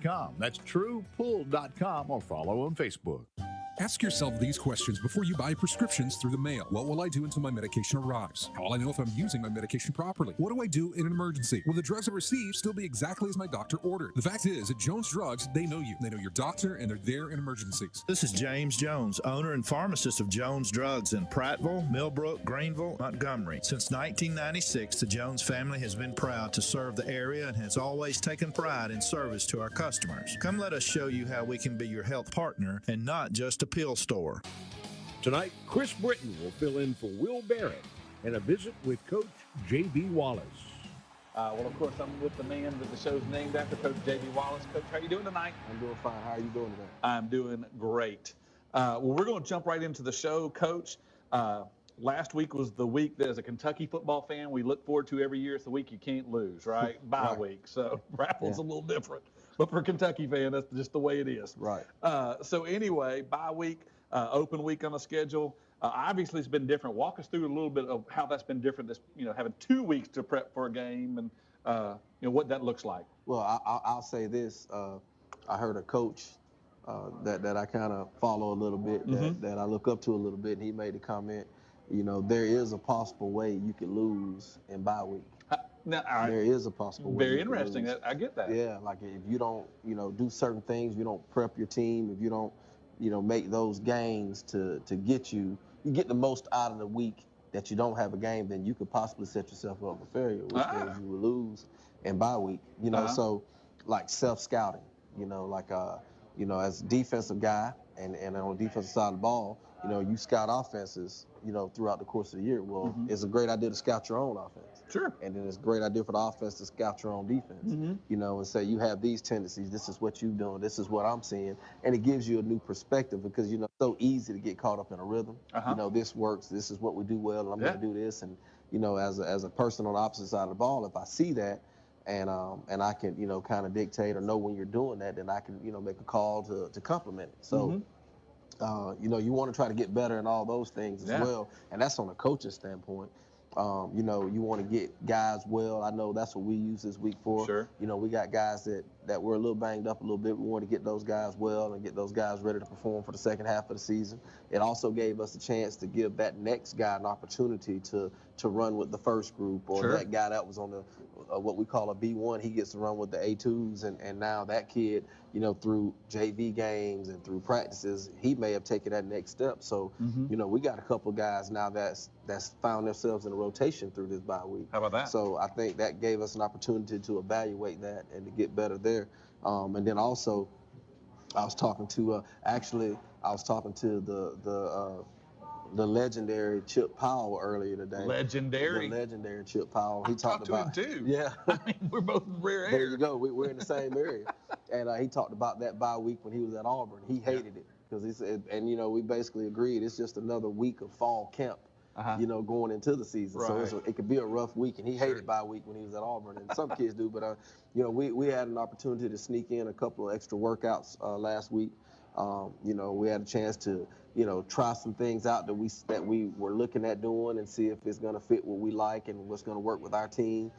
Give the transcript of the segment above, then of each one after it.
truepull.com. That's truepull.com, or follow on Facebook. Ask yourself these questions before you buy prescriptions through the mail. What will I do until my medication arrives? How will I know if I'm using my medication properly? What do I do in an emergency? Will the drugs I receive still be exactly as my doctor ordered? The fact is, at Jones Drugs, they know you. They know your doctor, and they're there in emergencies. This is James Jones, owner and pharmacist of Jones Drugs in Prattville, Millbrook, Greenville, Montgomery. Since 1996, the Jones family has been proud to serve the area and has always taken pride in service to our customers. Come let us show you how we can be your health partner and not just a pill store. Tonight, Chris Britton will fill in for Will Barrett and a visit with Coach J.B. Wallace. Well, of course, I'm with the man that the show's named after, Coach J.B. Wallace. Coach, how are you doing tonight? I'm doing fine. How are you doing today? I'm doing great. Well, we're going to jump right into the show, Coach. Last week was the week that, as a Kentucky football fan, we look forward to every year. It's the week you can't lose, right? Bye week. So Raffle's a little different. But for a Kentucky fan, that's just the way it is. Right. So anyway, bye week, open week on the schedule. Obviously, it's been different. Walk us through a little bit of how that's been different. This, having 2 weeks to prep for a game, and what that looks like. Well, I'll say this. I heard a coach that I kind of follow a little bit, that I look up to a little bit, and he made a comment. There is a possible way you could lose in bye week. There is a possible way. Very interesting. I get that. Yeah, like if you don't, do certain things, you don't prep your team, if you don't, make those games to get you get the most out of the week that you don't have a game, then you could possibly set yourself up for failure, which means you will lose in bye week. So like self-scouting, as a defensive guy and on the defensive side of the ball, you scout offenses, throughout the course of the year. Well, it's a great idea to scout your own offense. Sure. And then it's a great idea for the offense to scout your own defense, and say, you have these tendencies, this is what you're doing, this is what I'm seeing. And it gives you a new perspective because, it's so easy to get caught up in a rhythm. This works, this is what we do well, and I'm going to do this. And, as a person on the opposite side of the ball, if I see that, and I can, kind of dictate or know when you're doing that, then I can, make a call to compliment it. So, you want to try to get better in all those things as well. And that's on a coach's standpoint. You want to get guys well. I know that's what we use this week for. Sure. We got guys that were a little banged up a little bit. We want to get those guys well and get those guys ready to perform for the second half of the season. It also gave us a chance to give that next guy an opportunity to run with the first group, or that guy that was on the what we call a B1, he gets to run with the A2s, and now that kid, through JV games and through practices, he may have taken that next step. So, we got a couple guys now that's found themselves in a rotation through this bye week. How about that? So I think that gave us an opportunity to evaluate that and to get better there. And then also, I was talking to the legendary Chip Powell earlier today. Legendary? The legendary Chip Powell. He talked about to him too. Yeah. I mean, we're both in rare air. There you go. We're in the same area. And he talked about that bye week when he was at Auburn. He hated it because he said, and we basically agreed, it's just another week of fall camp, going into the season. Right. So it could be a rough week, and he hated bye week when he was at Auburn. And some kids do, but we had an opportunity to sneak in a couple of extra workouts last week. We had a chance to, try some things out that we were looking at doing and see if it's going to fit what we like and what's going to work with our team.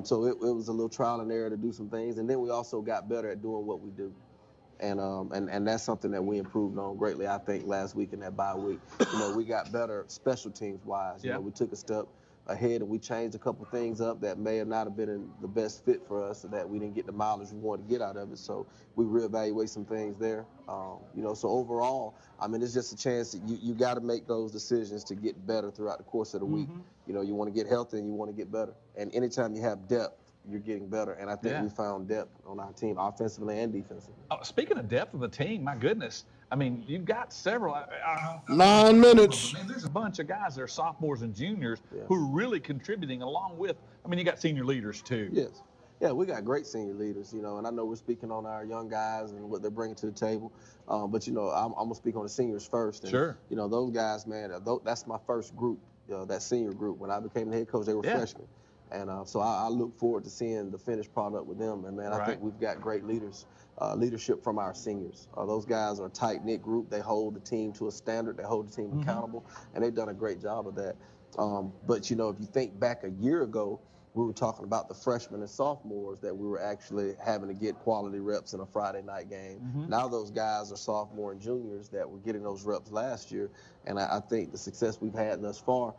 So it was a little trial and error to do some things. And then we also got better at doing what we do. And that's something that we improved on greatly, I think, last week in that bye week. We got better special teams wise. We took a step ahead and we changed a couple things up that may have not have been in the best fit for us, so that we didn't get the mileage we wanted to get out of it. So we reevaluate some things there. So overall, it's just a chance that you got to make those decisions to get better throughout the course of the week. You want to get healthy and you want to get better. And anytime you have depth, you're getting better. And I think we found depth on our team, offensively and defensively. Speaking of depth of the team, my goodness, you've got several. 9 minutes. There's a bunch of guys that are sophomores and juniors who are really contributing, along with, you got senior leaders too. Yes. Yeah, we got great senior leaders, and I know we're speaking on our young guys and what they're bringing to the table. But, I'm going to speak on the seniors first. And, sure. Those guys, man, that's my first group, that senior group. When I became the head coach, they were freshmen. And so I look forward to seeing the finished product with them. And, man, I think we've got great leadership from our seniors. Those guys are a tight-knit group. They hold the team to a standard. They hold the team accountable. And they've done a great job of that. But, if you think back a year ago, we were talking about the freshmen and sophomores that we were actually having to get quality reps in a Friday night game. Now those guys are sophomore and juniors that were getting those reps last year, and I think the success we've had thus far,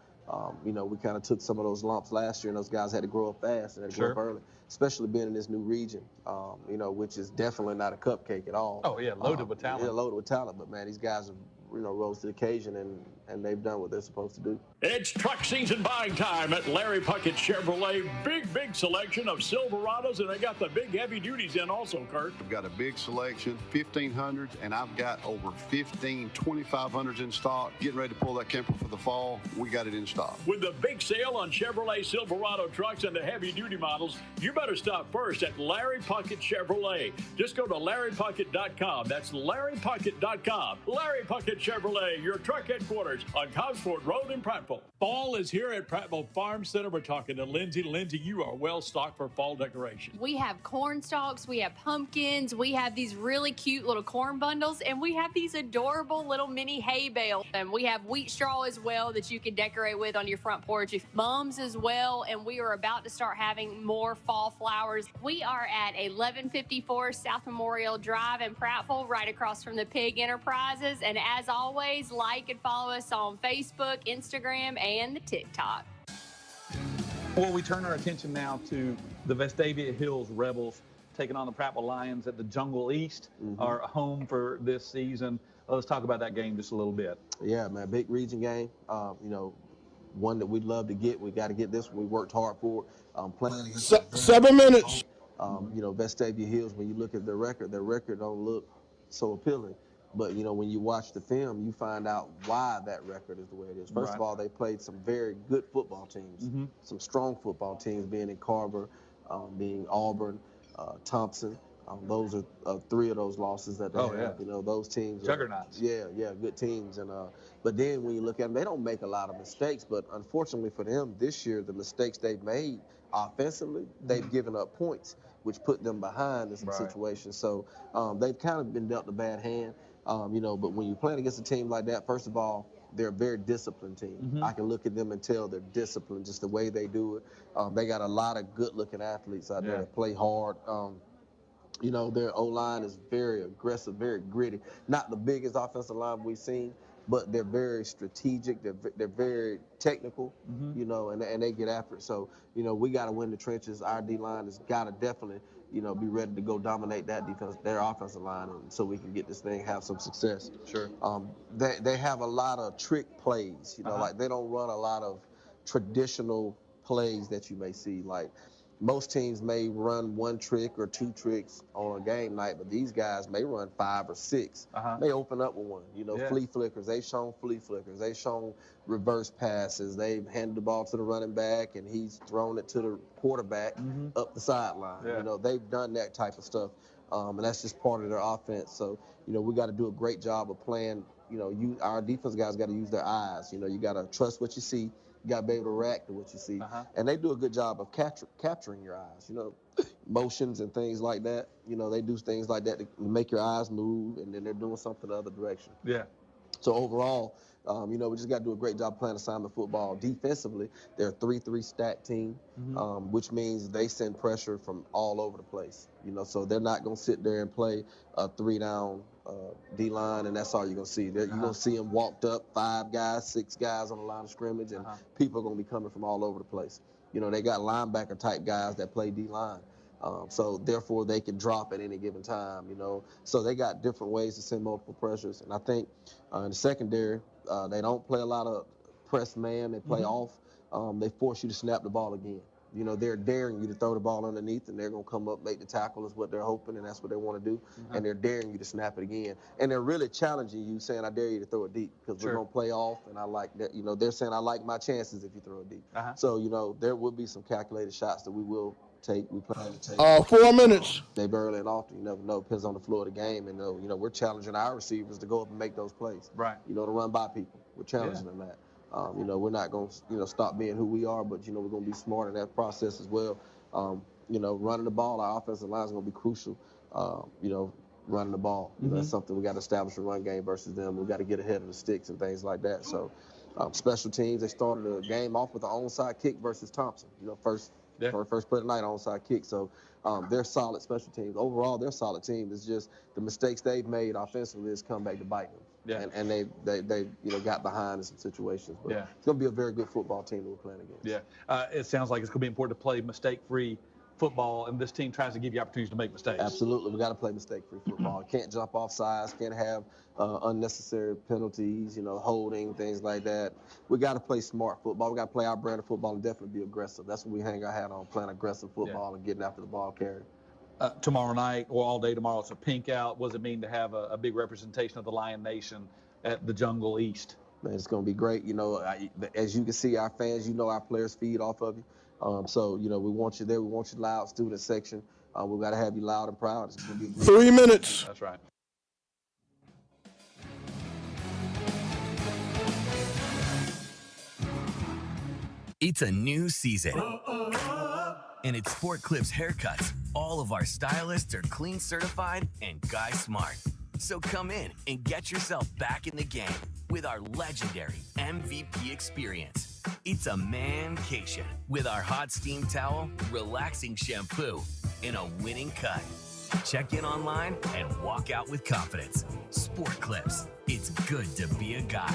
we kind of took some of those lumps last year, and those guys had to grow up fast and had to grow up early, especially being in this new region, which is definitely not a cupcake at all. Oh, yeah, loaded with talent. Yeah, loaded with talent, but, man, these guys have, rose to the occasion, and they've done what they're supposed to do. It's truck season buying time at Larry Puckett Chevrolet. Big selection of Silverados, and they got the big heavy duties in also, Kurt. I've got a big selection, 1500s, and I've got over 15 2500s in stock. Getting ready to pull that camper for the fall. We got it in stock. With the big sale on Chevrolet Silverado trucks and the heavy duty models, you better stop first at Larry Puckett Chevrolet. Just go to LarryPuckett.com. That's LarryPuckett.com. Larry Puckett Chevrolet, your truck headquarters on Cosford Road in Prattville. Fall is here at Prattville Farm Center. We're talking to Lindsay. Lindsay, you are well stocked for fall decoration. We have corn stalks, we have pumpkins, we have these really cute little corn bundles, and we have these adorable little mini hay bales. And we have wheat straw as well that you can decorate with on your front porch. Mums as well, and we are about to start having more fall flowers. We are at 1154 South Memorial Drive in Prattville, right across from the Pig Enterprises. And as always, like and follow us on Facebook, Instagram, and the TikTok. Well, we turn our attention now to the Vestavia Hills Rebels taking on the Prattville Lions at the Jungle East, our home for this season. Let's talk about that game just a little bit. Yeah, man, big region game. One that we'd love to get. We got to get this one. We worked hard for it. Playing against 7 minutes. Vestavia Hills, when you look at their record don't look so appealing. But, when you watch the film, you find out why that record is the way it is. First of all, they played some very good football teams, some strong football teams, being in Carver, being Auburn, Thompson. Those are three of those losses that they have. Those teams. Juggernauts. Yeah, good teams. And but then when you look at them, they don't make a lot of mistakes. But unfortunately for them, this year, the mistakes they've made offensively, they've given up points, which put them behind in some situations. So they've kind of been dealt a bad hand. But when you're playing against a team like that, first of all, they're a very disciplined team. I can look at them and tell they're disciplined, just the way they do it. They got a lot of good-looking athletes out there that play hard. Their O-line is very aggressive, very gritty. Not the biggest offensive line we've seen, but they're very strategic. They're very technical, and they get after it. So, we got to win the trenches. Our D-line has got to definitely, be ready to go dominate that defense, their offensive line, and so we can get this thing, have some success. Sure. They have a lot of trick plays, like they don't run a lot of traditional plays that you may see. Like most teams may run one trick or two tricks on a game night, but these guys may run 5 or 6. They open up with one. Flea flickers. They've shown flea flickers. They've shown reverse passes. They've handed the ball to the running back, and he's thrown it to the quarterback up the sideline. They've done that type of stuff, and that's just part of their offense. So, we got to do a great job of playing. Our defense guys got to use their eyes. You got to trust what you see. You got to be able to react to what you see. And they do a good job of capturing your eyes, motions and things like that. They do things like that to make your eyes move, and then they're doing something the other direction. Yeah. So overall, we just got to do a great job playing assignment football. Defensively, they're a 3-3 stack team, which means they send pressure from all over the place. So they're not going to sit there and play a 3-down D-line, and that's all you're going to see. You're going to see them walked up, 5 guys, 6 guys on the line of scrimmage, and people are going to be coming from all over the place. They got linebacker-type guys that play D-line. So therefore, they can drop at any given time, So they got different ways to send multiple pressures. And I think in the secondary, they don't play a lot of press man. They play off. They force you to snap the ball again. They're daring you to throw the ball underneath, and they're going to come up, make the tackle is what they're hoping, and that's what they want to do. And they're daring you to snap it again. And they're really challenging you, saying, I dare you to throw it deep, because we're going to play off, and I like that. They're saying, I like my chances if you throw it deep. So, there will be some calculated shots that we will take. We plan to take 4 minutes. Maybe early and often. You never know. Depends on the flow of the game. And, we're challenging our receivers to go up and make those plays. Right. To run by people. We're challenging them that. We're not going to, stop being who we are, but, we're going to be smart in that process as well. Running the ball, our offensive line is going to be crucial, running the ball. That's something we got to establish a run game versus them. We got to get ahead of the sticks and things like that. So, special teams, they started the game off with an onside kick versus Thompson. First play tonight, onside kick. So they're solid special teams. Overall, they're a solid team. It's just the mistakes they've made offensively has come back to bite them. Yeah. And they got behind in some situations. But it's going to be a very good football team that we're playing against. Yeah. It sounds like it's going to be important to play mistake-free football, and this team tries to give you opportunities to make mistakes. Absolutely. We got to play mistake-free football. Can't jump off sides, can't have unnecessary penalties, holding, things like that. We got to play smart football. We got to play our brand of football and definitely be aggressive. That's what we hang our hat on, playing aggressive football and getting after the ball carrier. Tomorrow night, or all day tomorrow, it's a pink out. What does it mean to have a big representation of the Lion Nation at the Jungle East? Man, it's going to be great. As you can see, our fans, our players feed off of you. So, we want you there. We want you loud, student section. We've got to have you loud and proud. It's gonna be 3 minutes. That's right. It's a new season. And at Sport Clips Haircuts, all of our stylists are clean certified and guy smart. So come in and get yourself back in the game with our legendary MVP experience. It's a mancation with our hot steam towel, relaxing shampoo, and a winning cut. Check in online and walk out with confidence. Sport Clips. It's good to be a guy.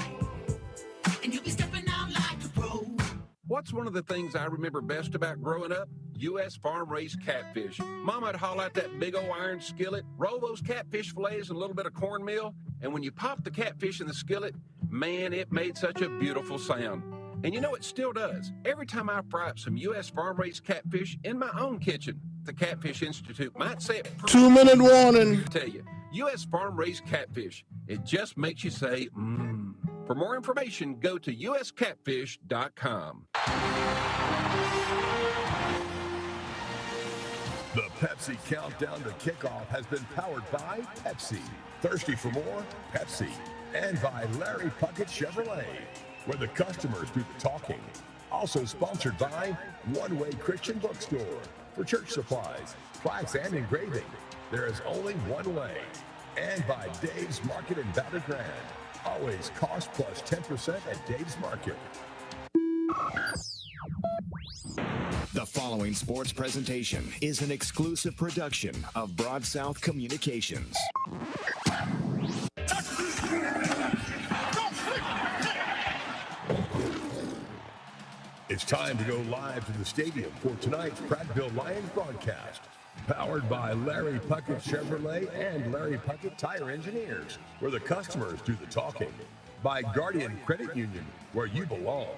And you'll be stepping out like a pro. What's one of the things I remember best about growing up? U.S. farm-raised catfish. Mama'd haul out that big old iron skillet, roll those catfish fillets in a little bit of cornmeal, and when you pop the catfish in the skillet, man, it made such a beautiful sound. And it still does. Every time I fry up some U.S. farm-raised catfish in my own kitchen, the Catfish Institute might say it. 2 minute warning. I tell you, U.S. farm-raised catfish, it just makes you say, mmm. For more information, go to uscatfish.com. The Pepsi Countdown to Kickoff has been powered by Pepsi. Thirsty for more? Pepsi. And by Larry Puckett Chevrolet, where the customers do the talking. Also sponsored by One Way Christian Bookstore. For church supplies, plaques, and engraving, there is only one way. And by Dave's Market in Valley Grande. Always cost plus 10% at Dave's Market. The following sports presentation is an exclusive production of Broad South Communications. It's time to go live to the stadium for tonight's Prattville Lions broadcast. Powered by Larry Puckett Chevrolet and Larry Puckett Tire Engineers, where the customers do the talking. By Guardian Credit Union, where you belong.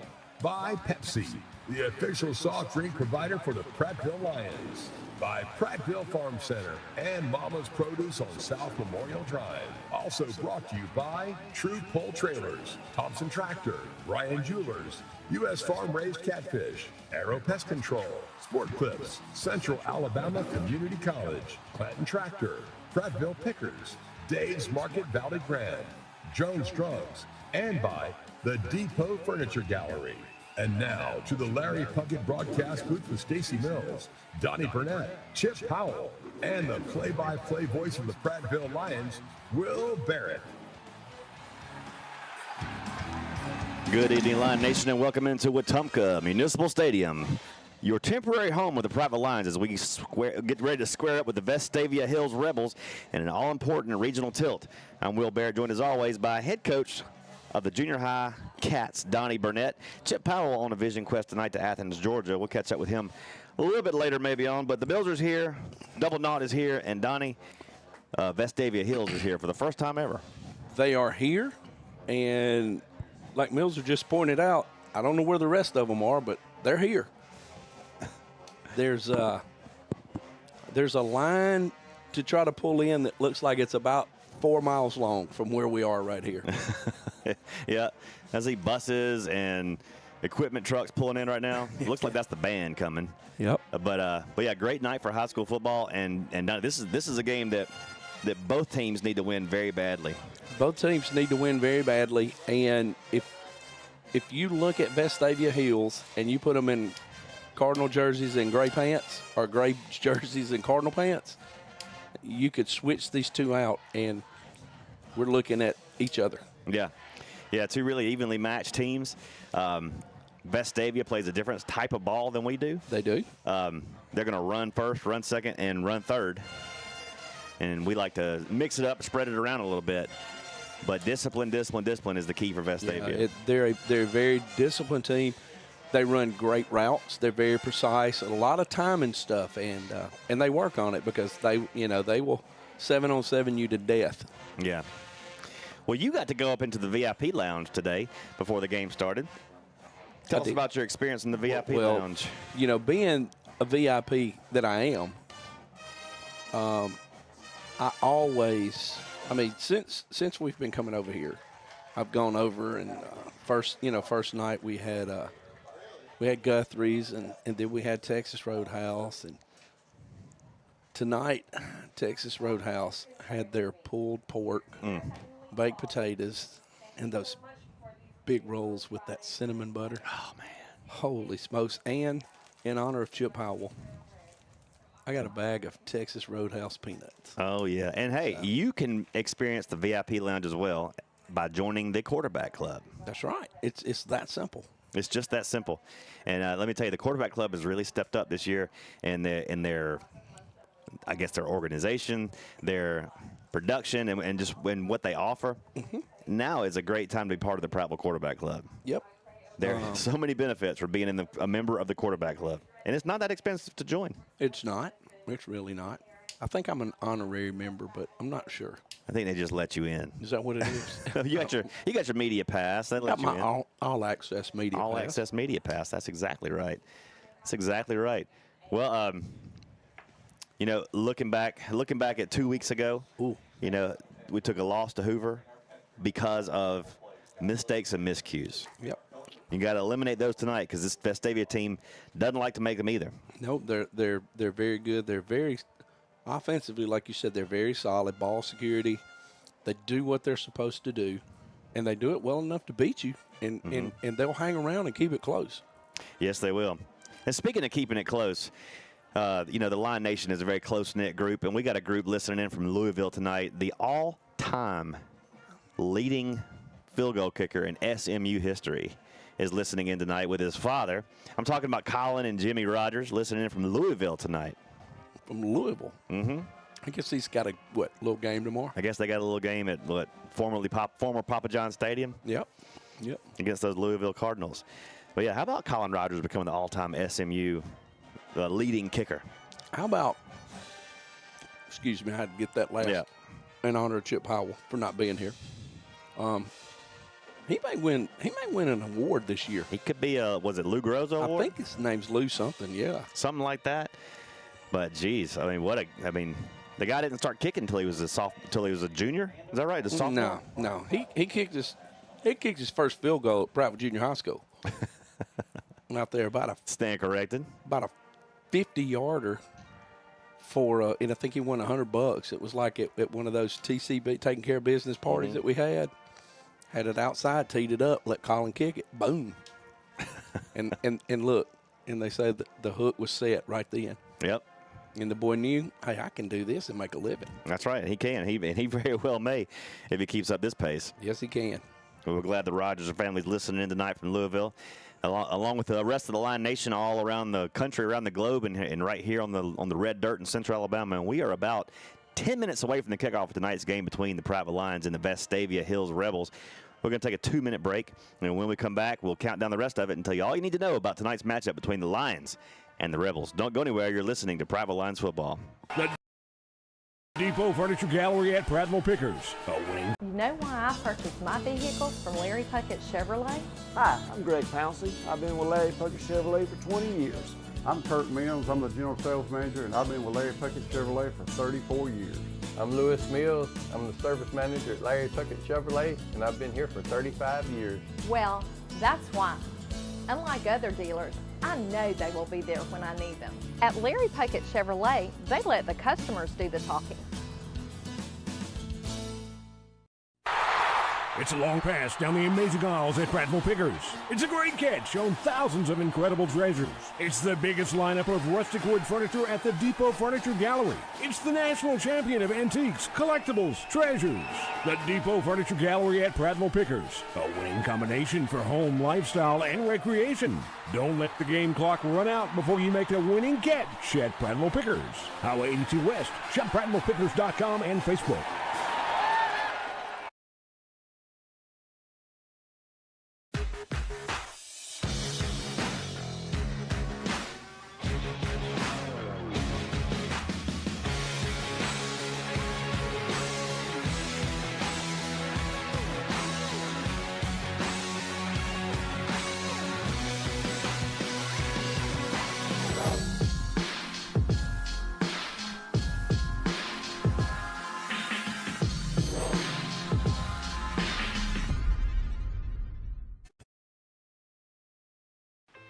By Pepsi, the official soft drink provider for the Prattville Lions. By Prattville Farm Center and Mama's Produce on South Memorial Drive. Also brought to you by True Pull Trailers, Thompson Tractor, Ryan Jewelers, U.S. Farm Raised Catfish, Arrow Pest Control, Sport Clips, Central Alabama Community College, Clanton Tractor, Prattville Pickers, Dave's Market Valley Grande, Jones Drugs, and by the Depot Furniture Gallery. And now to the Larry Puckett broadcast booth with Stacy Mills, Donnie Burnett, Chip Powell, and the play-by-play voice of the Prattville Lions, Will Barrett. Good evening, Lion Nation, and welcome into Wetumpka Municipal Stadium, your temporary home of the Prattville Lions as we get ready to square up with the Vestavia Hills Rebels in an all-important regional tilt. I'm Will Barrett, joined as always by head coach of the junior high Cats, Donnie Burnett. Chip Powell on a vision quest tonight to Athens, Georgia. We'll catch up with him a little bit later maybe on, but the Builders here, Double Knot is here, and Donnie, Vestavia Hills is here for the first time ever. They are here, and like Mills just pointed out, I don't know where the rest of them are, but they're here. There's a line to try to pull in that looks like it's about 4 miles long from where we are right here. Yeah, I see buses and equipment trucks pulling in right now. It looks like that's the band coming. Yep. But yeah, great night for high school football, and this is a game that both teams need to win very badly. Both teams need to win very badly, and if you look at Vestavia Hills and you put them in Cardinal jerseys and gray pants, or gray jerseys and Cardinal pants, you could switch these two out, and we're looking at each other. Yeah, two really evenly matched teams. Vestavia plays a different type of ball than we do. They do. They're going to run first, run second, and run third. And we like to mix it up, spread it around a little bit. But discipline is the key for Vestavia. Yeah, they're a very disciplined team. They run great routes. They're very precise. A lot of timing stuff, and they work on it because they will 7-on-7 you to death. Yeah. Well, you got to go up into the VIP lounge today before the game started. Tell us about your experience in the VIP lounge. You know, being a VIP that I am, since we've been coming over here, I've gone over and first night we had Guthrie's and then we had Texas Roadhouse, and tonight Texas Roadhouse had their pulled pork, baked potatoes, and those big rolls with that cinnamon butter. Oh man, holy smokes! And in honor of Chip Howell, I got a bag of Texas Roadhouse peanuts. Oh, yeah. And, hey, you can experience the VIP lounge as well by joining the quarterback club. That's right. It's that simple. It's just that simple. And let me tell you, the quarterback club has really stepped up this year in their organization, their production, and just in what they offer. Now is a great time to be part of the Prattville Quarterback Club. Yep. There are so many benefits for being a member of the quarterback club. And it's not that expensive to join. It's not. It's really not. I think I'm an honorary member, but I'm not sure. I think they just let you in. Is that what it is? you got your media pass. They let you in. All access media pass. All access media pass. That's exactly right. That's exactly right. Well, looking back at 2 weeks ago, we took a loss to Hoover because of mistakes and miscues. Yep. You got to eliminate those tonight because this Vestavia team doesn't like to make them either. No, they're very good. They're very offensively, like you said, they're very solid. Ball security. They do what they're supposed to do, and they do it well enough to beat you, and they'll hang around and keep it close. Yes, they will. And speaking of keeping it close, the Lion Nation is a very close-knit group, and we got a group listening in from Louisville tonight. The all-time leading field goal kicker in SMU history is listening in tonight with his father. I'm talking about Colin and Jimmy Rogers listening in from Louisville tonight. From Louisville? Mm-hmm. I guess he's got a little game tomorrow? I guess they got a little game at former Papa John Stadium? Yep. Against those Louisville Cardinals. But, yeah, how about Colin Rogers becoming the all-time SMU leading kicker? How about, excuse me, I had to get that last. Yeah. In honor of Chip Howell for not being here. He may win an award this year. He could be was it Lou Groza award? I think his name's Lou something, yeah. Something like that. But geez, the guy didn't start kicking until he was a junior. Is that right? A sophomore? No. He kicked his first field goal at Prattville Junior High School. Out there stand corrected. About a 50-yarder for and I think he won $100. It was like at one of those TCB taking care of business parties that we had. Had it outside, teed it up, let Colin kick it, boom. and look, and they said that the hook was set right then. Yep. And the boy knew, hey, I can do this and make a living. That's right. He can. He very well may if he keeps up this pace. Yes, he can. Well, we're glad the Rogers family's listening in tonight from Louisville, along with the rest of the Lion Nation all around the country, around the globe, and right here on the red dirt in Central Alabama. And we are about 10 minutes away from the kickoff of tonight's game between the Prattville Lions and the Vestavia Hills Rebels. We're going to take a 2-minute break, and when we come back, we'll count down the rest of it and tell you all you need to know about tonight's matchup between the Lions and the Rebels. Don't go anywhere. You're listening to Prattville Lions football. The Depot Furniture Gallery at Prattville Pickers. You know why I purchased my vehicles from Larry Puckett Chevrolet? Hi, I'm Greg Pouncey. I've been with Larry Puckett Chevrolet for 20 years. I'm Kurt Mills. I'm the General Sales Manager, and I've been with Larry Puckett Chevrolet for 34 years. I'm Lewis Mills. I'm the Service Manager at Larry Puckett Chevrolet, and I've been here for 35 years. Well, that's why. Unlike other dealers, I know they will be there when I need them. At Larry Puckett Chevrolet, they let the customers do the talking. It's a long pass down the amazing aisles at Prattville Pickers. It's a great catch, showing thousands of incredible treasures. It's the biggest lineup of rustic wood furniture at the Depot Furniture Gallery. It's the national champion of antiques, collectibles, treasures. The Depot Furniture Gallery at Prattville Pickers. A winning combination for home, lifestyle, and recreation. Don't let the game clock run out before you make a winning catch at Prattville Pickers. Highway 82 West. Shop PrattvillePickers.com and Facebook.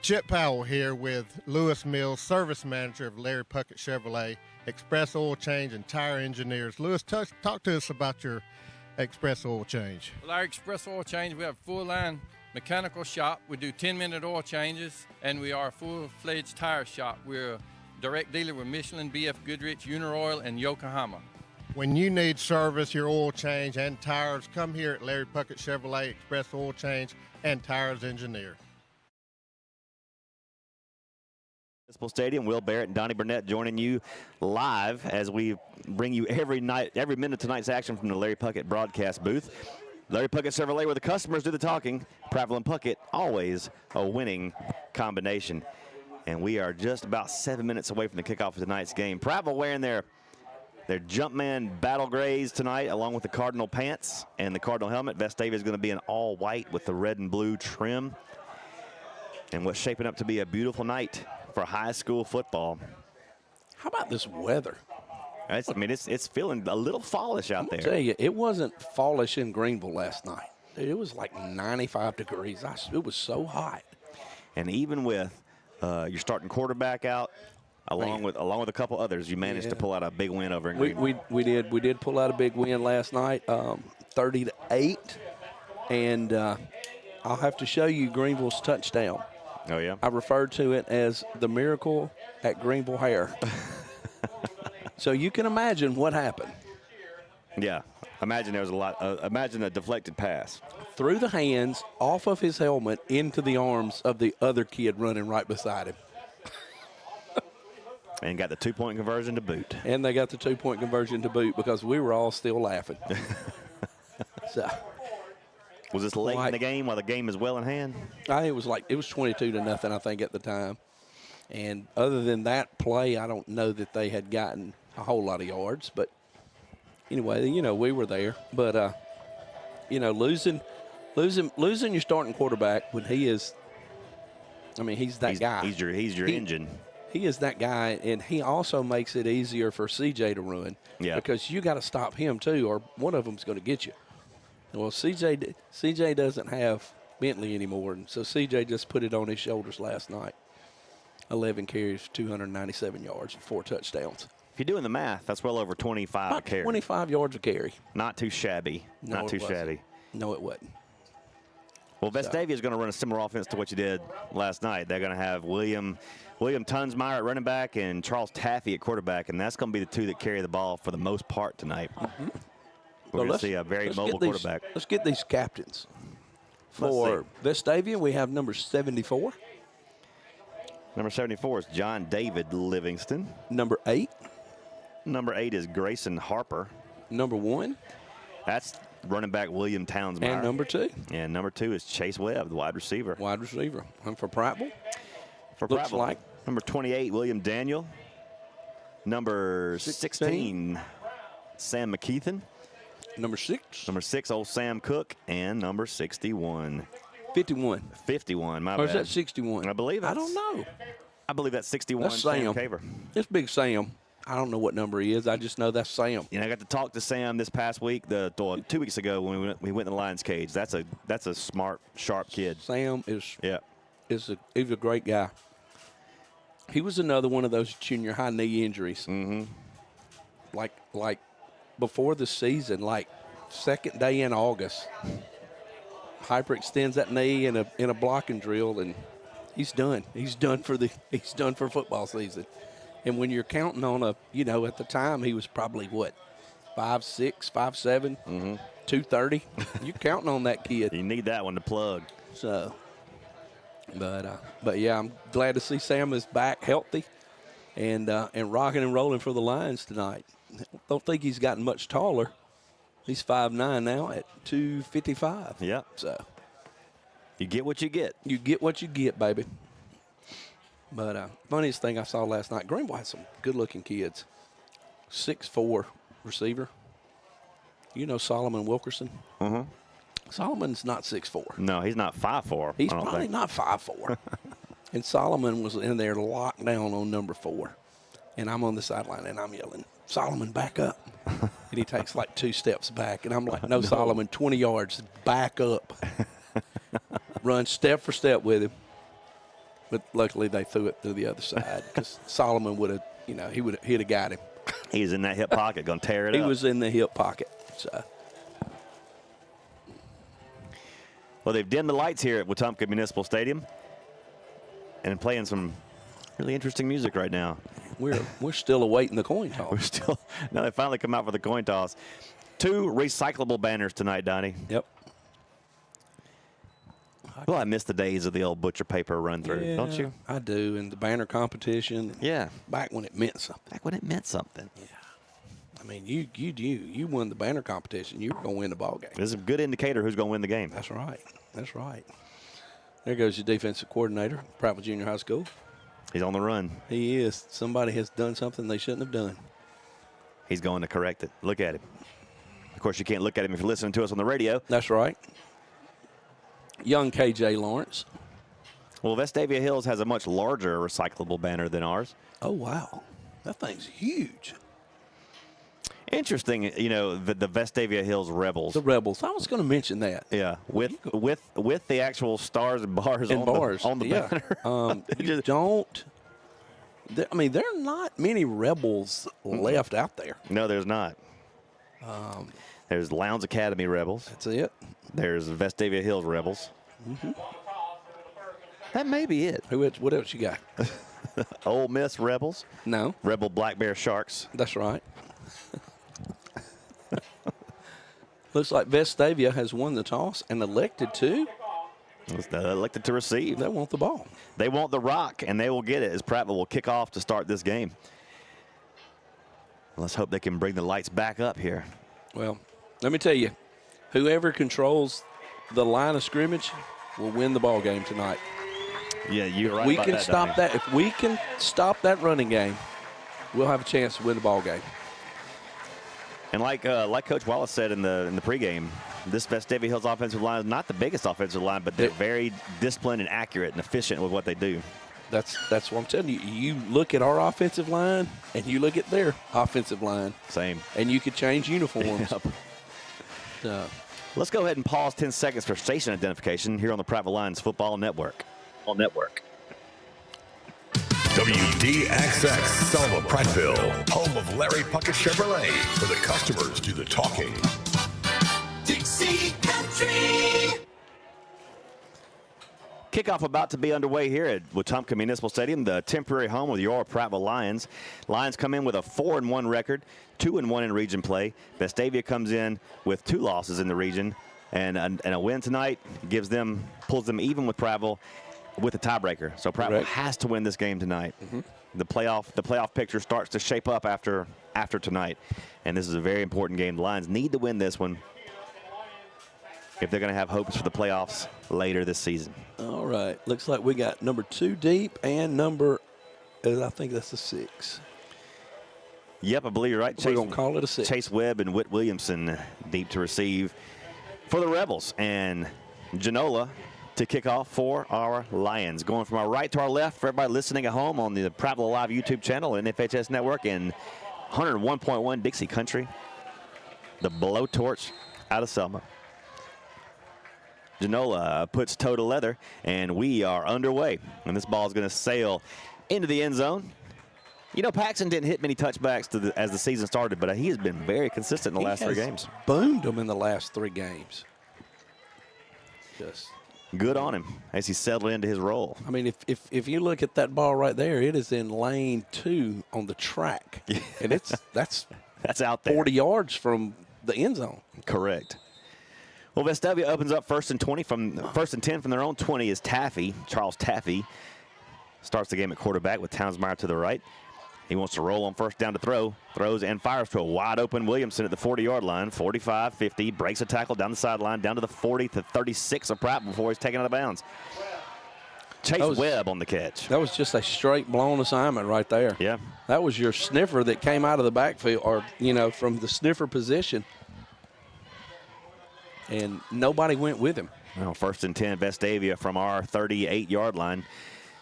Chip Powell here with Lewis Mills, Service Manager of Larry Puckett Chevrolet, Express Oil Change and Tire Engineers. Lewis, talk to us about your Express Oil Change. Well, our Express Oil Change, we have a full-line mechanical shop. We do 10-minute oil changes, and we are a full-fledged tire shop. We're a direct dealer with Michelin, BF Goodrich, Uniroyal, and Yokohama. When you need service, your oil change and tires, come here at Larry Puckett Chevrolet, Express Oil Change and Tires Engineer. Municipal Stadium. Will Barrett and Donnie Burnett joining you live as we bring you every minute of tonight's action from the Larry Puckett broadcast booth. Larry Puckett Chevrolet, where the customers do the talking. Prattville and Puckett, always a winning combination. And we are just about 7 minutes away from the kickoff of tonight's game. Prattville wearing their Jumpman battle grays tonight, along with the Cardinal pants and the Cardinal helmet. Vestavia is going to be in all white with the red and blue trim. And what's shaping up to be a beautiful night for high school football. How about this weather? It's feeling a little fallish out there. I'll tell you, it wasn't fallish in Greenville last night. It was like 95 degrees. It was so hot. And even with your starting quarterback out, along with a couple others, you managed to pull out a big win over in Greenville. We did pull out a big win last night, 30-8, and I'll have to show you Greenville's touchdown. Oh, yeah? I referred to it as the miracle at Greenville Hare. So you can imagine what happened. Yeah. Imagine there was a lot. Imagine a deflected pass. Through the hands, off of his helmet, into the arms of the other kid running right beside him. And got the 2-point conversion to boot. And they got the 2-point conversion to boot because we were all still laughing. So. Was this late in the game while the game is well in hand? It was 22-0, I think, at the time. And other than that play, I don't know that they had gotten a whole lot of yards. But anyway, we were there. But losing your starting quarterback when he is, he's that guy. He's your engine. He is that guy, and he also makes it easier for CJ to run. Yeah. Because you got to stop him too, or one of them's going to get you. Well, CJ doesn't have Bentley anymore, and so CJ just put it on his shoulders last night. 11 carries, 297 yards, and 4 touchdowns. If you're doing the math, that's well over 25 a carry. 25 yards a carry. Not too shabby. No, it wasn't. Well, Vestavia is going to run a similar offense to what you did last night. They're going to have William Tunsmeyer at running back and Charles Taffy at quarterback, and that's going to be the two that carry the ball for the most part tonight. Mm-hmm. We're going to see a very mobile quarterback. Let's get these captains. For Vestavia, we have number 74. Number 74 is John David Livingston. Number 8. Number 8 is Grayson Harper. Number 1. That's running back William Townsmeyer. And number 2. And number 2 is Chase Webb, the wide receiver. And for Prattville? Looks Prattville, like number 28, William Daniel. Number 16, Sam McKeithen. Number 6, old Sam Cook. And number 61. 51. 51, my bad. Or is that 61? I believe I don't know. I believe that's 61. That's Sam. Caver. It's Big Sam. I don't know what number he is. I just know that's Sam. I got to talk to Sam this past week, 2 weeks ago when we went in the Lions cage. That's a smart, sharp kid. Sam is he's a great guy. He was another one of those junior high knee injuries. Mm-hmm. Like before the season, like second day in August, hyperextends that knee in a blocking drill, and he's done. He's done for football season. And when you're counting on at the time he was probably what, 5'6", 5'7", 230. You're counting on that kid. You need that one to plug. So, but yeah, I'm glad to see Sam is back healthy and rocking and rolling for the Lions tonight. Don't think he's gotten much taller. He's 5'9" now at 255. Yep. So you get what you get. You get what you get, baby. But funniest thing I saw last night, Greenville had some good-looking kids. 6'4" receiver. You know Solomon Wilkerson? Mm-hmm. Solomon's not 6'4". No, he's not 5'4". He's probably not 5'4". And Solomon was in there locked down on number 4. And I'm on the sideline, and I'm yelling, Solomon, back up. And he takes like 2 steps back. And I'm like, no. Solomon, 20 yards, back up. Run step for step with him. But luckily they threw it to the other side because Solomon would have, he'd have got him. He's in that hip pocket, going to tear it up. He was in the hip pocket. So. Well, they've dimmed the lights here at Wetumpka Municipal Stadium and playing some really interesting music right now. We're still awaiting the coin toss. Now they finally come out for the coin toss. 2 recyclable banners tonight, Donnie. Yep. Well, I miss the days of the old butcher paper run through, don't you? I do, and the banner competition. Yeah. Back when it meant something. Yeah. I mean, you won the banner competition. You were going to win the ball game. This is a good indicator who's going to win the game. That's right. There goes your defensive coordinator, Prattville Junior High School. He's on the run. He is. Somebody has done something they shouldn't have done. He's going to correct it. Look at him. Of course, you can't look at him if you're listening to us on the radio. That's right. Young KJ Lawrence. Well, Vestavia Hills has a much larger recyclable banner than ours. Oh, wow. That thing's huge. Interesting, the Vestavia Hills Rebels. The Rebels. I was going to mention that. Yeah, with the actual stars and bars on the banner. There are not many Rebels left out there. No, there's not. There's Lowndes Academy Rebels. That's it. There's Vestavia Hills Rebels. Mm-hmm. That may be it. What else you got? Ole Miss Rebels. No. Rebel Black Bear Sharks. That's right. Looks like Vestavia has won the toss and elected to. Elected to receive. They want the ball. They want the rock, and they will get it as Prattville will kick off to start this game. Let's hope they can bring the lights back up here. Well, let me tell you, whoever controls the line of scrimmage will win the ball game tonight. Yeah, you're right. We can stop that. If we can stop that running game, we'll have a chance to win the ball game. And like Coach Wallace said in the pregame, this Vestavia Hills offensive line is not the biggest offensive line, but they're very disciplined and accurate and efficient with what they do. That's what I'm telling you. You look at our offensive line and you look at their offensive line. Same. And you could change uniforms. Yep. Let's go ahead and pause 10 seconds for station identification here on the Prattville Lions Football Network. WDXX, Selma, Prattville, home of Larry Puckett Chevrolet, where the customers do the talking. Dixie Country. Kickoff about to be underway here at Wetumpka Municipal Stadium, the temporary home of your Prattville Lions. Lions come in with a 4-1 record, 2-1 in region play. Vestavia comes in with 2 losses in the region, and a win tonight pulls them even with Prattville with a tiebreaker. So Prattville has to win this game tonight. Mm-hmm. The playoff picture starts to shape up after tonight, and this is a very important game. The Lions need to win this one if they're going to have hopes for the playoffs later this season. All right. Looks like we got number 2 deep and I think that's a 6. Yep, I believe you're right. We're going to call it a 6. Chase Webb and Whit Williamson deep to receive for the Rebels. And Genola to kick off for our Lions. Going from our right to our left for everybody listening at home on the Prattville Live YouTube channel and FHS Network in 101.1 Dixie Country. The blowtorch out of Selma. Genola puts toe to leather, and we are underway. And this ball is going to sail into the end zone. Paxton didn't hit many touchbacks as the season started, but he has been very consistent in the last 3 games. Boomed them in the last 3 games. Just good on him as he settled into his role. I mean, if you look at that ball right there, it is in lane 2 on the track, and that's out there, 40 yards from the end zone. Correct. Well, Vestavia opens up first and 10 from their own 20 as Charles Taffy starts the game at quarterback with Townsmeyer to the right. He wants to roll on first down to throw, throws and fires to a wide open Williamson at the 40-yard line, 45, 50, breaks a tackle down the sideline, down to the 40 to 36 of Prattville before he's taken out of bounds. Chase Webb on the catch. That was just a straight blown assignment right there. Yeah. That was your sniffer that came out of the backfield, or, from the sniffer position. And nobody went with him. Well, first and 10, Vestavia from our 38-yard line,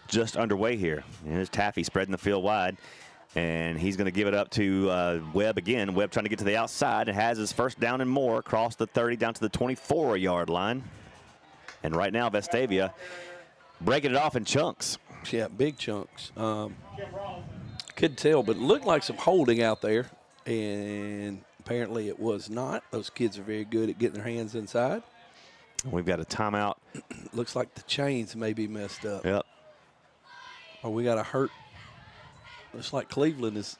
just underway here. And here's Taffy spreading the field wide, and he's going to give it up to Webb again. Webb trying to get to the outside and has his first down and more across the 30 down to the 24-yard line. And right now, Vestavia breaking it off in chunks. Yeah, big chunks. Couldn't tell, but it looked like some holding out there, and apparently it was not. Those kids are very good at getting their hands inside. We've got a timeout. Looks like the chains may be messed up. Yep. Or we got a hurt. Looks like Cleveland is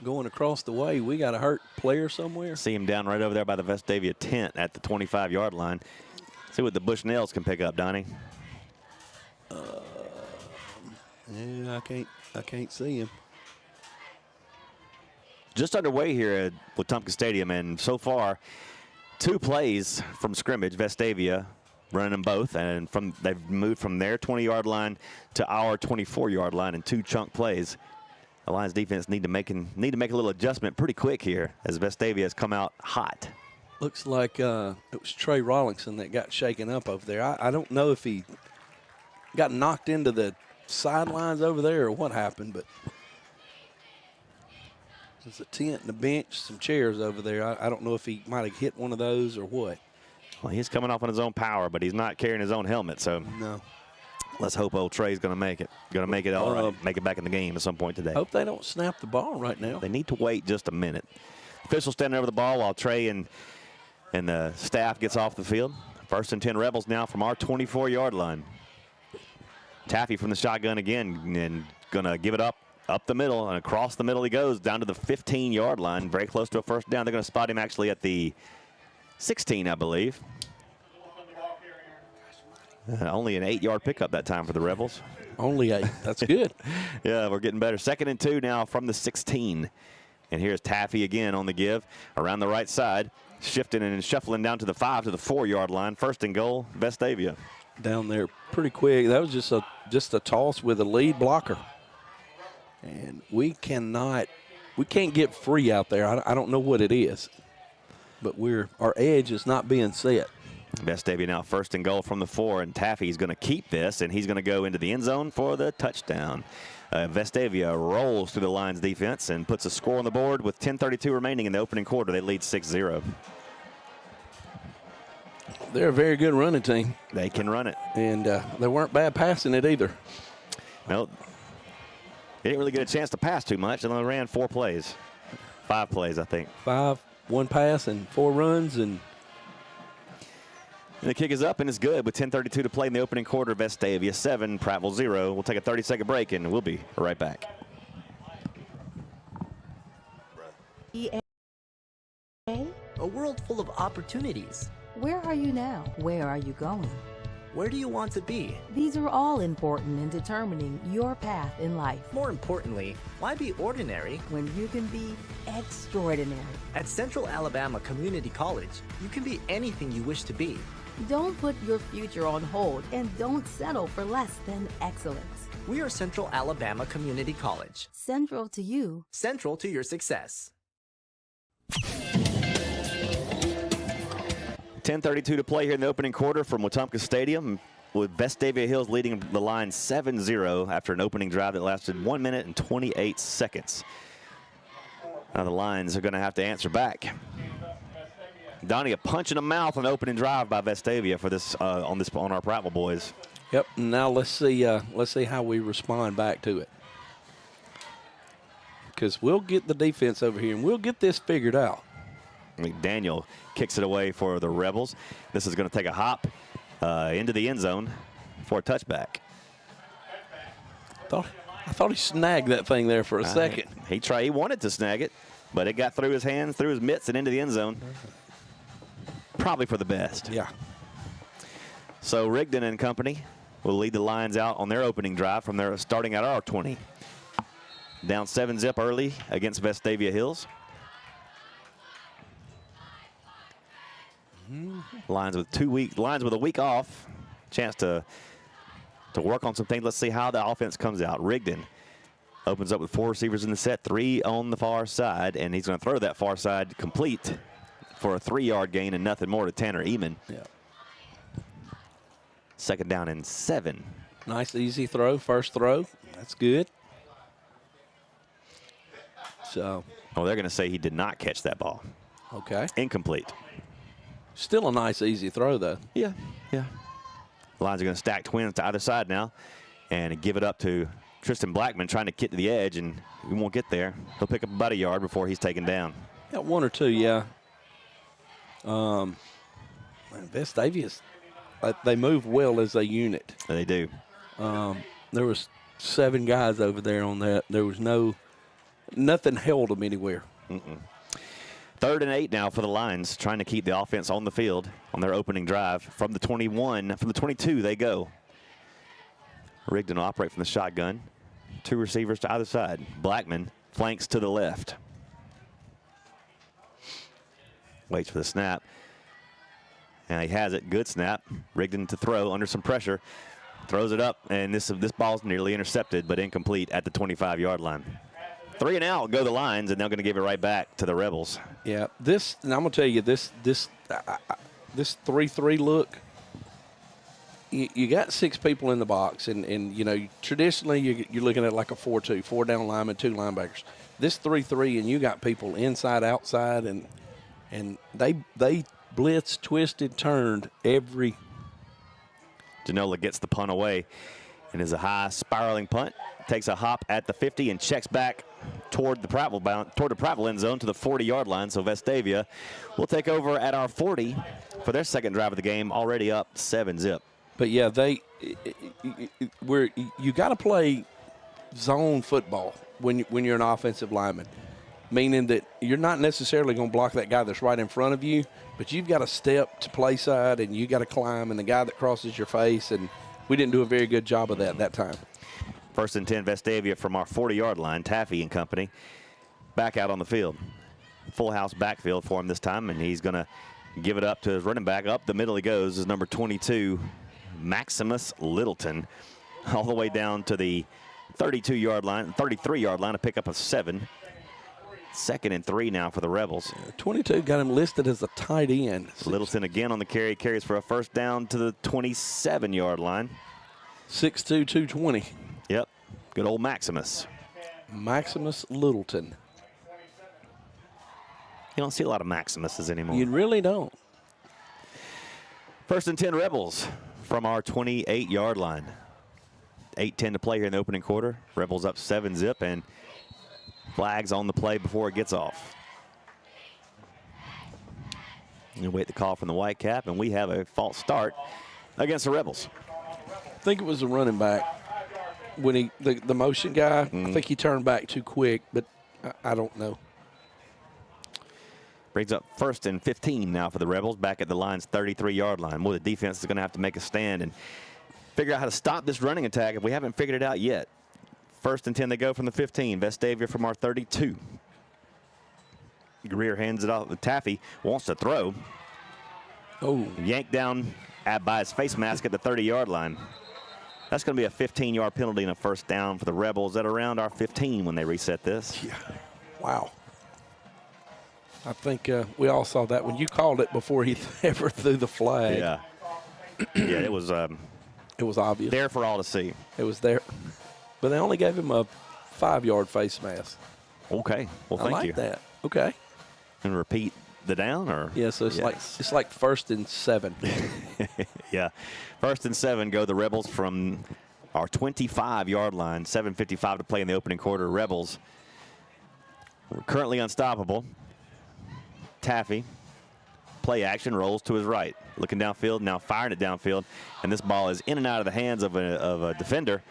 going across the way. We got a hurt player somewhere. See him down right over there by the Vestavia tent at the 25-yard line. See what the Bushnells can pick up, Donnie. Yeah, I can't see him. Just underway here at Wetumpka Stadium, and so far, 2 plays from scrimmage. Vestavia running them both, and they've moved from their 20-yard line to our 24-yard line in 2 chunk plays. The Lions defense need to make a little adjustment pretty quick here as Vestavia has come out hot. Looks like it was Trey Rawlingson that got shaken up over there. I don't know if he got knocked into the sidelines over there or what happened, but there's a tent and a bench, some chairs over there. I don't know if he might have hit one of those or what. Well, he's coming off on his own power, but he's not carrying his own helmet, so no. Let's hope old Trey's going to make it. Going to make it all right. Make it back in the game at some point today. Hope they don't snap the ball right now. They need to wait just a minute. Official standing over the ball while Trey and the staff gets off the field. First and 10 Rebels now from our 24-yard line. Taffy from the shotgun again and going to give it up the middle, and across the middle he goes down to the 15-yard line, very close to a first down. They're going to spot him actually at the 16, I believe. Only an 8-yard pickup that time for the Rebels. Only 8. That's good. Yeah, we're getting better. 2nd and 2 now from the 16. And here's Taffy again on the give around the right side, shifting and shuffling down to the 5 to the 4-yard line. 1st and goal, Vestavia. Down there pretty quick. That was just a toss with a lead blocker. And we can't get free out there. I don't know what it is, but our edge is not being set. Vestavia now 1st and goal from the 4, and Taffy's going to keep this, and he's going to go into the end zone for the touchdown. Vestavia rolls through the Lions defense and puts a score on the board with 10:32 remaining in the opening quarter. They lead 6-0. They're a very good running team. They can run it. And they weren't bad passing it either. Well, they didn't really get a chance to pass too much, and they ran 5 plays, I think. 5, 1 pass, and 4 runs, and the kick is up, and it's good with 10:32 to play in the opening quarter. Vestavia 7, Prattville 0. We'll take a 30-second break, and we'll be right back. A world full of opportunities. Where are you now? Where are you going? Where do you want to be? These are all important in determining your path in life. More importantly, why be ordinary when you can be extraordinary? At Central Alabama Community College, you can be anything you wish to be. Don't put your future on hold, and don't settle for less than excellence. We are Central Alabama Community College. Central to you. Central to your success. 10:32 to play here in the opening quarter from Wetumpka Stadium, with Vestavia Hills leading the line 7-0 after an opening drive that lasted 1 minute and 28 seconds. Now the Lions are going to have to answer back. Donnie, a punch in the mouth on the opening drive by Vestavia for this on our Prattville boys. Yep. Now let's see how we respond back to it, because we'll get the defense over here and we'll get this figured out. McDaniel kicks it away for the Rebels. This is going to take a hop into the end zone for a touchback. I thought he snagged that thing there for a second. He wanted to snag it, but it got through his hands, through his mitts, and into the end zone. Probably for the best. Yeah. So Rigdon and company will lead the Lions out on their opening drive from their starting at our 20. Down 7-zip early against Vestavia Hills. Lions with a week off. Chance to work on some things. Let's see how the offense comes out. Rigdon opens up with 4 receivers in the set, 3 on the far side, and he's going to throw that far side complete for a 3-yard gain and nothing more to Tanner Eamon. Yeah. Second down and 7. Nice, easy throw, first throw. That's good. So. Oh, they're going to say he did not catch that ball. Okay. Incomplete. Still a nice, easy throw, though. Yeah. Lions are going to stack twins to either side now and give it up to Tristan Blackman trying to get to the edge, and he won't get there. He'll pick up about a yard before he's taken down. Yeah, 1 or 2, yeah. Vestavia's, they move well as a unit. They do. There was 7 guys over there on that. There was nothing held them anywhere. 3rd and 8 now for the Lions, trying to keep the offense on the field on their opening drive. From the 22 they go. Rigdon will operate from the shotgun. 2 receivers to either side. Blackman flanks to the left. Waits for the snap. And he has it. Good snap. Rigdon to throw under some pressure. Throws it up, and this ball's nearly intercepted, but incomplete at the 25-yard line. 3 and out go the Lions, and they're going to give it right back to the Rebels. Yeah, and I'm going to tell you, this 3-3 look, you got 6 people in the box, and you know, traditionally you're looking at like a 4-2, 4 down linemen, 2 linebackers. This 3-3, and you got people inside, outside, and they blitz, twisted, turned every. Janola gets the punt away, and is a high spiraling punt. Takes a hop at the 50 and checks back toward the Prattville end zone to the 40-yard line. So Vestavia will take over at our 40 for their second drive of the game, already up 7-zip. But yeah, you got to play zone football when you're an offensive lineman, meaning that you're not necessarily going to block that guy that's right in front of you, but you've got to step to play side and you got to climb, and the guy that crosses your face, and we didn't do a very good job of that time. 1st and 10 Vestavia from our 40-yard line. Taffy and company back out on the field. Full house backfield for him this time, and he's going to give it up to his running back. Up the middle he goes is number 22, Maximus Littleton, all the way down to the 33-yard line, a pickup of 7. 2nd and 3 now for the Rebels. 22 got him listed as a tight end. Littleton again on the carry, carries for a first down to the 27-yard line. 6'2", 220. Yep, good old Maximus. Maximus Littleton. You don't see a lot of Maximuses anymore. You really don't. 1st and 10 Rebels from our 28-yard line. 8:10 to play here in the opening quarter. Rebels up 7-zip, and flags on the play before it gets off. You wait the call from the Whitecap, and we have a false start against the Rebels. I think it was the running back. When the motion guy, I think he turned back too quick, but I don't know. Brings up 1st and 15 now for the Rebels, back at the Lions' 33-yard line. Well, the defense is going to have to make a stand and figure out how to stop this running attack if we haven't figured it out yet. 1st and 10, they go from the 15. Vestavia from our 32. Greer hands it off. Taffy wants to throw. Oh. Yanked down by his face mask at the 30-yard line. That's going to be a 15-yard penalty and a first down for the Rebels at around our 15 when they reset this. Yeah. Wow. I think we all saw that when you called it before he ever threw the flag. Yeah. Yeah, it was obvious. There for all to see. It was there. But they only gave him a 5-yard face mask. Okay. Well, thank you. I like that. Okay. And repeat the down, or? Yeah, so it's like 1st and 7. Yeah. 1st and 7 go the Rebels from our 25-yard line. 7:55 to play in the opening quarter. Rebels currently unstoppable. Taffy. Play action, rolls to his right. Looking downfield, now firing it downfield. And this ball is in and out of the hands of a defender.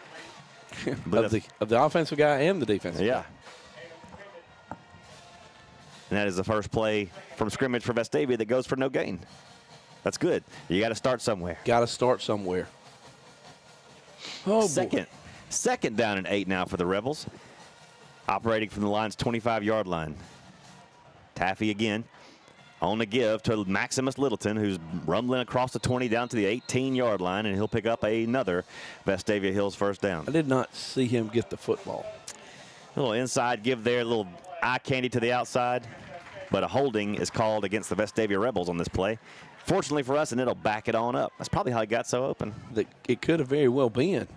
of the offensive guy and the defensive guy. And that is the first play from scrimmage for Vestavia that goes for no gain. That's good. You got to start somewhere. Got to start somewhere. Oh, Second down and 8 now for the Rebels. Operating from the line's 25-yard line. Taffy again on the give to Maximus Littleton, who's rumbling across the 20 down to the 18-yard line, and he'll pick up another Vestavia Hills first down. I did not see him get the football. A little inside give there, a little eye candy to the outside, but a holding is called against the Vestavia Rebels on this play. Fortunately for us, and it'll back it on up. That's probably how he got so open. It could have very well been.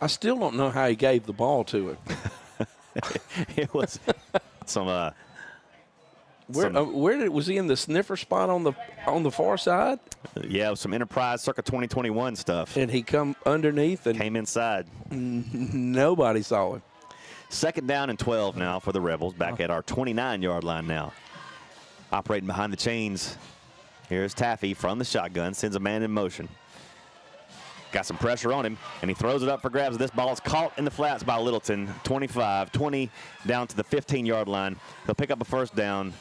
I still don't know how he gave the ball to him. It was some. Was he in the sniffer spot on the far side? Yeah, some Enterprise circa 2021 stuff. And he come underneath and came inside. Nobody saw him. Second down and 12 now for the Rebels. Back at our 29-yard line now. Operating behind the chains. Here's Taffy from the shotgun. Sends a man in motion. Got some pressure on him, and he throws it up for grabs. This ball is caught in the flats by Littleton. 25, 20 down to the 15-yard line. They'll pick up a first down.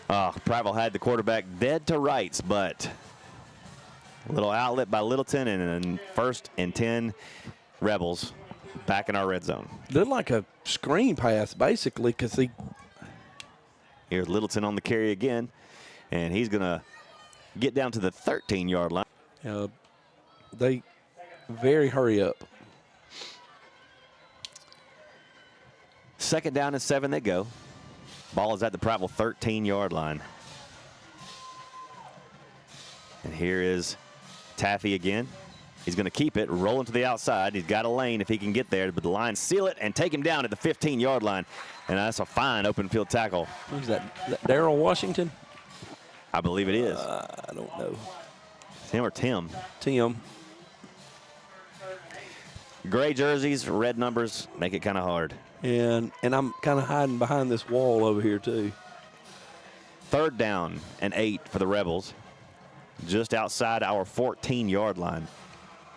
Prattville had the quarterback dead to rights, but a little outlet by Littleton, and first and 10 Rebels back in our red zone. Looked like a screen pass, basically, because he. Here's Littleton on the carry again, and he's going to get down to the 13-yard line. They very hurry up. Second down and 7 they go. Ball is at the Prattville 13-yard line. And here is Taffy again. He's going to keep it, rolling to the outside. He's got a lane if he can get there, but the Lions seal it and take him down at the 15-yard line. And that's a fine open field tackle. Who's that? Is that Darrell Washington? I believe it is. I don't know. Tim or Tim? Tim. Gray jerseys, red numbers make it kind of hard. And I'm kind of hiding behind this wall over here, too. Third down and 8 for the Rebels. Just outside our 14-yard line.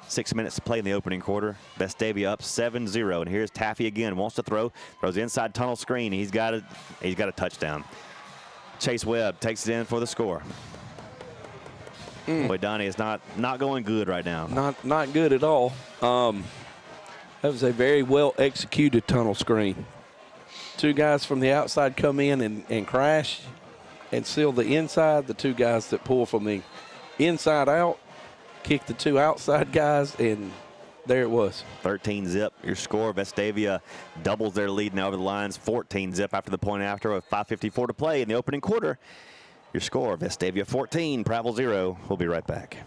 6 minutes to play in the opening quarter. Vestavia up 7-0. And here's Taffy again. Wants to throw. Throws inside tunnel screen. He's got a touchdown. Chase Webb takes it in for the score. Boy, Donnie is not going good right now. Not good at all. That was a very well executed tunnel screen. Two guys from the outside come in and crash and seal the inside. The two guys that pull from the inside out kick the two outside guys, and there it was. 13-zip, your score. Vestavia doubles their lead now over the lines. 14-zip after the point after with 5:54 to play in the opening quarter. Your score, Vestavia 14, Prattville 0. We'll be right back.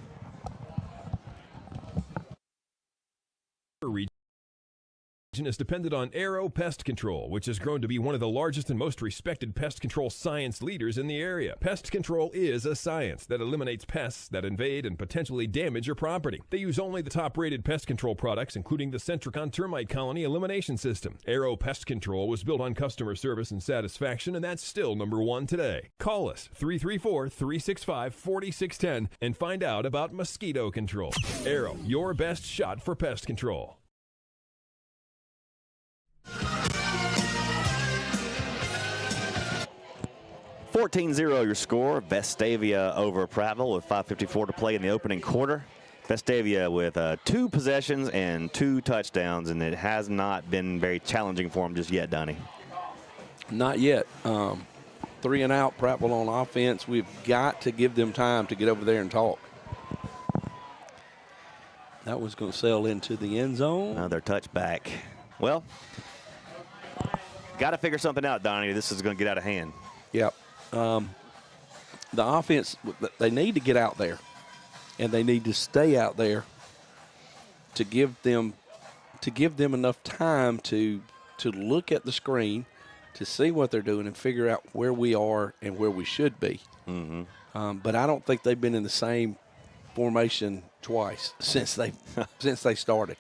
Is dependent on Aero Pest Control, which has grown to be one of the largest and most respected pest control science leaders in the area. Pest control is a science that eliminates pests that invade and potentially damage your property. They use only the top-rated pest control products, including the Centricon termite colony elimination system. Aero Pest Control was built on customer service and satisfaction, and that's still #1 today. Call us 334-365-4610 and find out about mosquito control. Aero, your best shot for pest control. 14-0 your score. Vestavia over Prattville with 5:54 to play in the opening quarter. Vestavia with 2 possessions and 2 touchdowns, and it has not been very challenging for them just yet, Donnie. Not yet. 3 and out, Prattville on offense. We've got to give them time to get over there and talk. That was going to sail into the end zone. Another touchback. Well, got to figure something out, Donnie. This is going to get out of hand. Yep. The offense, they need to get out there, and they need to stay out there to give them enough time to look at the screen, to see what they're doing and figure out where we are and where we should be. Mm-hmm. But I don't think they've been in the same formation twice since they started.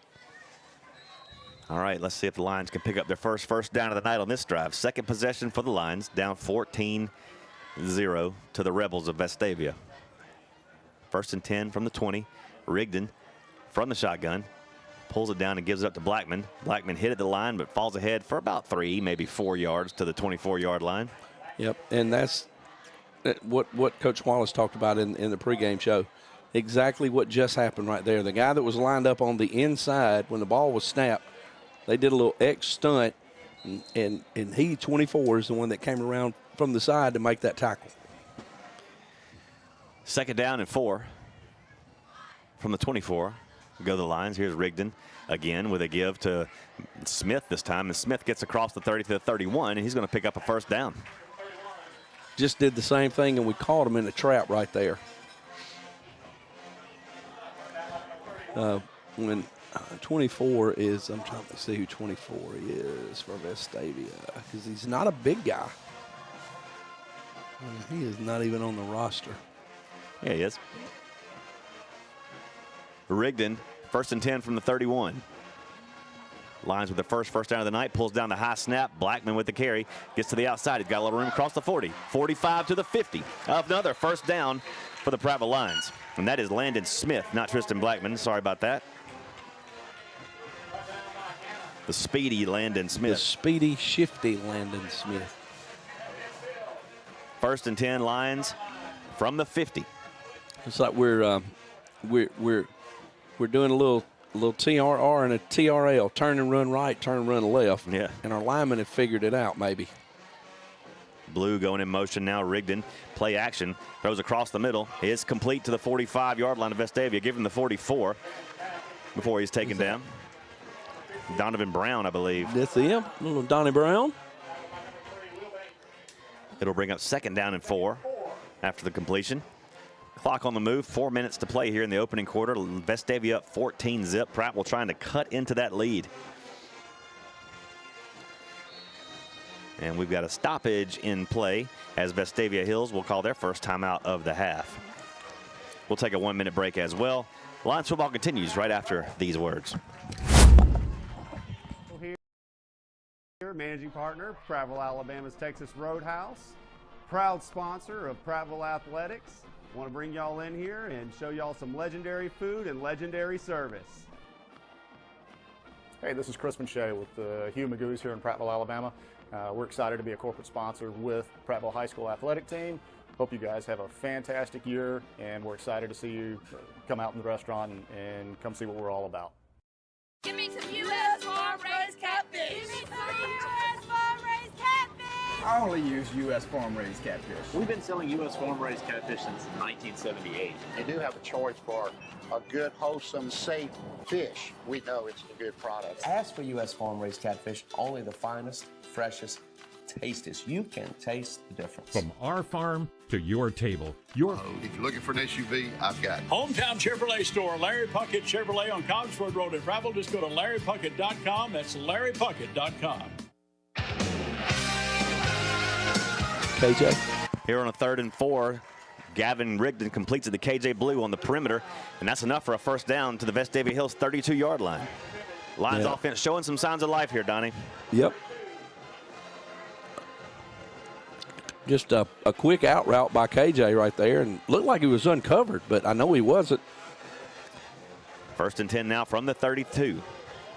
All right, let's see if the Lions can pick up their first down of the night on this drive. Second possession for the Lions, down 14-0 to the Rebels of Vestavia. 1st and 10 from the 20. Rigdon from the shotgun. Pulls it down and gives it up to Blackman. Blackman hit at the line, but falls ahead for about 3, maybe 4 yards to the 24-yard line. Yep, and that's what Coach Wallace talked about in the pregame show. Exactly what just happened right there. The guy that was lined up on the inside when the ball was snapped, they did a little X stunt, and he, 24, is the one that came around from the side to make that tackle. 2nd down and 4 from the 24. Go the Lions. Here's Rigdon again with a give to Smith this time, and Smith gets across the 30 to the 31, and he's going to pick up a 1st down. Just did the same thing, and we caught him in the trap right there. When 24 is, I'm trying to see who 24 is for Vestavia, because he's not a big guy. He is not even on the roster. Yeah, he is. Rigdon, 1st and 10 from the 31. Lions with the first down of the night, pulls down the high snap. Blackman with the carry, gets to the outside. He's got a little room across the 40, 45 to the 50. Another 1st down for the Prattville Lions. And that is Landon Smith, not Tristan Blackman. Sorry about that. The speedy Landon Smith. The speedy, shifty Landon Smith. 1st and 10 Lions from the 50. It's like we're doing a little TRR and a TRL, turn and run right, turn and run left. Yeah. And our linemen have figured it out, maybe. Blue going in motion now. Rigdon, play action, throws across the middle. It's complete to the 45-yard line of Vestavia. Give him the 44 before he's taken down. Donovan Brown, I believe. That's him, little Donnie Brown. It'll bring up 2nd down and 4 after the completion. Clock on the move, 4 minutes to play here in the opening quarter. Vestavia up 14-zip. Prattville trying to cut into that lead. And we've got a stoppage in play as Vestavia Hills will call their first timeout of the half. We'll take a 1-minute break as well. Lions football continues right after these words. Here, managing partner, Prattville, Alabama's Texas Roadhouse. Proud sponsor of Prattville Athletics. Want to bring y'all in here and show y'all some legendary food and legendary service. Hey, this is Chris Shea with the Hugh Magoo's here in Prattville, Alabama. We're excited to be a corporate sponsor with Prattville High School Athletic Team. Hope you guys have a fantastic year, and we're excited to see you come out in the restaurant and come see what we're all about. Give me some U.S. farm-raised catfish. Give me some U.S. farm-raised catfish. I only use U.S. farm-raised catfish. We've been selling U.S. farm-raised catfish since 1978. They do have a choice for a good, wholesome, safe fish. We know it's a good product. Ask for U.S. farm-raised catfish, only the finest, freshest, tastiest. You can taste the difference. From our farm to your table. If you're looking for an SUV, I've got it. Hometown Chevrolet store, Larry Puckett Chevrolet on Cogsford Road in Prattville. Just go to LarryPuckett.com. That's LarryPuckett.com. KJ. Here on a 3rd and 4, Gavin Rigdon completes the KJ Blue on the perimeter, and that's enough for a 1st down to the Vestavia Hills 32-yard line. Lions offense showing some signs of life here, Donnie. Yep. Just a quick out route by KJ right there, and looked like he was uncovered, but I know he wasn't. 1st and 10 now from the 32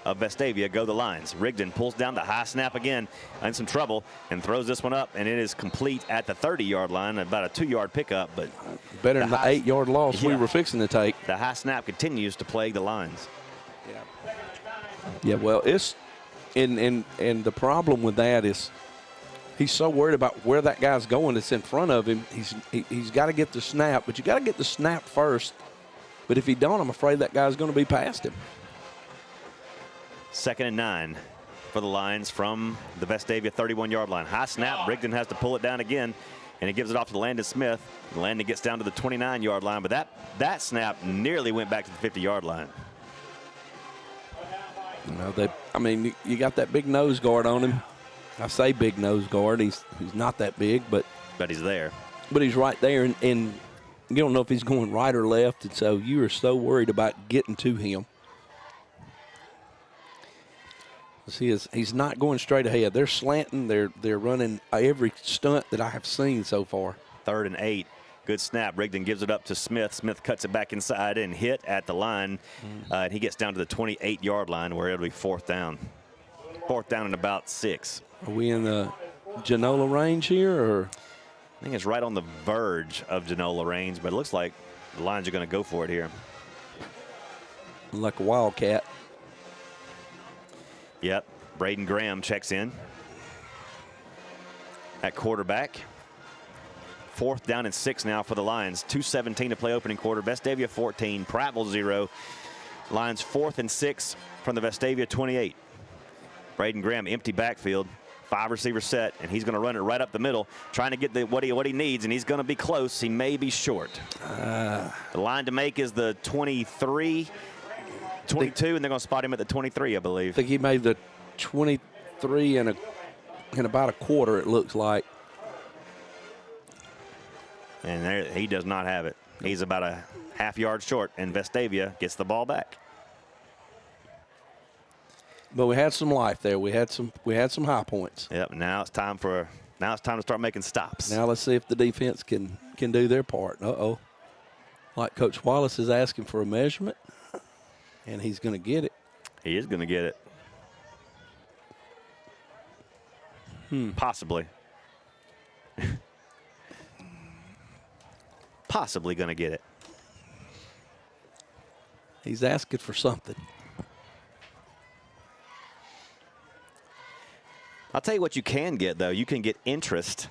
of Vestavia. Go the Lions. Rigdon pulls down the high snap again in some trouble and throws this one up, and it is complete at the 30-yard line, about a 2-yard pickup, but better than the 8-yard loss we were fixing to take. The high snap continues to plague the Lions. Yeah, well, it's and the problem with that is he's so worried about where that guy's going that's in front of him. He's got to get the snap, but you got to get the snap first. But if he don't, I'm afraid that guy's going to be past him. 2nd and 9 for the Lions from the Vestavia 31-yard line. High snap. Rigdon has to pull it down again, and he gives it off to Landon Smith. Landon gets down to the 29-yard line, but that snap nearly went back to the 50-yard line. You know, you got that big nose guard on him. I say big nose guard. He's not that big, but he's there. But he's right there, and you don't know if he's going right or left, and so you are so worried about getting to him. He's not going straight ahead. They're slanting. They're running every stunt that I have seen so far. 3rd and 8. Good snap. Rigdon gives it up to Smith. Smith cuts it back inside and hit at the line. And he gets down to the 28-yard line where it'll be 4th down. 4th down and about 6. Are we in the Genola range here, or? I think it's right on the verge of Genola range, but it looks like the Lions are going to go for it here. Like a Wildcat. Yep. Braden Graham checks in at quarterback. 4th down and 6 now for the Lions. 2:17 to play opening quarter. Vestavia 14, Prattville 0. Lions 4th and 6 from the Vestavia 28. Braden Graham, empty backfield. 5-receiver set, and he's going to run it right up the middle, trying to get what he needs, and he's going to be close. He may be short. The line to make is the 23, 22, and they're going to spot him at the 23, I believe. I think he made the 23 and about a quarter, it looks like. And there, he does not have it. He's about a half-yard short, and Vestavia gets the ball back. But we had some life there. We had some high points. Yep. Now it's time to start making stops. Now let's see if the defense can do their part. Like Coach Wallace is asking for a measurement, and he's going to get it. He is going to get it. Possibly. Possibly going to get it. He's asking for something. I'll tell you what you can get, though. You can get interest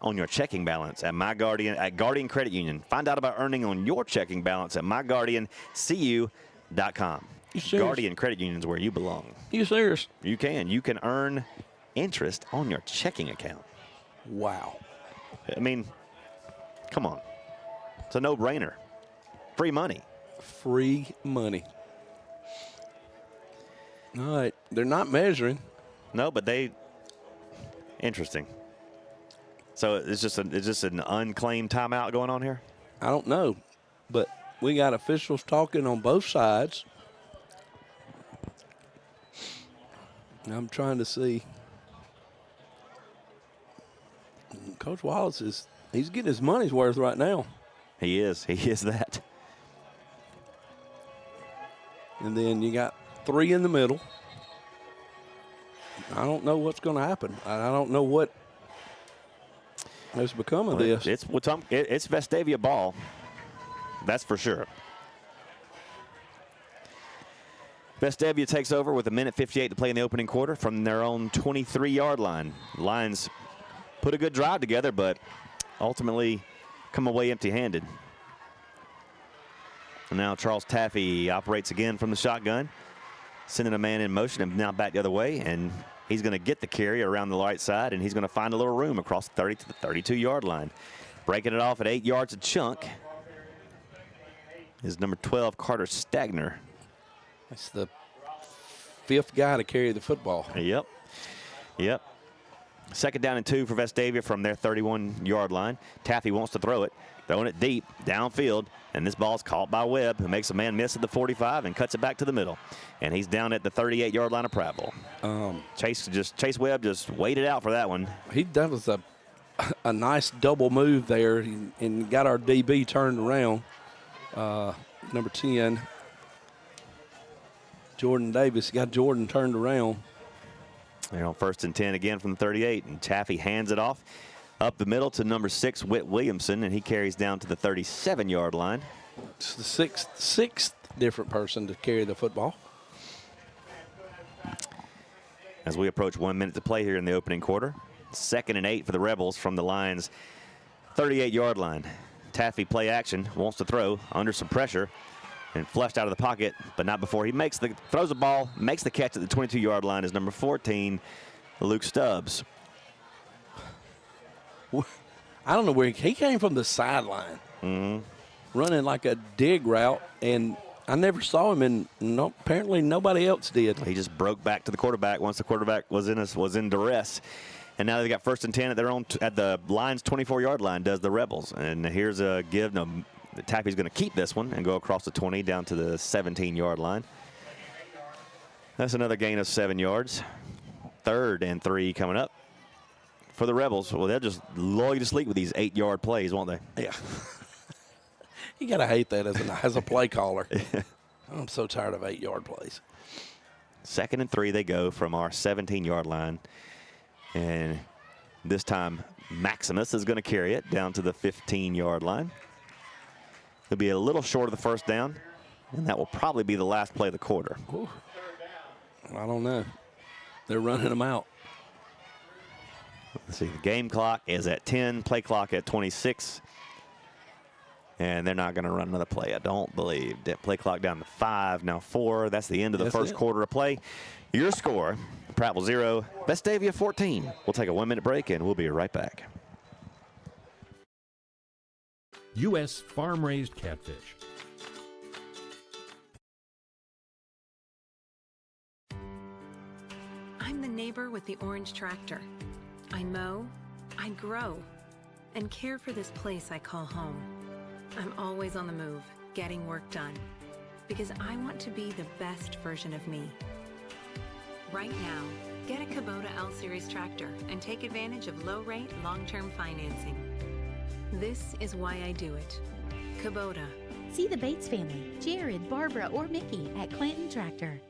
on your checking balance at Guardian Credit Union. Find out about earning on your checking balance at myguardiancu.com. Guardian Credit Union is where you belong. You serious? You can. You can earn interest on your checking account. Wow. I mean, come on. It's a no-brainer. Free money. Free money. All right. They're not measuring. No, but interesting. So it's just an unclaimed timeout going on here? I don't know, but we got officials talking on both sides. I'm trying to see. Coach Wallace he's getting his money's worth right now. He is that. And then you got 3 in the middle. I don't know what's going to happen. I don't know what has become of this. It's Vestavia ball. That's for sure. Vestavia takes over with 1:58 to play in the opening quarter from their own 23-yard line. Lions put a good drive together, but ultimately come away empty-handed. And now Charles Taffy operates again from the shotgun, sending a man in motion and now back the other way, and he's going to get the carry around the right side, and he's going to find a little room across the 30 to the 32-yard line. Breaking it off at 8 yards a chunk is number 12, Carter Stagner. That's the 5th guy to carry the football. Yep. 2nd down and 2 for Vestavia from their 31-yard line. Taffy wants to throw it, throwing it deep, downfield, and this ball's caught by Webb, who makes a man miss at the 45 and cuts it back to the middle. And he's down at the 38-yard line of Prattville. Chase Webb just waited out for that one. That was a nice double move there and got our DB turned around. Number 10, Jordan Davis, got Jordan turned around. They're on 1st and 10 again from the 38, and Taffy hands it off up the middle to number 6, Whit Williamson, and he carries down to the 37-yard line. It's the sixth different person to carry the football. As we approach 1 minute to play here in the opening quarter. 2nd and 8 for the Rebels from the Lions' 38-yard line. Taffy play action, wants to throw under some pressure and flushed out of the pocket, but not before he throws the ball, makes the catch at the 22-yard line is number 14, Luke Stubbs. I don't know where he came from the sideline, running like a dig route, and I never saw him, and apparently nobody else did. He just broke back to the quarterback once the quarterback was in duress. And now they got 1st and 10 at the Lions' 24-yard line, does the Rebels. And here's a give. No, Taffy's going to keep this one and go across the 20 down to the 17-yard line. That's another gain of 7 yards. 3rd and 3 coming up for the Rebels. Well, they'll just lull you to sleep with these 8-yard plays, won't they? Yeah. You got to hate that as a play caller. I'm so tired of 8-yard plays. 2nd and 3 they go from our 17-yard line. And this time Maximus is going to carry it down to the 15-yard line. He'll be a little short of the first down, and that will probably be the last play of the quarter. Ooh. I don't know. They're running them out. Let's see, the game clock is at 10, play clock at 26. And they're not going to run another play, I don't believe. Play clock down to 5, now 4. That's the end of the first quarter of play. Your score, Prattville 0, Vestavia 14. We'll take a 1-minute break, and we'll be right back. U.S. farm-raised catfish. I'm the neighbor with the orange tractor. I mow, I grow, and care for this place I call home. I'm always on the move, getting work done, because I want to be the best version of me. Right now, get a Kubota L-Series tractor and take advantage of low-rate, long-term financing. This is why I do it. Kubota. See the Bates family, Jared, Barbara, or Mickey at Clanton Tractor.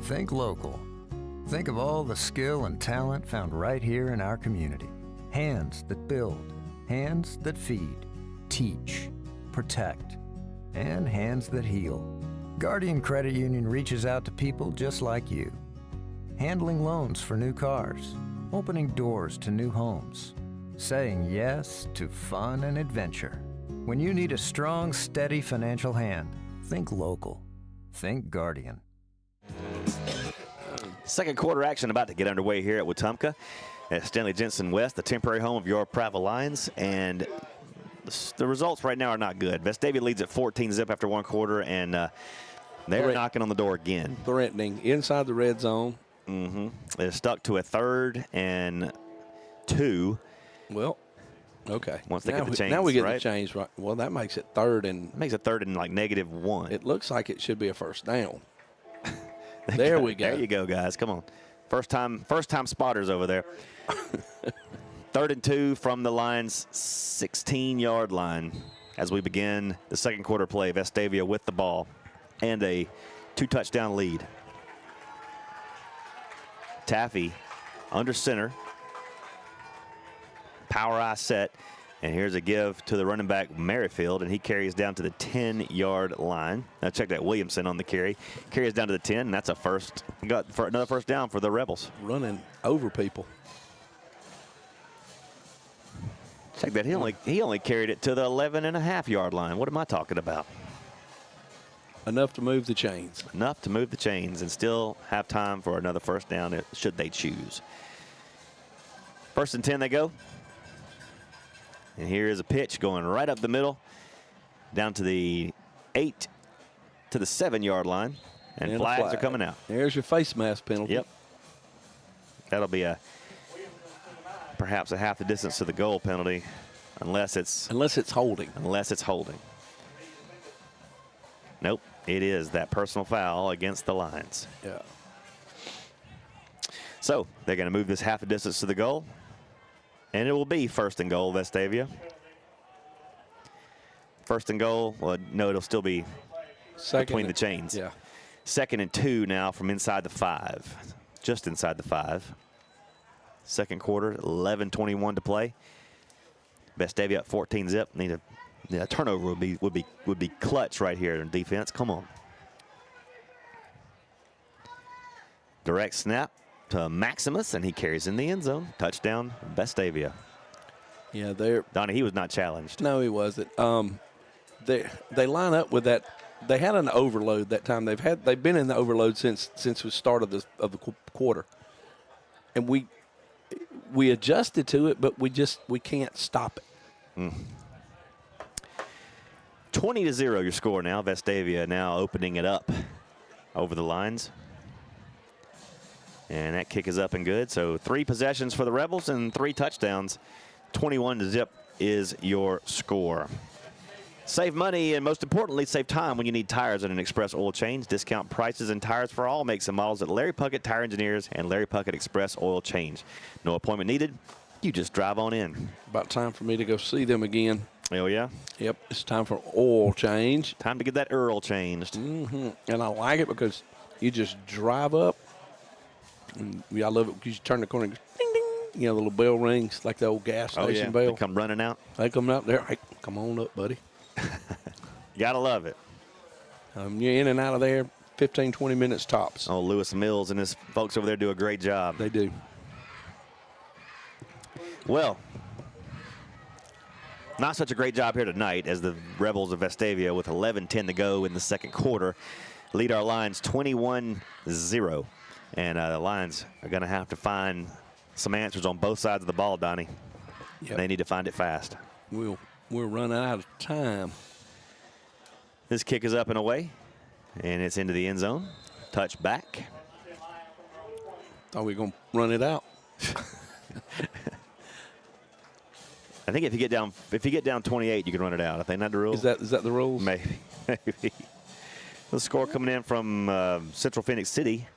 Think local. Think of all the skill and talent found right here in our community. Hands that build, hands that feed, teach, protect, and hands that heal. Guardian Credit Union reaches out to people just like you. Handling loans for new cars, opening doors to new homes, saying yes to fun and adventure. When you need a strong, steady financial hand, think local. Think Guardian. Second quarter action about to get underway here at Wetumpka at Stanley Jensen West, the temporary home of your Prattville Lions. And the results right now are not good. Vestavia leads at 14-zip after 1 quarter, and they're knocking on the door again. Threatening inside the red zone. They're stuck to a 3rd and 2. Well, okay. Once they get the change, now we get right? the change right. Well, that makes it 3rd and. It makes it 3rd and like -1. It looks like it should be a first down. There we go. There you go, guys. Come on. First time spotters over there. 3rd and 2 from the Lions' 16-yard line as we begin the second quarter play. Vestavia with the ball and a 2-touchdown lead. Taffy under center. Power eye set. And here's a give to the running back, Merrifield, and he carries down to the 10-yard line. Now check that, Williamson on the carry. Carries down to the 10, and that's a first. Got for another first down for the Rebels. Running over people. Check that, he only carried it to the 11.5-yard line. What am I talking about? Enough to move the chains. Enough to move the chains and still have time for another first down should they choose. 1st and 10 they go. And here is a pitch going right up the middle, down to the 8 to the 7-yard line, and flags are coming out. There's your face mask penalty. Yep. That'll be perhaps a half the distance to the goal penalty, unless it's holding. Unless it's holding. Nope, it is that personal foul against the Lions. Yeah. So they're going to move this half a distance to the goal. And it will be 1st and goal, Vestavia. 1st and goal. Well, no, it'll still be between the chains. Yeah. 2nd and 2 now from inside the 5. Just inside the 5. Second quarter, 11:21 to play. Vestavia at 14-zip. Need a turnover would be clutch right here in defense. Come on. Direct snap to Maximus, and he carries in the end zone. Touchdown, Vestavia. Yeah, Donnie, he was not challenged. No, he wasn't. They line up with that. They had an overload that time. They've been in the overload since the start of the quarter, and we adjusted to it, but we can't stop it. 20-0 your score now. Vestavia now opening it up over the lines. And that kick is up and good. So 3 possessions for the Rebels and 3 touchdowns. 21-0 is your score. Save money and, most importantly, save time when you need tires at an Express Oil Change. Discount prices and tires for all makes and models at Larry Puckett Tire Engineers and Larry Puckett Express Oil Change. No appointment needed. You just drive on in. About time for me to go see them again. Oh, yeah? Yep, it's time for oil change. Time to get that Earl changed. Mm-hmm. And I like it because you just drive up. And I love it because you turn the corner and goes, ding, ding. You know, the little bell rings like the old gas station bell. They come running out. They come out there. Hey, come on up, buddy. You got to love it. You're in and out of there 15, 20 minutes tops. Oh, Lewis Mills and his folks over there do a great job. They do. Well, not such a great job here tonight as the Rebels of Vestavia, with 11:10 to go in the second quarter, lead our Lions 21-0. And the Lions are going to have to find some answers on both sides of the ball, Donnie. Yep. They need to find it fast. We're running out of time. This kick is up and away, and it's into the end zone. Touch back. Thought we were going to run it out. I think if you get down 28, you can run it out. I think that's the rule. Is that the rules? Maybe. The score coming in from Central Phoenix City.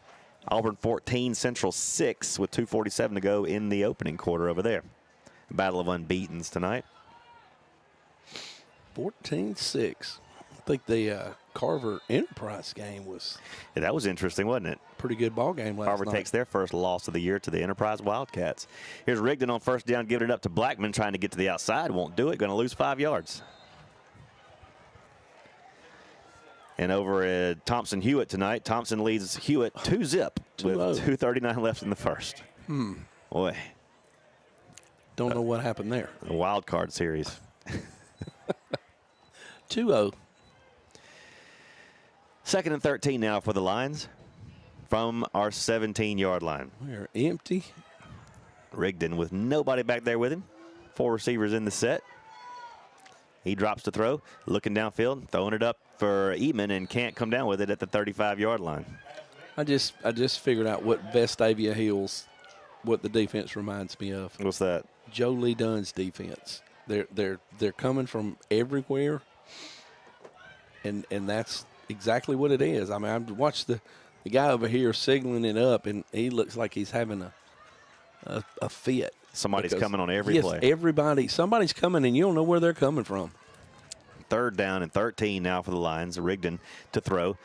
Auburn 14, Central 6 with 2:47 to go in the opening quarter over there. Battle of unbeatens tonight. 14-6. I think the Carver Enterprise game was. Yeah, that was interesting, wasn't it? Pretty good ball game last night. Carver takes their first loss of the year to the Enterprise Wildcats. Here's Rigdon on first down, giving it up to Blackman, trying to get to the outside. Won't do it. Going to lose 5 yards. And over at Thompson-Hewitt tonight, Thompson leads Hewitt 2-zip with 2:39 left in the first. Boy. Don't know what happened there. A wild card series. 2-0. Second and 13 now for the Lions from our 17-yard line. We're empty. Rigdon with nobody back there with him. 4 receivers in the set. He drops to throw, looking downfield, throwing it up for Eatman, and can't come down with it at the 35-yard line. I just figured out what Vestavia Hills, what the defense reminds me of. What's that? Joe Lee Dunn's defense. They're coming from everywhere, and that's exactly what it is. I mean, I watched the guy over here signaling it up, and he looks like he's having a fit. Somebody's coming on every play. Somebody's coming, and you don't know where they're coming from. Third down and 13 now for the Lions. Rigdon to throw.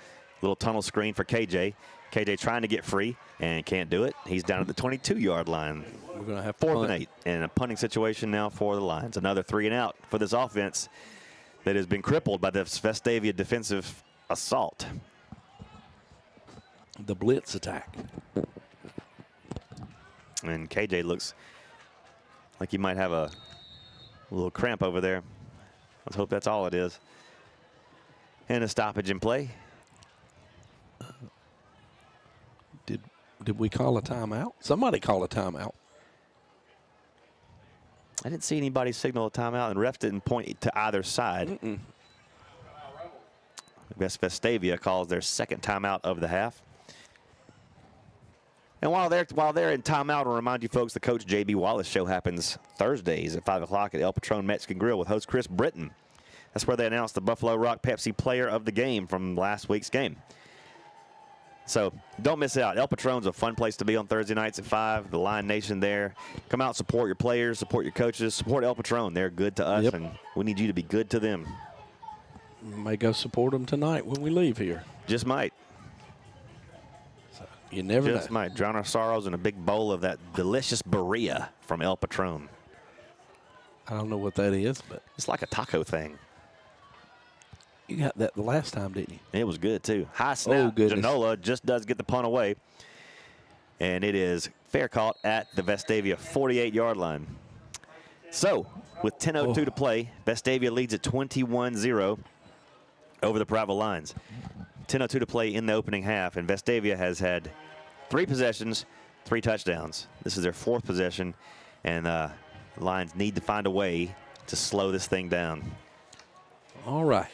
Little tunnel screen for KJ. KJ trying to get free and can't do it. He's down at the 22-yard line. We're going to have 4th and 8, and a punting situation now for the Lions. Another 3 and out for this offense that has been crippled by this Vestavia defensive assault. The blitz attack. And KJ looks like he might have a little cramp over there. Let's hope that's all it is. And a stoppage in play. Did we call a timeout? Somebody call a timeout. I didn't see anybody signal a timeout, and refs didn't point to either side. Vestavia calls their second timeout of the half. And while they're in timeout, I'll remind you folks the Coach J.B. Wallace show happens Thursdays at 5 o'clock at El Patron Mexican Grill with host Chris Britton. That's where they announced the Buffalo Rock Pepsi player of the game from last week's game. So don't miss out. El Patron's a fun place to be on Thursday nights at 5. The Lion Nation there. Come out, support your players, support your coaches, support El Patron. They're good to us, and we need you to be good to them. May go support them tonight when we leave here. Just might. You never know. Just might. Drown our sorrows in a big bowl of that delicious birria from El Patron. I don't know what that is, but it's like a taco thing. You got that the last time, didn't you? It was good, too. High snap. Janola just does get the punt away. And it is fair caught at the Vestavia 48-yard line. So, with 10:02 to play, Vestavia leads at 21-0 over the Prattville Lions. 10:02 to play in the opening half, and Vestavia has had 3 possessions, 3 touchdowns. This is their 4th possession, and the Lions need to find a way to slow this thing down. All right.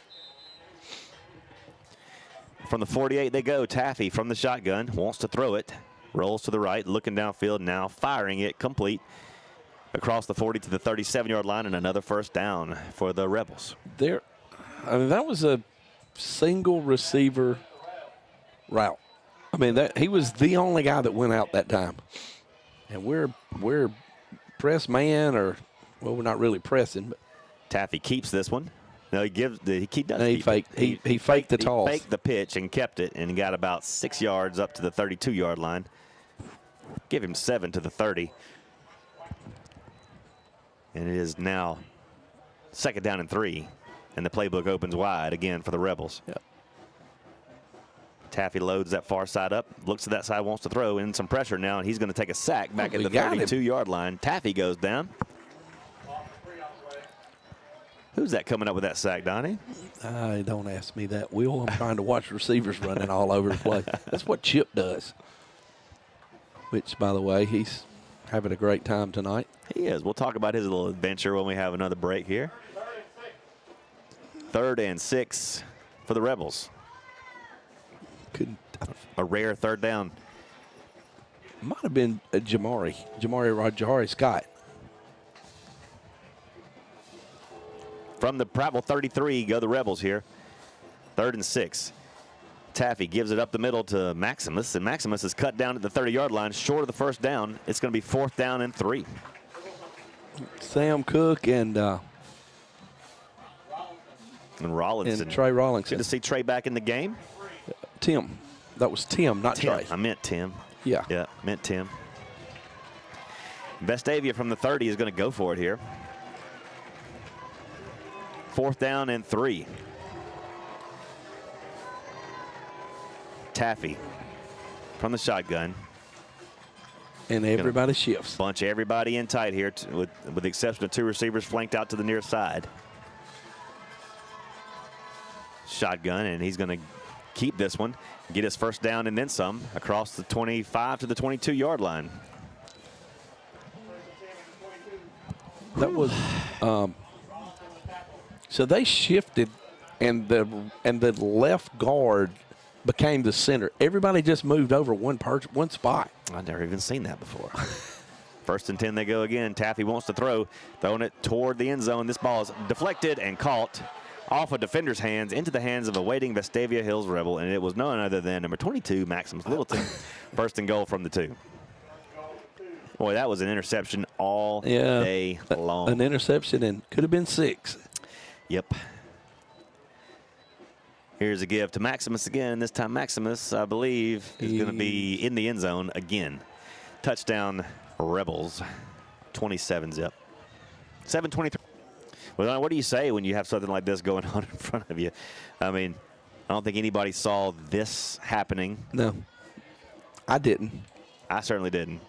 From the 48 they go. Taffy from the shotgun wants to throw it. Rolls to the right, looking downfield now, firing it complete across the 40 to the 37-yard line, and another first down for the Rebels. They're I mean, that was a single receiver route. I mean, he was the only guy that went out that time. And we're press man, or, well, we're not really pressing. But Taffy keeps this one. No, he faked the toss. He faked the pitch and kept it, and got about 6 yards up to the 32-yard line. Give him 7 to the 30. And it is now 2nd down and 3. And the playbook opens wide again for the Rebels. Yep. Taffy loads that far side up, looks to that side, wants to throw in some pressure now, and he's going to take a sack back at the 32-yard line. Taffy goes down. Who's that coming up with that sack, Donnie? Don't ask me that, Will. I'm trying to watch receivers running all over the place. That's what Chip does. Which, by the way, he's having a great time tonight. He is. We'll talk about his little adventure when we have another break here. 3rd and 6 for the Rebels. A rare 3rd down. Might have been Jamari Scott. From the Prattville 33, go the Rebels here. 3rd and 6. Taffy gives it up the middle to Maximus, and Maximus is cut down at the 30-yard line, short of the 1st down. It's going to be 4th down and 3. Sam Cook and Rollinson. And Trey Rollinson. Good to see Trey back in the game. Tim. That was Tim, not Trey. I meant Tim. Yeah. Yeah, meant Tim. Vestavia from the 30 is going to go for it here. 4th down and 3. Taffy from the shotgun. And everybody shifts. Bunch everybody in tight here, with the exception of 2 receivers flanked out to the near side. Shotgun, and he's going to keep this one, get his 1st down and then some across the 25 to the 22-yard line. That was so they shifted, and the left guard became the center. Everybody just moved over one spot. I've never even seen that before. 1st and 10 they go again. Taffy wants to throw, throwing it toward the end zone. This ball is deflected and caught off a defender's hands into the hands of a waiting Vestavia Hills Rebel, and it was none other than number 22, Maximus Littleton. 1st and goal from the 2. Boy, that was an interception all day long. An interception, and could have been 6. Yep. Here's a give to Maximus again. This time Maximus, I believe, is going to be in the end zone again. Touchdown Rebels. 27 zip. 7:23. Well, what do you say when you have something like this going on in front of you? I mean, I don't think anybody saw this happening. No, I didn't. I certainly didn't.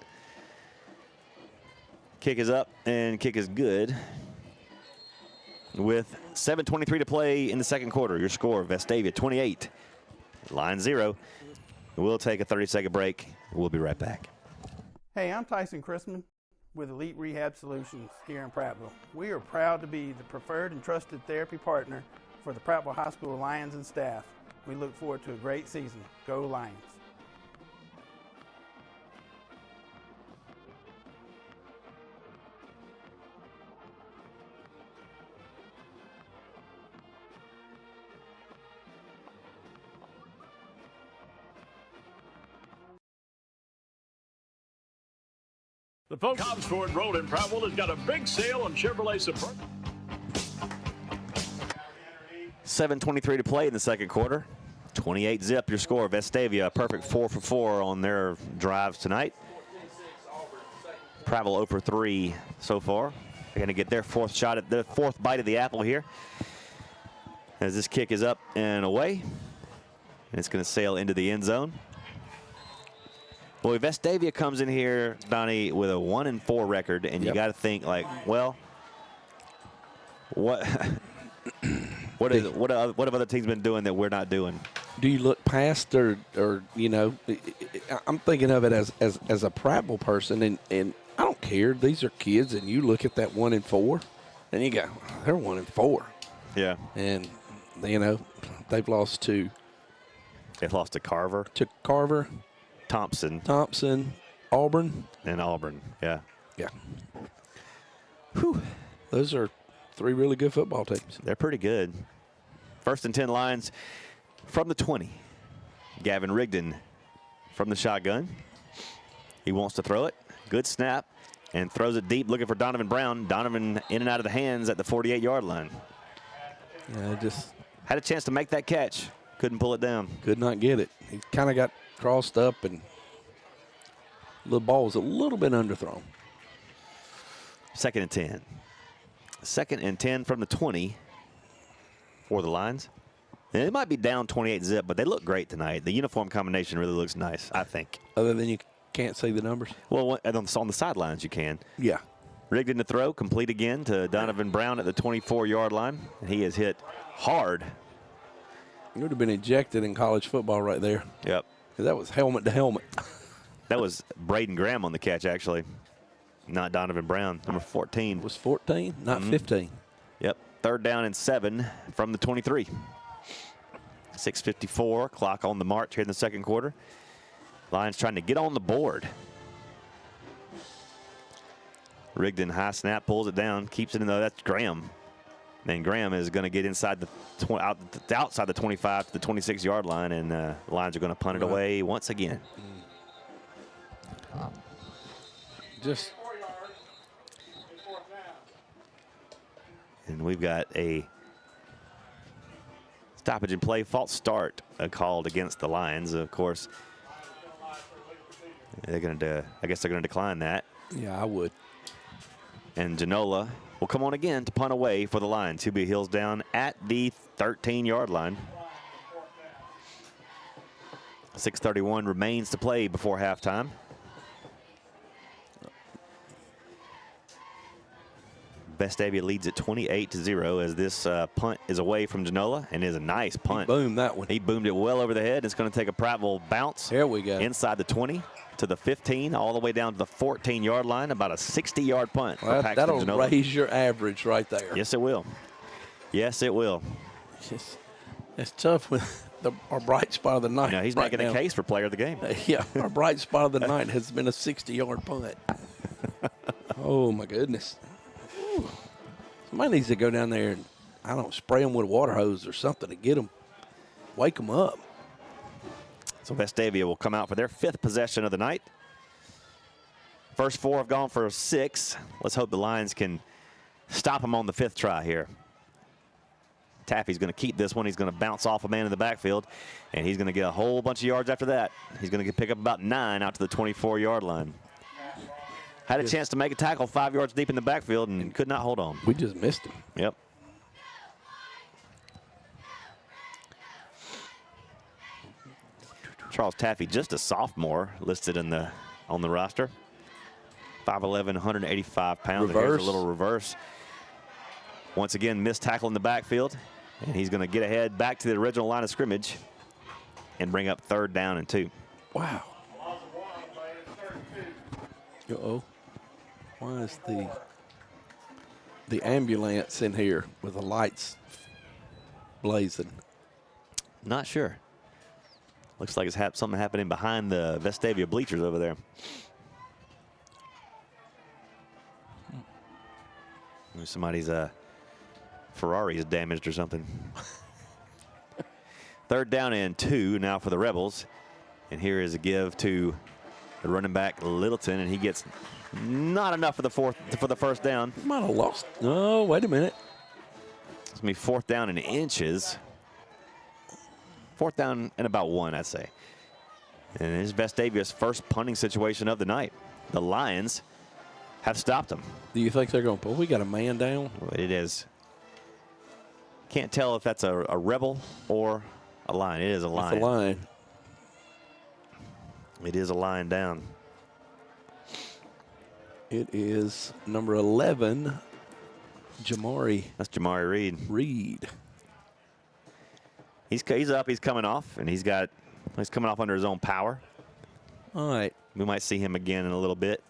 Kick is up, and kick is good. With 7:23 to play in the 2nd quarter, your score, Vestavia 28, line 0. We'll take a 30-second break. We'll be right back. Hey, I'm Tyson Chrisman with Elite Rehab Solutions here in Prattville. We are proud to be the preferred and trusted therapy partner for the Prattville High School Lions and staff. We look forward to a great season. Go Lions. The folks on Cobbsford Road in Prattville has got a big sale on Chevrolet Suburban. 7:23 to play in the 2nd quarter. 28 zip, your score. Vestavia, a perfect 4 for 4 on their drives tonight. Prattville 0 for 3 so far. They're going to get their 4th shot at the 4th bite of the apple here. As this kick is up and away. And it's going to sail into the end zone. Boy, Vestavia comes in here, Donnie, with a 1-4 record, and you got to think like, well, what have other teams been doing that we're not doing? Do you look past or you know? I'm thinking of it as a Prattville person, and I don't care. These are kids, and you look at that 1-4, and you go, they're 1-4. Yeah. And you know, they've lost to. They've lost to Carver. Thompson, Auburn. And Auburn, yeah. Yeah. Whew. Those are 3 really good football teams. They're pretty good. First and 10 Lions from the 20. Gavin Rigdon from the shotgun. He wants to throw it. Good snap. And throws it deep, looking for Donovan Brown. Donovan in and out of the hands at the 48-yard line. Yeah, just had a chance to make that catch. Couldn't pull it down. Could not get it. He kind of got crossed up, and the ball was a little bit underthrown. Second and 10. Second and 10 from the 20 for the Lions. And it might be down 28-zip, but they look great tonight. The uniform combination really looks nice, I think. Other than you can't see the numbers? Well, on the sidelines you can. Yeah. Rigdon to throw, complete again to Donovan Brown at the 24-yard line. He is hit hard. He would have been ejected in college football right there. Yep. That was helmet to helmet. That was Braden Graham on the catch, actually. Not Donovan Brown, number 14. Was 14, not 15. Yep. Third down and 7 from the 23. 6:54, clock on the march here in the second quarter. Lions trying to get on the board. Rigdon, high snap, pulls it down, keeps it in there. That's Graham. And Graham is going to get inside outside the 25 to the 26-yard line, and the Lions are going to punt it away once again. And we've got a stoppage and play, false start called against the Lions. Of course, they're going to, I guess they're going to decline that. Yeah, I would. And Janola will come on again to punt away for the Lions. He'll be heels down at the 13-yard line. 6:31 remains to play before halftime. Vestavia leads at 28-0 as this punt is away from Janola, and is a nice punt. He boomed that one. He boomed it well over the head. It's going to take a Prattville bounce. There we go. Inside the 20 to the 15, all the way down to the 14-yard line. About a 60-yard punt. Well, that'll raise your average right there. Yes, it will. Yes, it will. It's tough with our bright spot of the night. Now he's making a case for player of the game. Yeah, our bright spot of the night has been a 60-yard punt. Oh, my goodness. Somebody needs to go down there and, I don't know, spray them with a water hose or something to get them, wake them up. So Vestavia will come out for their 5th possession of the night. First 4 have gone for 6. Let's hope the Lions can stop them on the 5th try here. Taffy's going to keep this one. He's going to bounce off a man in the backfield, and he's going to get a whole bunch of yards after that. He's going to pick up about 9 out to the 24-yard line. Had a chance to make a tackle 5 yards deep in the backfield and could not hold on. We just missed him. Yep. Charles Taffy, just a sophomore, listed on the roster. 5'11", 185 pounds. And here's a little reverse. Once again, missed tackle in the backfield. And he's going to get ahead back to the original line of scrimmage and bring up 3rd down and 2. Wow. Uh-oh. Why is the ambulance in here with the lights blazing? Not sure. Looks like it's something happening behind the Vestavia bleachers over there. Somebody's Ferrari is damaged or something. 3rd down and 2 now for the Rebels. And here is a give to the running back Littleton, and he gets not enough for the first down. Might have lost. Oh, wait a minute. It's going to be 4th down in inches. 4th down and about 1, I'd say. And it is Vestavia's first punting situation of the night. The Lions have stopped them. Do you think they're going to pull? We got a man down. Well, it is. Can't tell if that's a Rebel or a Lion. It is a Lion. It's a Lion. It is a Lion down. It is number 11, Jamari. That's Jamari Reed. He's up. He's coming off, and he's coming off under his own power. All right. We might see him again in a little bit.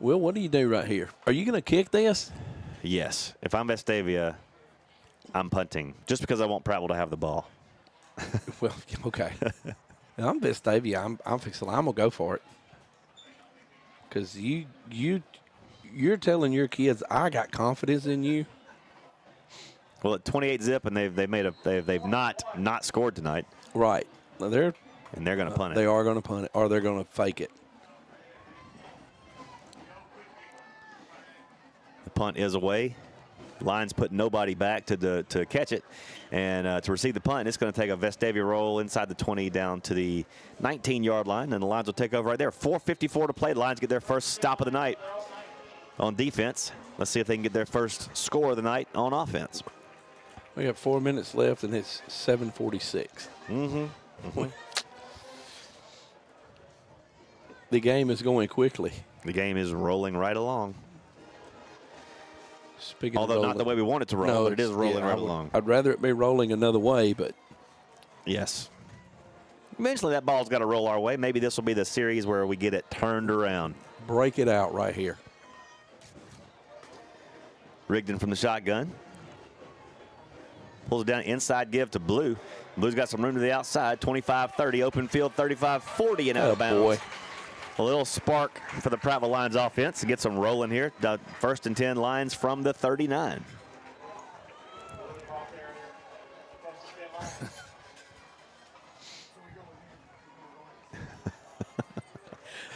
Well, what do you do right here? Are you going to kick this? Yes. If I'm Vestavia, I'm punting, just because I want Prattville to have the ball. Well, okay. I'm Vestavia. I'm fixing. I'm gonna go for it. Cause you're telling your kids I got confidence in you. Well, at 28 zip, and they've not scored tonight. Right. Well, they're going to punt it. They are going to punt it, or they're going to fake it. The punt is away. Lions put nobody back to catch it. And to receive the punt, it's going to take a Vestavia roll inside the 20 down to the 19-yard line, and the Lions will take over right there. 4:54 to play. The Lions get their first stop of the night on defense. Let's see if they can get their first score of the night on offense. We have 4 minutes left, and it's 7:46. The game is going quickly. The game is rolling right along. Speaking Although not the way we want it to roll, but it is rolling right along. I'd rather it be rolling another way, but. Yes. Eventually that ball's got to roll our way. Maybe this will be the series where we get it turned around. Break it out right here. Rigdon from the shotgun. Pulls it down, inside give to Blue. Blue's got some room to the outside, 25-30, open field, 35-40 and out of bounds. Boy. A little spark for the Prattville Lions offense to get some rolling here. The 1st and 10 Lions from the 39.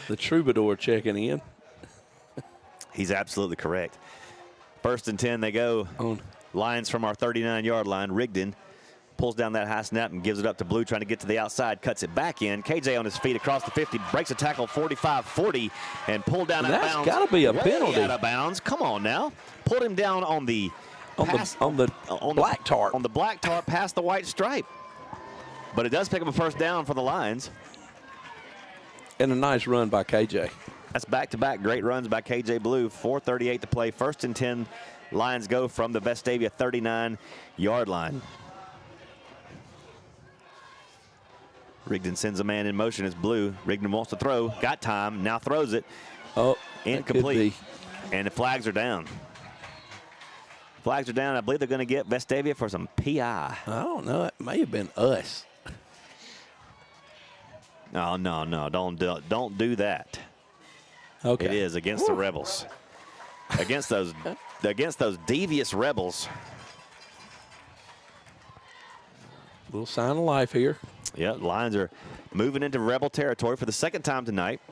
The troubadour checking in. He's absolutely correct. 1st and 10 they go. Lions from our 39-yard line. Rigdon pulls down that high snap and gives it up to Blue, trying to get to the outside, cuts it back in. KJ on his feet across the 50, breaks a tackle 45-40 and pulled down out of bounds. That's got to be a penalty. Out of bounds. Come on now. Pulled him down on the black tarp. On the black tarp past the white stripe. But it does pick up a first down for the Lions. And a nice run by KJ. That's back-to-back great runs by KJ Blue. 4:38 to play. 1st and 10 Lions go from the Vestavia 39-yard line. Rigdon sends a man in motion as Blue. Rigdon wants to throw. Got time. Now throws it. Oh, incomplete. And the flags are down. Flags are down. I believe they're going to get Vestavia for some PI. I don't know. It may have been us. No. Don't do that. Okay. It is against the Rebels. Against those devious Rebels. Little sign of life here. Yeah, Lions are moving into Rebel territory for the second time tonight.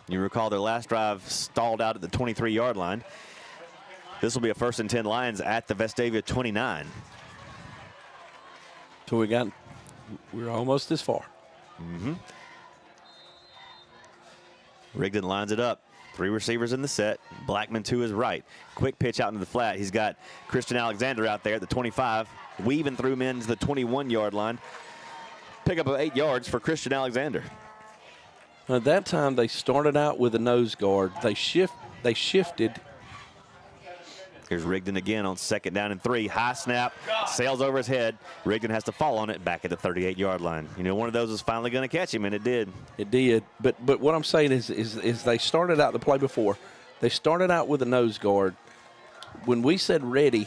You recall their last drive stalled out at the 23-yard line. This will be a 1st and 10 Lions at the Vestavia 29. So we're almost this far. Rigdon lines it up. 3 receivers in the set. Blackman to his right. Quick pitch out into the flat. He's got Christian Alexander out there at the 25. Weaving through men to the 21-yard line. Pick up 8 yards for Christian Alexander. At that time, they started out with a nose guard. They shifted. Here's Rigdon again on 2nd down and 3. High snap, sails over his head. Rigdon has to fall on it back at the 38-yard line. You know, one of those is finally going to catch him, and it did. It did. But what I'm saying is they started out the play before. They started out with a nose guard. When we said ready,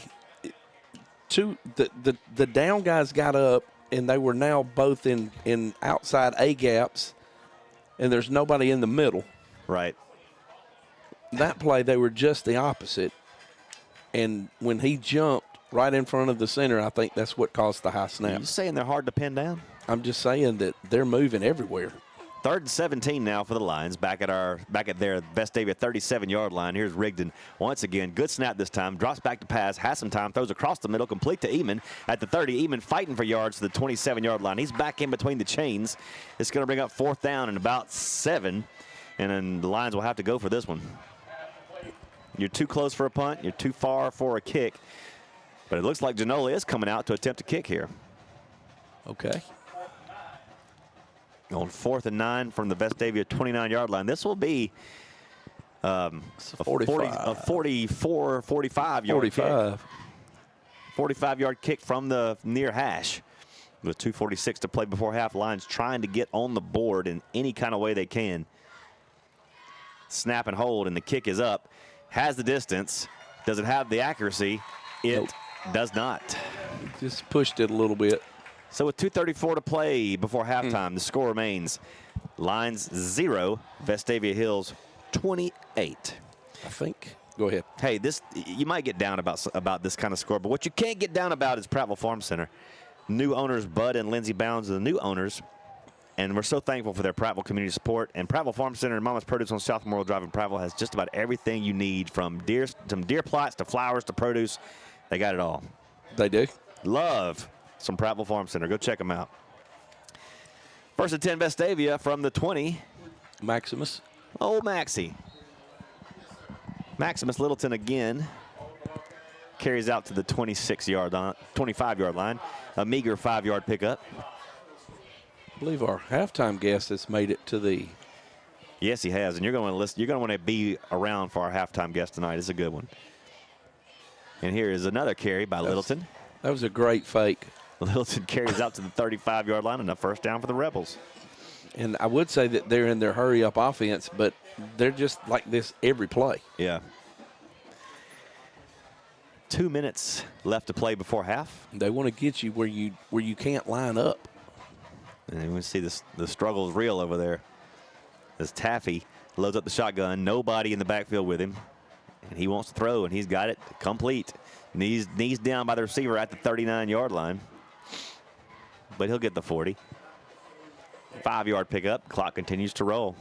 the down guys got up, and they were now both in outside A gaps, and there's nobody in the middle. Right. That play, they were just the opposite. And when he jumped right in front of the center, I think that's what caused the high snap. You saying they're hard to pin down? I'm just saying that they're moving everywhere. 3rd and 17 now for the Lions, back at their Vestavia 37-yard line. Here's Rigdon once again. Good snap this time. Drops back to pass. Has some time. Throws across the middle. Complete to Eamon at the 30. Eamon fighting for yards to the 27-yard line. He's back in between the chains. It's going to bring up 4th down and about 7. And then the Lions will have to go for this one. You're too close for a punt. You're too far for a kick. But it looks like Genola is coming out to attempt a kick here. Okay. On 4th and 9 from the Vestavia 29-yard line. This will be a 45-yard kick. 45-yard kick from the near hash. With 2:46 to play before half. Lions trying to get on the board in any kind of way they can. Snap and hold, and the kick is up. Has the distance. Does it have the accuracy? It does not. Just pushed it a little bit. So with 2:34 to play before halftime, the score remains Lions 0, Vestavia Hills 28. I think Go ahead. Hey, you might get down about this kind of score, but what you can't get down about is Prattville Farm Center. New owners Bud and Lindsey Bounds are the new owners, and we're so thankful for their Prattville community support. And Prattville Farm Center and Mama's Produce on South Memorial Drive in Prattville has just about everything you need, from deer plots to flowers to produce. They got it all. They do. Love some Prattville Farm Center. Go check them out. First and 10, Vestavia from the 20. Maximus. Oh, Maxie. Maximus Littleton again carries out to the 25-yard line. A meager 5-yard pickup. I believe our halftime guest has made it to the. Yes, he has, and you're going to listen. You're going to want to be around for our halftime guest tonight. It's a good one. And here is another carry by Littleton. That was a great fake. Littleton carries out to the 35-yard line and a first down for the Rebels. And I would say that they're in their hurry-up offense, but they're just like this every play. Yeah. 2 minutes left to play before half. They want to get you where you can't line up. And we see the struggle is real over there. As Taffy loads up the shotgun, nobody in the backfield with him. And he wants to throw, and he's got it complete. Knees down by the receiver at the 39-yard line. But he'll get the 40. 5-yard pickup. Clock continues to roll.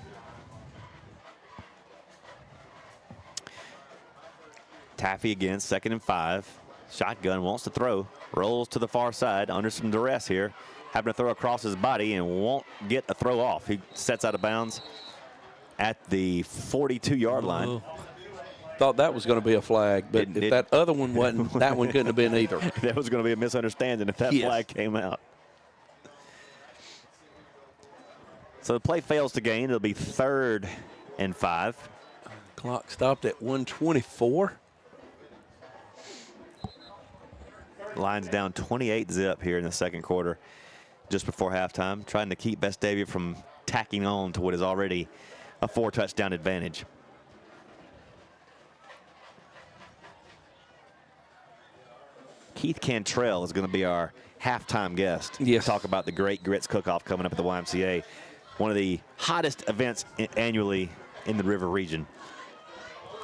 Taffy again, 2nd and 5. Shotgun wants to throw. Rolls to the far side under some duress here. Having to throw across his body and won't get a throw off. He sets out of bounds at the 42-yard line. Thought that was going to be a flag, but if that other one wasn't, that one couldn't have been either. That was going to be a misunderstanding if that flag came out. So the play fails to gain. It'll be 3rd and 5. Clock stopped at 1:24. Line's down 28-zip here in the second quarter, just before halftime, trying to keep Vestavia from tacking on to what is already a 4-touchdown advantage. Keith Cantrell is going to be our halftime guest. Yes. Talk about the Great Grits Cook-Off coming up at the YMCA. One of the hottest events annually in the River region.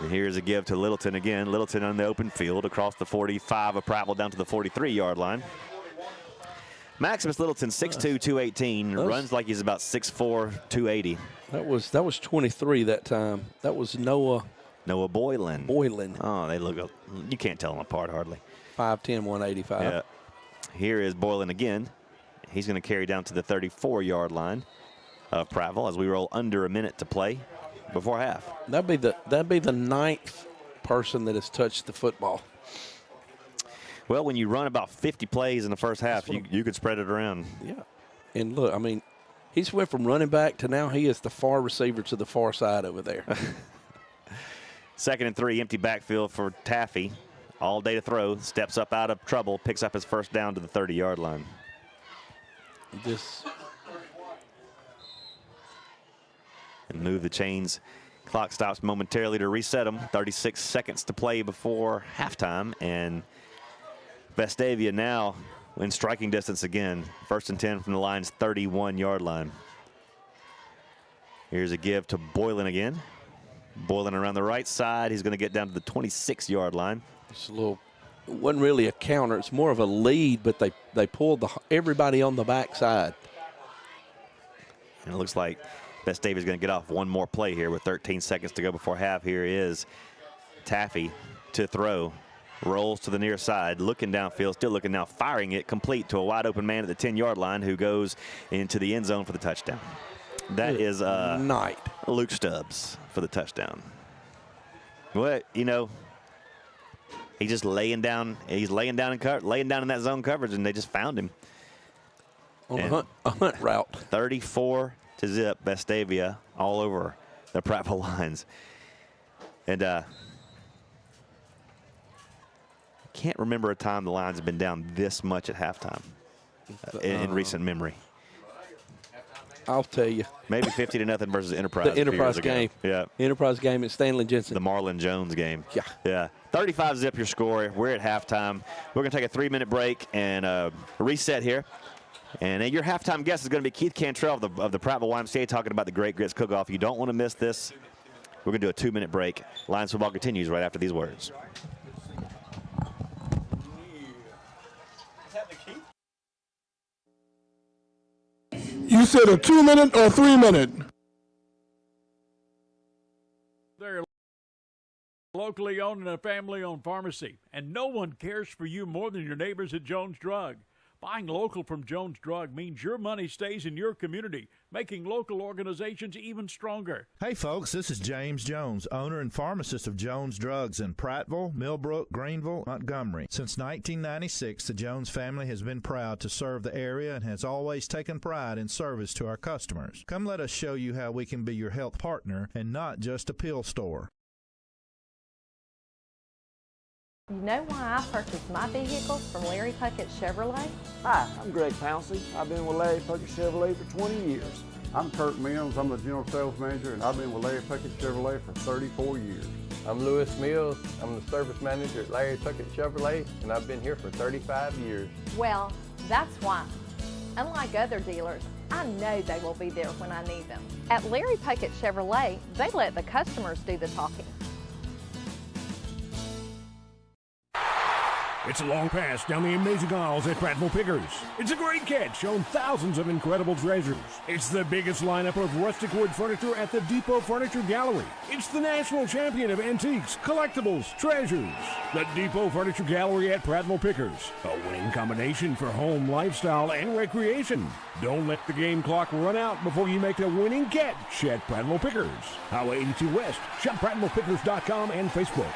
And here's a give to Littleton again. Littleton on the open field across the 45 of Prattville down to the 43-yard line. Maximus Littleton, 6'2", 218, runs like he's about 6'4", 280. That was 23 that time. That was Noah Boylan. Oh, they look. You can't tell them apart hardly. 5'10", 185. Yeah. Here is Boylan again. He's going to carry down to the 34-yard line of Prattville as we roll under a minute to play before half. That'd be the 9th person that has touched the football. Well, when you run about 50 plays in the first half, you could spread it around. Yeah. And look, I mean, he's went from running back to now he is the far receiver to the far side over there. 2nd and 3, empty backfield for Taffy. All day to throw. Steps up out of trouble. Picks up his first down to the 30-yard line. And move the chains. Clock stops momentarily to reset them. 36 seconds to play before halftime. And Vestavia now in striking distance again. 1st and 10 from the line's 31-yard line. Here's a give to Boylan again. Boylan around the right side. He's going to get down to the 26-yard line. It's a little, it wasn't really a counter. It's more of a lead, but they pulled everybody on the backside. And it looks like Vestavia's going to get off one more play here with 13 seconds to go before half. Here is Taffy to throw. Rolls to the near side, looking downfield, still looking now, firing it complete to a wide open man at the 10-yard line who goes into the end zone for the touchdown. That is Luke Stubbs for the touchdown. Well, you know, he's just laying down. He's laying down in that zone coverage, and they just found him on a hunt route. 34-0 Vestavia all over the Prattville lines, and can't remember a time the lines have been down this much at halftime in recent memory. I'll tell you. Maybe 50-0 versus Enterprise. The Enterprise game. Yeah. Enterprise game at Stanley Jensen. The Marlon Jones game. Yeah. Yeah. 35-0 your score. We're at halftime. We're going to take a 3-minute break and reset here. And your halftime guest is going to be Keith Cantrell of the Prattville YMCA talking about the Great Grits Cook-Off. You don't want to miss this. We're going to do a 2-minute break. Lions football continues right after these words. You said a 2-minute or 3-minute? They're locally owned and a family-owned pharmacy, and no one cares for you more than your neighbors at Jones Drug. Buying local from Jones Drug means your money stays in your community, making local organizations even stronger. Hey folks, this is James Jones, owner and pharmacist of Jones Drugs in Prattville, Millbrook, Greenville, Montgomery. Since 1996, the Jones family has been proud to serve the area and has always taken pride in service to our customers. Come let us show you how we can be your health partner and not just a pill store. You know why I purchased my vehicle from Larry Puckett Chevrolet? Hi, I'm Greg Pouncey. I've been with Larry Puckett Chevrolet for 20 years. I'm Kurt Mills. I'm the general sales manager, and I've been with Larry Puckett Chevrolet for 34 years. I'm Lewis Mills. I'm the service manager at Larry Puckett Chevrolet, and I've been here for 35 years. Well, that's why. Unlike other dealers, I know they will be there when I need them. At Larry Puckett Chevrolet, they let the customers do the talking. It's a long pass down the amazing aisles at Prattville Pickers. It's a great catch, showing thousands of incredible treasures. It's the biggest lineup of rustic wood furniture at the Depot Furniture Gallery. It's the national champion of antiques, collectibles, treasures. The Depot Furniture Gallery at Prattville Pickers. A winning combination for home, lifestyle, and recreation. Don't let the game clock run out before you make a winning catch at Prattville Pickers. Highway 82 West. Shop PrattvillePickers.com and Facebook.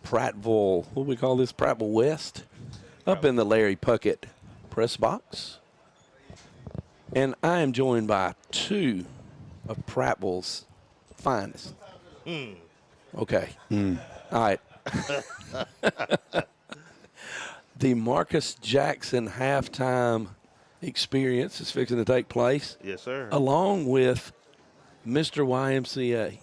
Prattville, what do we call this? Prattville West, up in the Larry Puckett press box. And I am joined by two of Prattville's finest. Okay. All right. The Marcus Jackson halftime experience is fixing to take place. Yes, sir. Along with Mr. YMCA.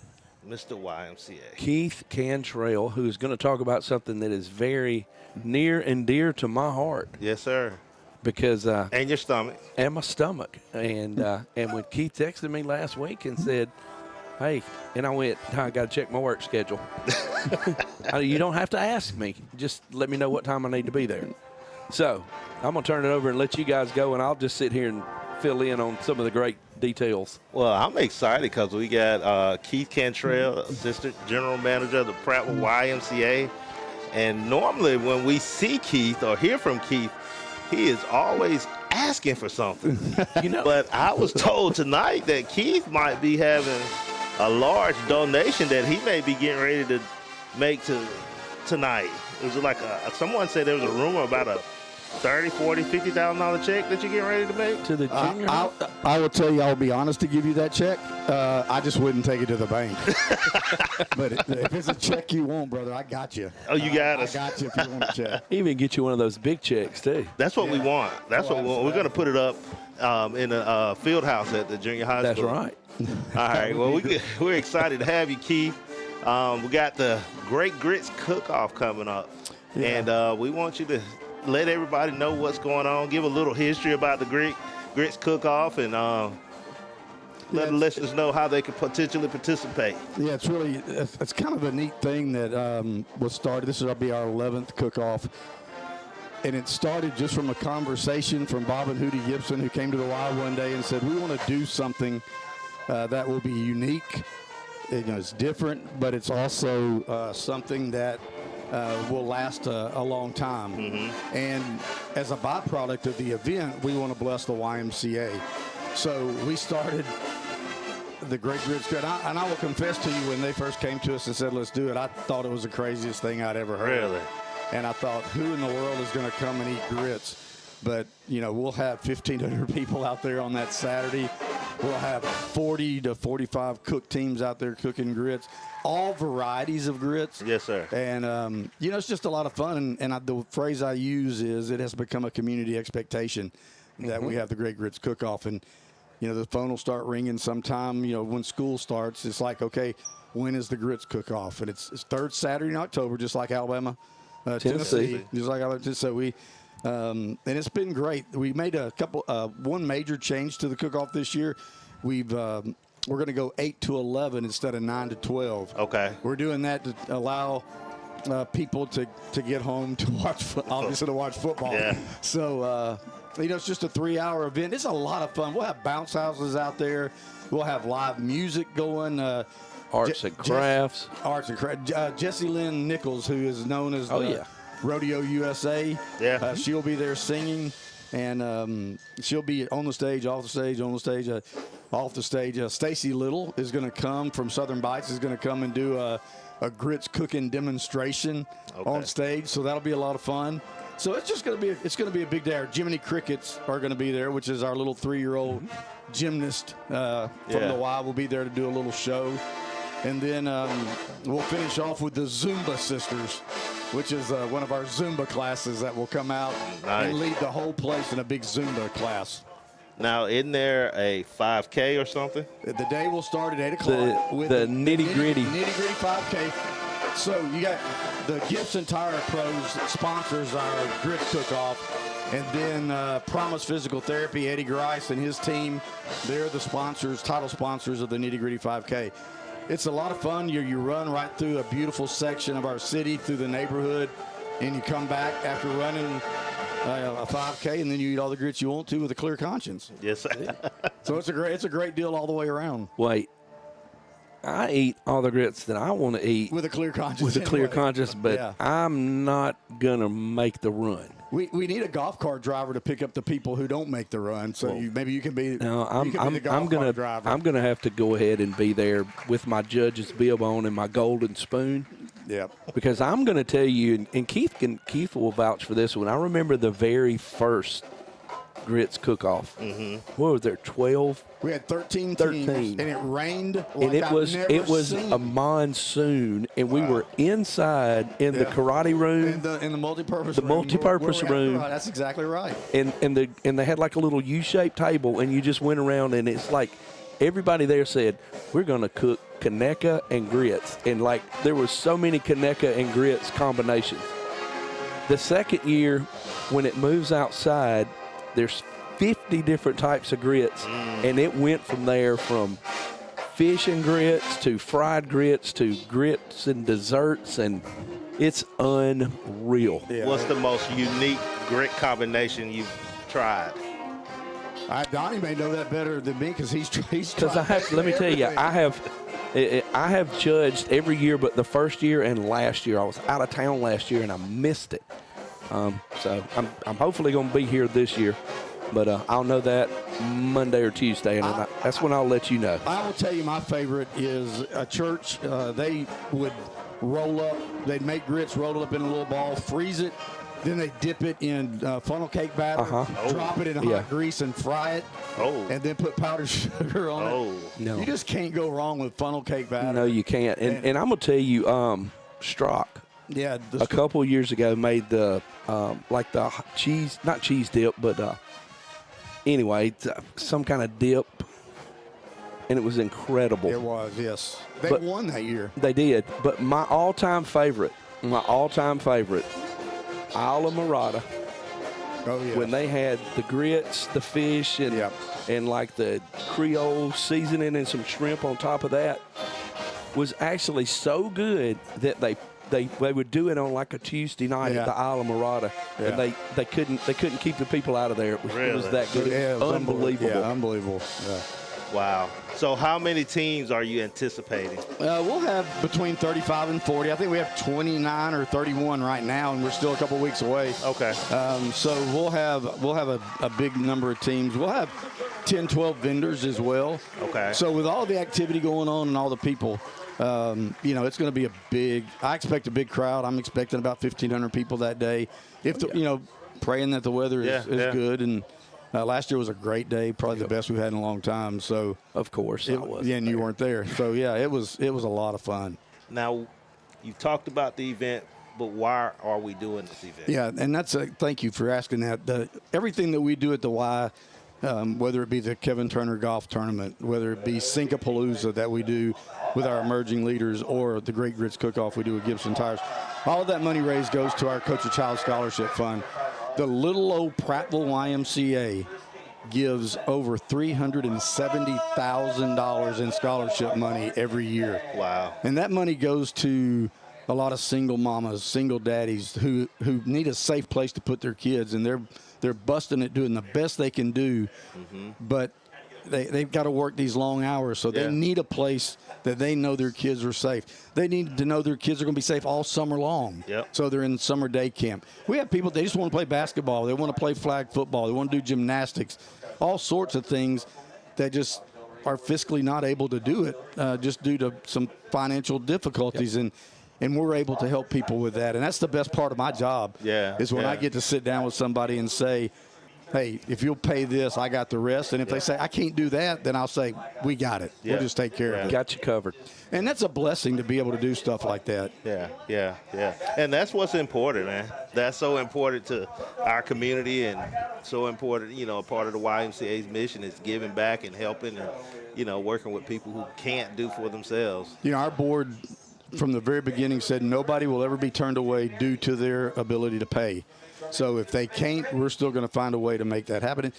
Mr. YMCA. Keith Cantrell, who is going to talk about something that is very near and dear to my heart. Yes, sir. Because and your stomach. And my stomach. And when Keith texted me last week and said, hey, and I went, I got to check my work schedule. You don't have to ask me. Just let me know what time I need to be there. So I'm going to turn it over and let you guys go, and I'll just sit here and fill in on some of the great details. Well, I'm excited because we got Keith Cantrell, Assistant General Manager of the Prattville YMCA. And normally when we see Keith or hear from Keith, he is always asking for something. But I was told tonight that Keith might be having a large donation that he may be getting ready to make tonight. It was like someone said there was a rumor about a $30,000, $40,000, $50,000 check that you're getting ready to make to the junior. I will tell you, I'll be honest to give you that check. I just wouldn't take it to the bank. But if it's a check you want, brother, I got you. Oh, you got us. I got you if you want a check. Even get you one of those big checks too. That's what we want. That's what we want. We're going to put it up in the field house at the junior high school. That's right. All right. Well, we're excited to have you, Keith. We got the Great Grits Cook-Off coming up, and we want you to let everybody know what's going on. Give a little history about the Grits Cook-Off, and let the listeners know how they can potentially participate. Yeah, it's kind of a neat thing that was started. This will be our 11th cook-off. And it started just from a conversation from Bob and Hootie Gibson, who came to the Y one day and said, we want to do something that will be unique. It's different, but it's also something that will last a long time. Mm-hmm. And as a byproduct of the event, we want to bless the YMCA. So we started the Great Grits. And I will confess to you, when they first came to us and said, let's do it, I thought it was the craziest thing I'd ever heard. Really? And I thought, who in the world is going to come and eat grits? But, we'll have 1,500 people out there on that Saturday. We'll have 40 to 45 cook teams out there cooking grits, all varieties of grits. Yes, sir. And, it's just a lot of fun. And the phrase I use is it has become a community expectation that we have the Great Grits Cook-Off. And, the phone will start ringing sometime, when school starts. It's like, okay, when is the Grits Cook-Off? And it's third Saturday in October, just like Alabama, Tennessee. Just like Alabama, so and it's been great. We made one major change to the cook-off this year. We're going to go 8 to 11 instead of 9 to 12. Okay. We're doing that to allow people to get home to watch, obviously to watch football. Yeah. So, it's just a 3-hour event. It's a lot of fun. We'll have bounce houses out there. We'll have live music going. Arts and crafts. Jessie Lynn Nichols, who is known as Rodeo USA. Yeah. She'll be there singing, and she'll be on the stage, off the stage, on the stage, off the stage. Stacy Little is going to come from Southern Bites, is going to come and do a grits cooking demonstration on stage, so that'll be a lot of fun. So it's just going to be a big day. Our Jiminy Crickets are going to be there, which is our little 3-year-old gymnast from the Y will be there to do a little show. And then we'll finish off with the Zumba Sisters, which is one of our Zumba classes that will come out and lead the whole place in a big Zumba class. Now, isn't there a 5K or something? The day will start at 8 o'clock with the nitty-gritty. Nitty-gritty 5K. So you got the Gibson Tire Pros sponsors our Grits Cook-Off. And then Promise Physical Therapy, Eddie Grice and his team, they're the title sponsors of the Nitty-Gritty 5K. It's a lot of fun. You run right through a beautiful section of our city, through the neighborhood, and you come back after running a 5K, and then you eat all the grits you want to with a clear conscience. Yes, sir. So it's a great deal all the way around. Wait, I eat all the grits that I want to eat with a clear conscience. With a clear conscience, but I'm not gonna make the run. We need a golf cart driver to pick up the people who don't make the run. So maybe you can be. No, I'm the golf cart driver. I'm gonna have to go ahead and be there with my judge's bib on and my golden spoon. Yeah. Because I'm gonna tell you, and Keith will vouch for this one. I remember the very first Grits Cook-Off. What was there? 12. We had 13 teams, and it rained. Like and it was a monsoon, and we were inside in the karate room, in the multi-purpose room. That's exactly right. And they had like a little U-shaped table, and you just went around, and it's like everybody there said, "We're gonna cook Kaneka and grits," and like there was so many Kaneka and grits combinations. The second year, when it moves outside, there's 50 different types of grits, and it went from there from fish and grits to fried grits to grits and desserts, and it's unreal. Yeah. What's the most unique grit combination you've tried? Donnie may know that better than me because he's tried. Because let me tell you, I have judged every year, but the first year and last year. I was out of town last year and I missed it. So I'm hopefully going to be here this year, but I'll know that Monday or Tuesday, and that's when I'll let you know. I will tell you my favorite is a church. They would roll up. They'd make grits, roll it up in a little ball, freeze it. Then they dip it in funnel cake batter, drop it in hot grease, and fry it. And then put powdered sugar on it. No. You just can't go wrong with funnel cake batter. No, you can't. And I'm going to tell you, Strock. Yeah. A couple of years ago made the like the cheese, not cheese dip, but anyway, some kind of dip, and it was incredible. It was, yes. They won that year. They did. But my all-time favorite, Isla Morada. Oh, yeah. When they had the grits, the fish, and like the Creole seasoning and some shrimp on top of that, was actually so good that they would do it on like a Tuesday night at the Isla Morada, and they couldn't keep the people out of there. It was that good. It was unbelievable. Yeah, unbelievable. Yeah. Wow. So how many teams are you anticipating? We'll have between 35 and 40. I think we have 29 or 31 right now, and we're still a couple weeks away. Okay. So we'll have a big number of teams. We'll have 10, 12 vendors as well. Okay. So with all the activity going on and all the people, it's going to be I expect a big crowd. I'm expecting about 1,500 people that day. If praying that the weather is good, and Last year was a great day, probably the best we've had in a long time. So of course, and you weren't there. So yeah, it was a lot of fun. Now, you talked about the event, but why are we doing this event? Yeah, and thank you for asking that. Everything that we do at the Y, whether it be the Kevin Turner Golf Tournament, whether it be Syncapalooza that we do with our emerging leaders, or the Great Grits Cook-Off we do with Gibson Tires, all of that money raised goes to our Coach a Child Scholarship Fund. The little old Prattville YMCA gives over $370,000 in scholarship money every year. Wow. And that money goes to a lot of single mamas, single daddies who need a safe place to put their kids, and they're busting it, doing the best they can do, but they've got to work these long hours, so they need a place that they know their kids are safe. They need to know their kids are going to be safe all summer long. Yep. So they're in summer day camp. We have people, they just want to play basketball. They want to play flag football. They want to do gymnastics, all sorts of things that just are fiscally not able to do it just due to some financial difficulties. And we're able to help people with that. And that's the best part of my job is when I get to sit down with somebody and say, hey, if you'll pay this, I got the rest. And if they say, I can't do that, then I'll say, we got it. We'll just take care of it. Got you covered. And that's a blessing to be able to do stuff like that. Yeah. And that's what's important, man. That's so important to our community and so important, a part of the YMCA's mission is giving back and helping and, working with people who can't do for themselves. Our board from the very beginning said nobody will ever be turned away due to their ability to pay. So if they can't, we're still going to find a way to make that happen.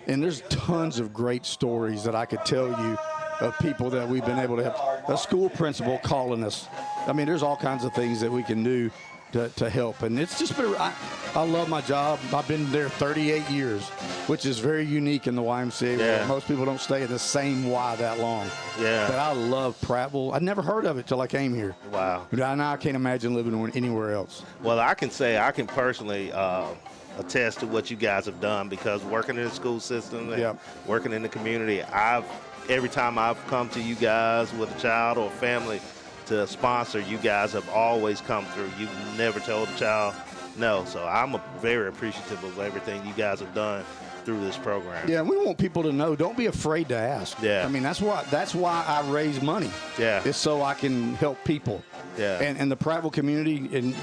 And there's tons of great stories that I could tell you of people that we've been able to help. A school principal calling us. I mean, there's all kinds of things that we can do to help. And it's just been, I love my job. I've been there 38 years, which is very unique in the YMCA. Where most people don't stay at the same Y that long. Yeah. But I love Prattville. I'd never heard of it till I came here. Wow. But now I can't imagine living anywhere else. Well, I can personally attest to what you guys have done, because working in the school system and working in the community, every time I've come to you guys with a child or a family to sponsor, you guys have always come through. You've never told a child no. So I'm very appreciative of everything you guys have done through this program. Yeah, and we want people to know, don't be afraid to ask. Yeah. I mean, that's why I raise money. Yeah. It's so I can help people. Yeah. And the Prattville community, and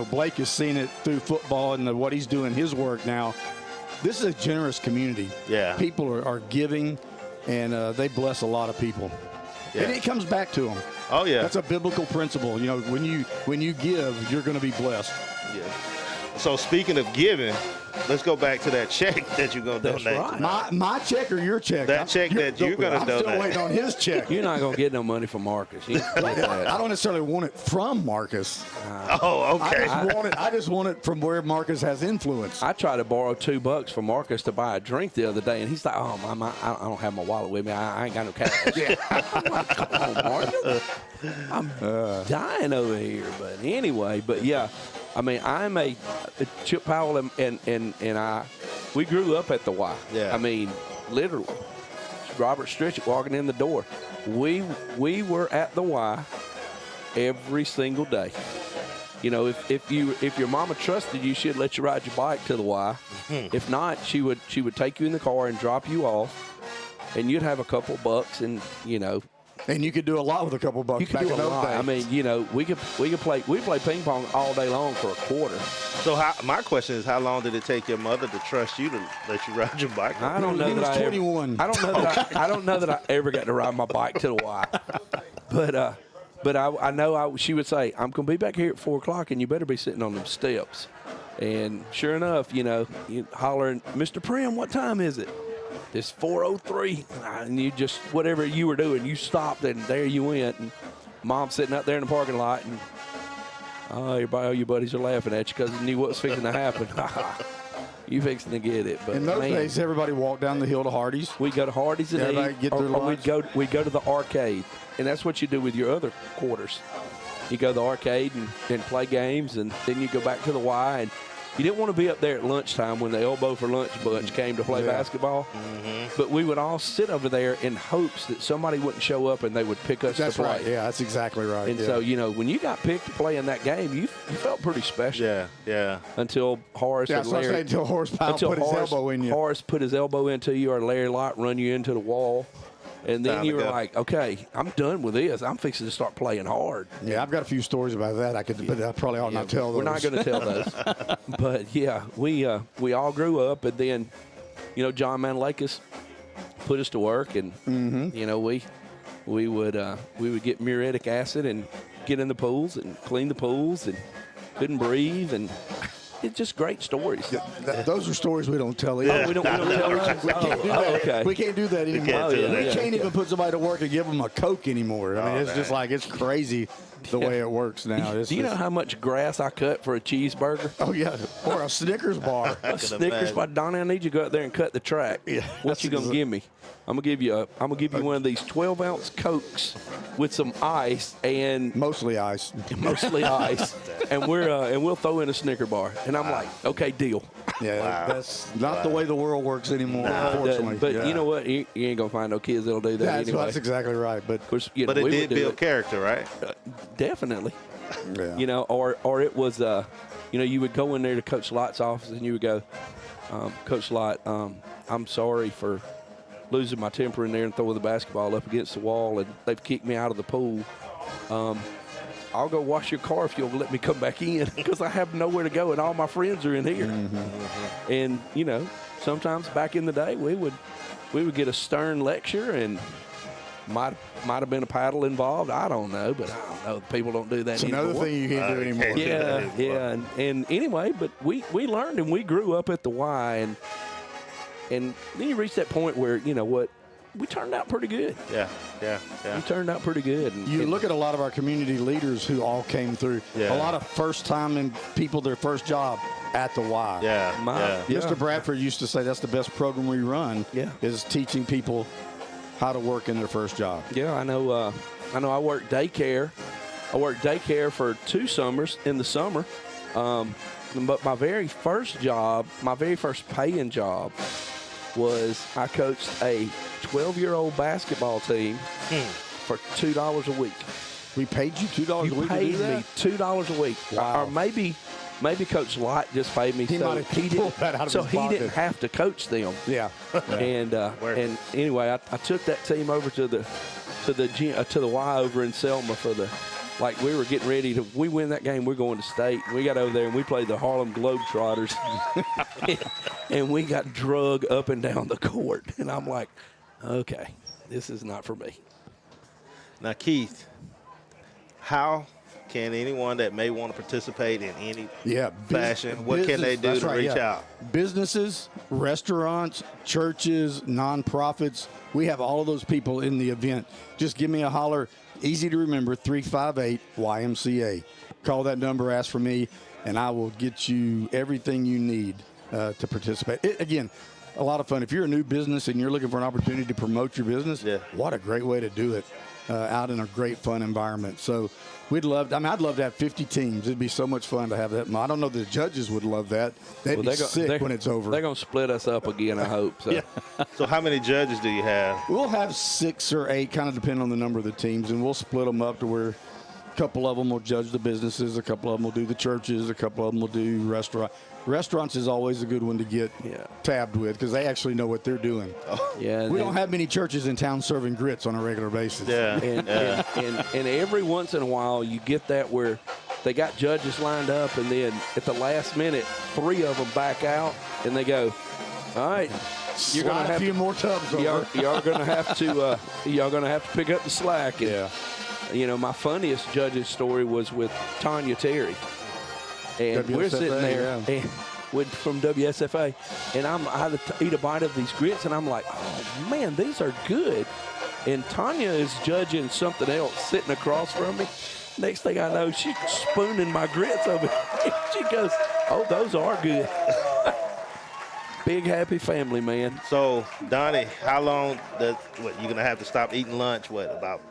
Blake has seen it through football and what he's doing his work now. This is a generous community. Yeah. People are giving, and they bless a lot of people. Yeah. And it comes back to them. Oh yeah. That's a biblical principle. When you give, you're going to be blessed. Yeah. So speaking of giving, let's go back to that check that you're going to donate. Right. My check or your check? That check that you're going to donate. I'm still waiting on his check. You're not going to get no money from Marcus. You get that. I don't necessarily want it from Marcus. Oh, okay. I just want it from where Marcus has influence. I tried to borrow $2 from Marcus to buy a drink the other day, and he's like, "Oh, I don't have my wallet with me. I ain't got no cash." I'm like, come on, Marcus. I'm dying over here. But anyway, yeah. I mean, I'm a Chip Powell and I. We grew up at the Y. Yeah. I mean, literally, Robert Strichett walking in the door. We were at the Y every single day. If your mama trusted you, she'd let you ride your bike to the Y. If not, she would take you in the car and drop you off, and you'd have a couple bucks, and And you could do a lot with a couple bucks. You could do a lot. I mean, we play ping pong all day long for a quarter. So my question is, how long did it take your mother to trust you to let you ride your bike? I don't know that 21. I don't know that I ever got to ride my bike to the Y. But I know she would say, "I'm going to be back here at 4:00, and you better be sitting on them steps." And sure enough, you hollering, "Mr. Prim, what time is it?" It's 4:03, and you just, whatever you were doing, you stopped, and there you went. And Mom's sitting out there in the parking lot, and all your buddies are laughing at you because they knew what was fixing to happen. You fixing to get it. But in those days, everybody walked down the hill to Hardee's. We go to Hardee's and eat, or we'd go to the arcade, and that's what you do with your other quarters. You go to the arcade and play games, and then you go back to the Y, and You didn't want to be up there at lunchtime when the elbow for lunch bunch came to play basketball. But we would all sit over there in hopes that somebody wouldn't show up and they would pick us That's to play. right. Yeah, that's exactly right. And so, you know, when you got picked to play in that game, you felt pretty special. Yeah. Until Horace Yeah, and so I Larry. say until Horace Powell put his elbow in you. Horace put his elbow into you, or Larry Lott run you into the wall. And then you were like, okay, I'm done with this. I'm fixing to start playing hard. Yeah, I've got a few stories about that. But I probably ought not tell those. We're not going to tell those. But, yeah, we all grew up. And then, you know, John Manlakis put us to work. And, you know, we would get muriatic acid and get in the pools and clean the pools and couldn't breathe. And it's just great stories. Yeah, those are stories we don't tell. Oh, we don't tell those? We can't do that. Okay. We can't do that anymore. We can't even put somebody to work and give them a Coke anymore. I mean, it's just like, it's crazy the way it works now. Do you know how much grass I cut for a cheeseburger? Oh, yeah. Or a Snickers bar. A Snickers bar. Donnie, I need you to go out there and cut the track. What you going to give me? I'm gonna give you one of these 12-ounce Cokes with some ice and mostly ice, and we'll throw in a Snicker bar. And I'm like, okay, deal. Yeah, that's not the way the world works anymore, unfortunately. But you know what? You ain't gonna find no kids that'll do that anyway. That's exactly right. But you know, it did build character, right? Definitely. Yeah. You know, or it was, you know, you would go in there to Coach Lott's office and you would go, Coach Lott, I'm sorry for losing my temper in there and throwing the basketball up against the wall, and they've kicked me out of the pool. I'll go wash your car if you'll let me come back in, because I have nowhere to go and all my friends are in here. And, you know, sometimes back in the day we would get a stern lecture, and might have been a paddle involved. I don't know, but I don't know. People don't do that it's anymore. Another thing you can't do anymore. Yeah. And anyway, but we learned and we grew up at the Y, and then you reach that point where, you know what, we turned out pretty good. Yeah. We turned out pretty good. And you look at a lot of our community leaders who all came through. Yeah. A lot of first-time people, their first job at the Y. Mr. Bradford used to say that's the best program we run. Is teaching people how to work in their first job. Yeah, I know. I worked daycare. I worked daycare for 2 summers in the summer. But my very first job, my very first paying job, was I coached a 12-year-old basketball team for $2 a week. We paid you $2 a week to do that? Me $2 a week. Wow. Or maybe Coach Lott just paid me he didn't have to coach them. Yeah. And anyway, I took that team over to the Y over in Selma for the. Like, we were getting ready to, we win that game, we're going to state. We got over there and we played the Harlem Globetrotters. And we got drug up and down the court. And I'm like, okay, this is not for me. Now, Keith, how can anyone that may want to participate in any fashion, what can they do to reach out? Businesses, restaurants, churches, nonprofits. We have all of those people in the event. Just give me a holler. Easy to remember, 358-YMCA. Call that number, ask for me, and I will get you everything you need to participate. Again, a lot of fun. If you're a new business and you're looking for an opportunity to promote your business, what a great way to do it out in a great, fun environment. So I'd love to have 50 teams. It'd be so much fun to have that. I don't know the judges would love that. They'd be sick when it's over. They're going to split us up again, I hope. So. So how many judges do you have? We'll have 6 or 8, kind of depending on the number of the teams, and we'll split them up to where a couple of them will judge the businesses, a couple of them will do the churches, a couple of them will do Restaurants is always a good one to get tabbed with because they actually know what they're doing. We don't have many churches in town serving grits on a regular basis. And every once in a while you get that where they got judges lined up, and then at the last minute 3 of them back out, and they go, all right, you're going to have a few more tubs over. Y'all going to have to pick up the slack. And, you know, my funniest judge's story was with Tanya Terry. And WSFA, we're sitting there from WSFA, and I eat a bite of these grits, and I'm like, oh, man, these are good. And Tanya is judging something else sitting across from me. Next thing I know, she's spooning my grits over. She goes, oh, those are good. Big happy family, man. So, Donnie, how long you're going to have to stop eating lunch, about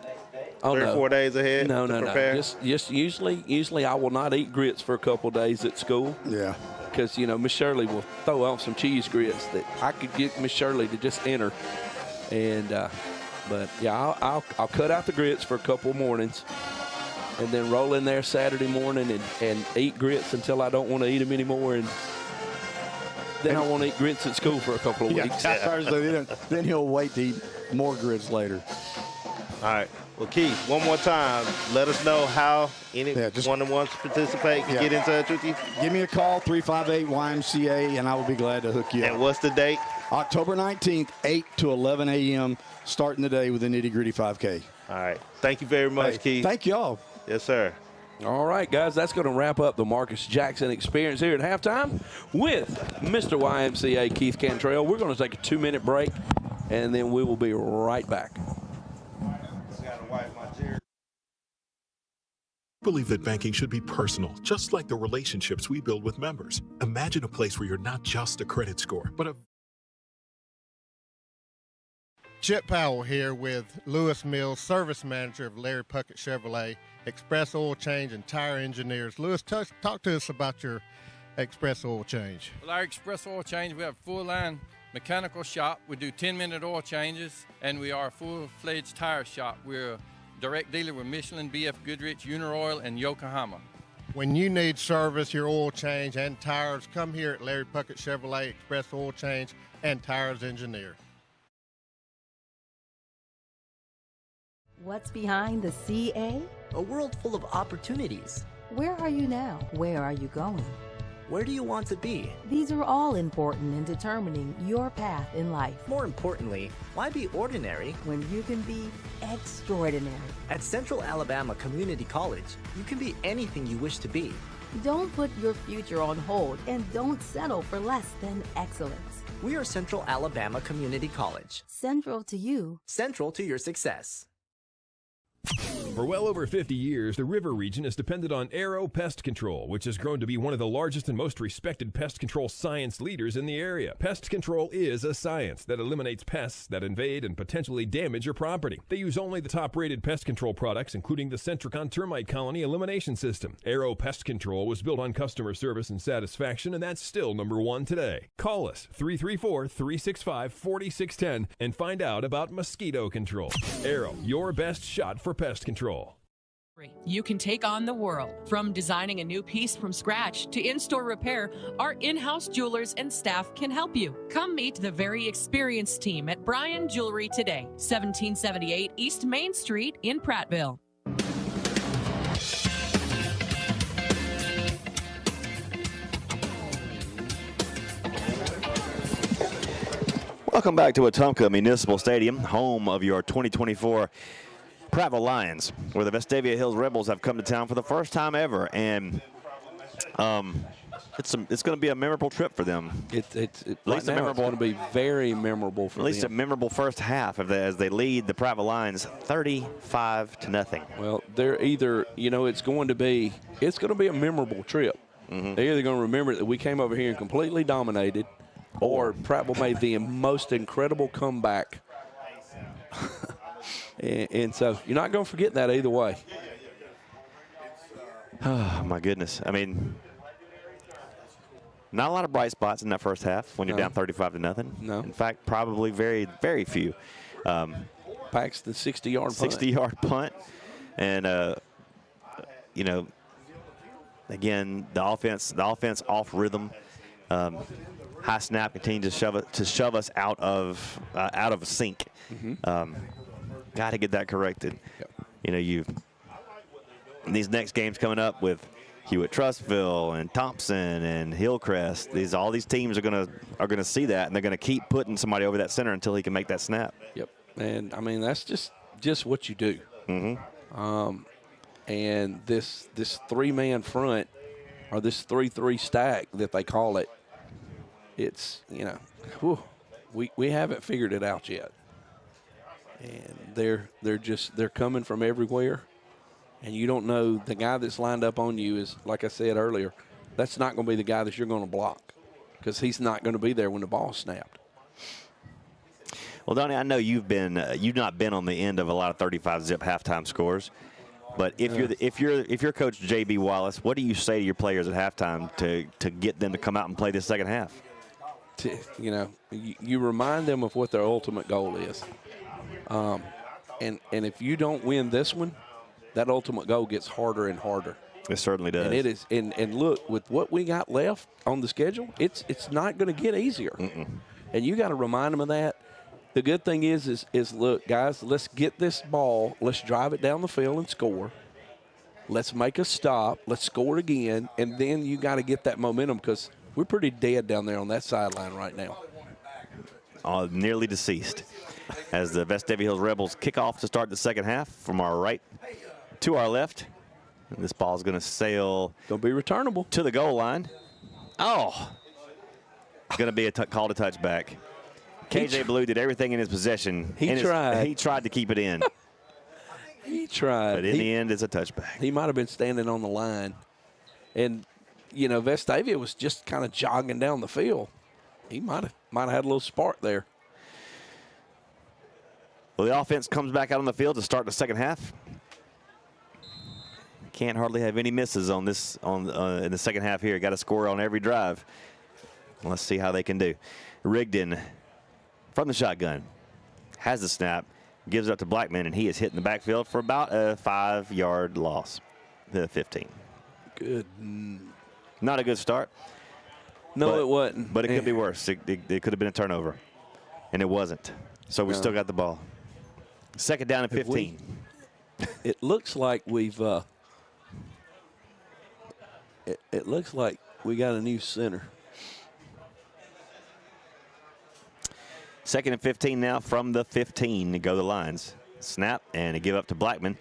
3 or 4 days ahead to prepare? Just usually I will not eat grits for a couple of days at school. Yeah. because, you know, Miss Shirley will throw out some cheese grits that I could get Miss Shirley to just enter. And, but, yeah, I'll cut out the grits for a couple mornings and then roll in there Saturday morning and eat grits until I don't want to eat them anymore. And then I want to eat grits at school for a couple of weeks. Then he'll wait to eat more grits later. All right. Well, Keith, one more time, let us know how anyone that wants to participate can get in touch with you. Give me a call, 358-YMCA, and I will be glad to hook you up. And what's the date? October 19th, 8 to 11 a.m., starting the day with the nitty-gritty 5K. All right. Thank you very much, Keith. Thank y'all. Yes, sir. All right, guys, that's going to wrap up the Marcus Jackson experience here at halftime with Mr. YMCA Keith Cantrell. We're going to take a 2-minute break, and then we will be right back. I believe that banking should be personal, just like the relationships we build with members. Imagine a place where you're not just a credit score, but a... Chip Powell here with Lewis Mills, Service Manager of Larry Puckett Chevrolet, Express Oil Change and Tire Engineers. Lewis, talk to us about your Express Oil Change. Well, our Express Oil Change, we have a full-line mechanical shop. We do 10-minute oil changes, and we are a full-fledged tire shop. We're a direct dealer with Michelin, BF Goodrich, Uniroyal, and Yokohama. When you need service, your oil change and tires, come here at Larry Puckett Chevrolet, Express Oil Change and Tires Engineer. What's behind the CA? A world full of opportunities. Where are you now? Where are you going? Where do you want to be? These are all important in determining your path in life. More importantly, why be ordinary when you can be extraordinary? At Central Alabama Community College, you can be anything you wish to be. Don't put your future on hold and don't settle for less than excellence. We are Central Alabama Community College. Central to you. Central to your success. For well over 50 years, the River region has depended on Aero Pest Control, which has grown to be one of the largest and most respected pest control science leaders in the area. Pest control is a science that eliminates pests that invade and potentially damage your property. They use only the top-rated pest control products, including the Centricon Termite Colony Elimination System. Aero Pest Control was built on customer service and satisfaction, and that's still #1 today. Call us, 334-365-4610, and find out about mosquito control. Aero, your best shot for pest control. You can take on the world. From designing a new piece from scratch to in-store repair, our in-house jewelers and staff can help you. Come meet the very experienced team at Bryan Jewelry today, 1778 East Main Street in Prattville. Welcome back to Wetumpka Municipal Stadium, home of your 2024 Prattville Lions, where the Vestavia Hills Rebels have come to town for the first time ever, and it's going to be a memorable trip for them. It's going to be very memorable for them. At least a memorable first half as they lead the Prattville Lions 35-0. Well, they're either, you know, it's going to be a memorable trip. Mm-hmm. They're either going to remember that we came over here and completely dominated, or Prattville made the most incredible comeback. And so you're not going to forget that either way. Oh, my goodness. I mean, not a lot of bright spots in that first half when you're down 35-0. No. In fact, probably very, very few. Paxton's 60-yard punt. 60-yard punt. And, you know, again, the offense off rhythm. High snap continues to shove us out of sync. Mm-hmm. Got to get that corrected. Yep. You know, these next games coming up with Hewitt Trustville and Thompson and Hillcrest. All these teams are gonna see that, and they're gonna keep putting somebody over that center until he can make that snap. Yep. And I mean, that's just what you do. Mm-hmm. And this 3-man front, or this 3-3 stack that they call it, it's, you know, we haven't figured it out yet. And they're coming from everywhere, and you don't know the guy that's lined up on you is, like I said earlier, that's not going to be the guy that you're going to block, because he's not going to be there when the ball's snapped. Well, Donnie, I know you've not been on the end of a lot of 35-zip halftime scores, But if you're Coach J.B. Wallace, what do you say to your players at halftime to get them to come out and play this second half? You remind them of what their ultimate goal is. And if you don't win this one, that ultimate goal gets harder and harder. It certainly does. And it is. And look, with what we got left on the schedule, it's not going to get easier. And you got to remind them of that. The good thing is look, guys, let's get this ball. Let's drive it down the field and score. Let's make a stop. Let's score it again. And then you got to get that momentum because we're pretty dead down there on that sideline right now. Nearly deceased. As the Vestavia Hills Rebels kick off to start the second half from our right to our left. And this ball is going to sail. Going to be returnable. To the goal line. Oh. Going to be called a touchback. KJ Blue did everything in his possession. He tried. He tried to keep it in. He tried. But in the end, it's a touchback. He might have been standing on the line. And, Vestavia was just kind of jogging down the field. He might have had a little spark there. Well, the offense comes back out on the field to start the second half. Can't hardly have any misses on this in the second half here. Got to score on every drive. Let's see how they can do. Rigdon from the shotgun has the snap, gives it up to Blackman, and he is hit in the backfield for about a 5-yard loss to 15. Good. Not a good start. No, it wasn't. But it could be worse. It could have been a turnover, and it wasn't. So we still got the ball. Second down and 15. It looks like we've it looks like we got a new center. Second and 15 now from the 15 to go the Lions. Snap and a give up to Blackman.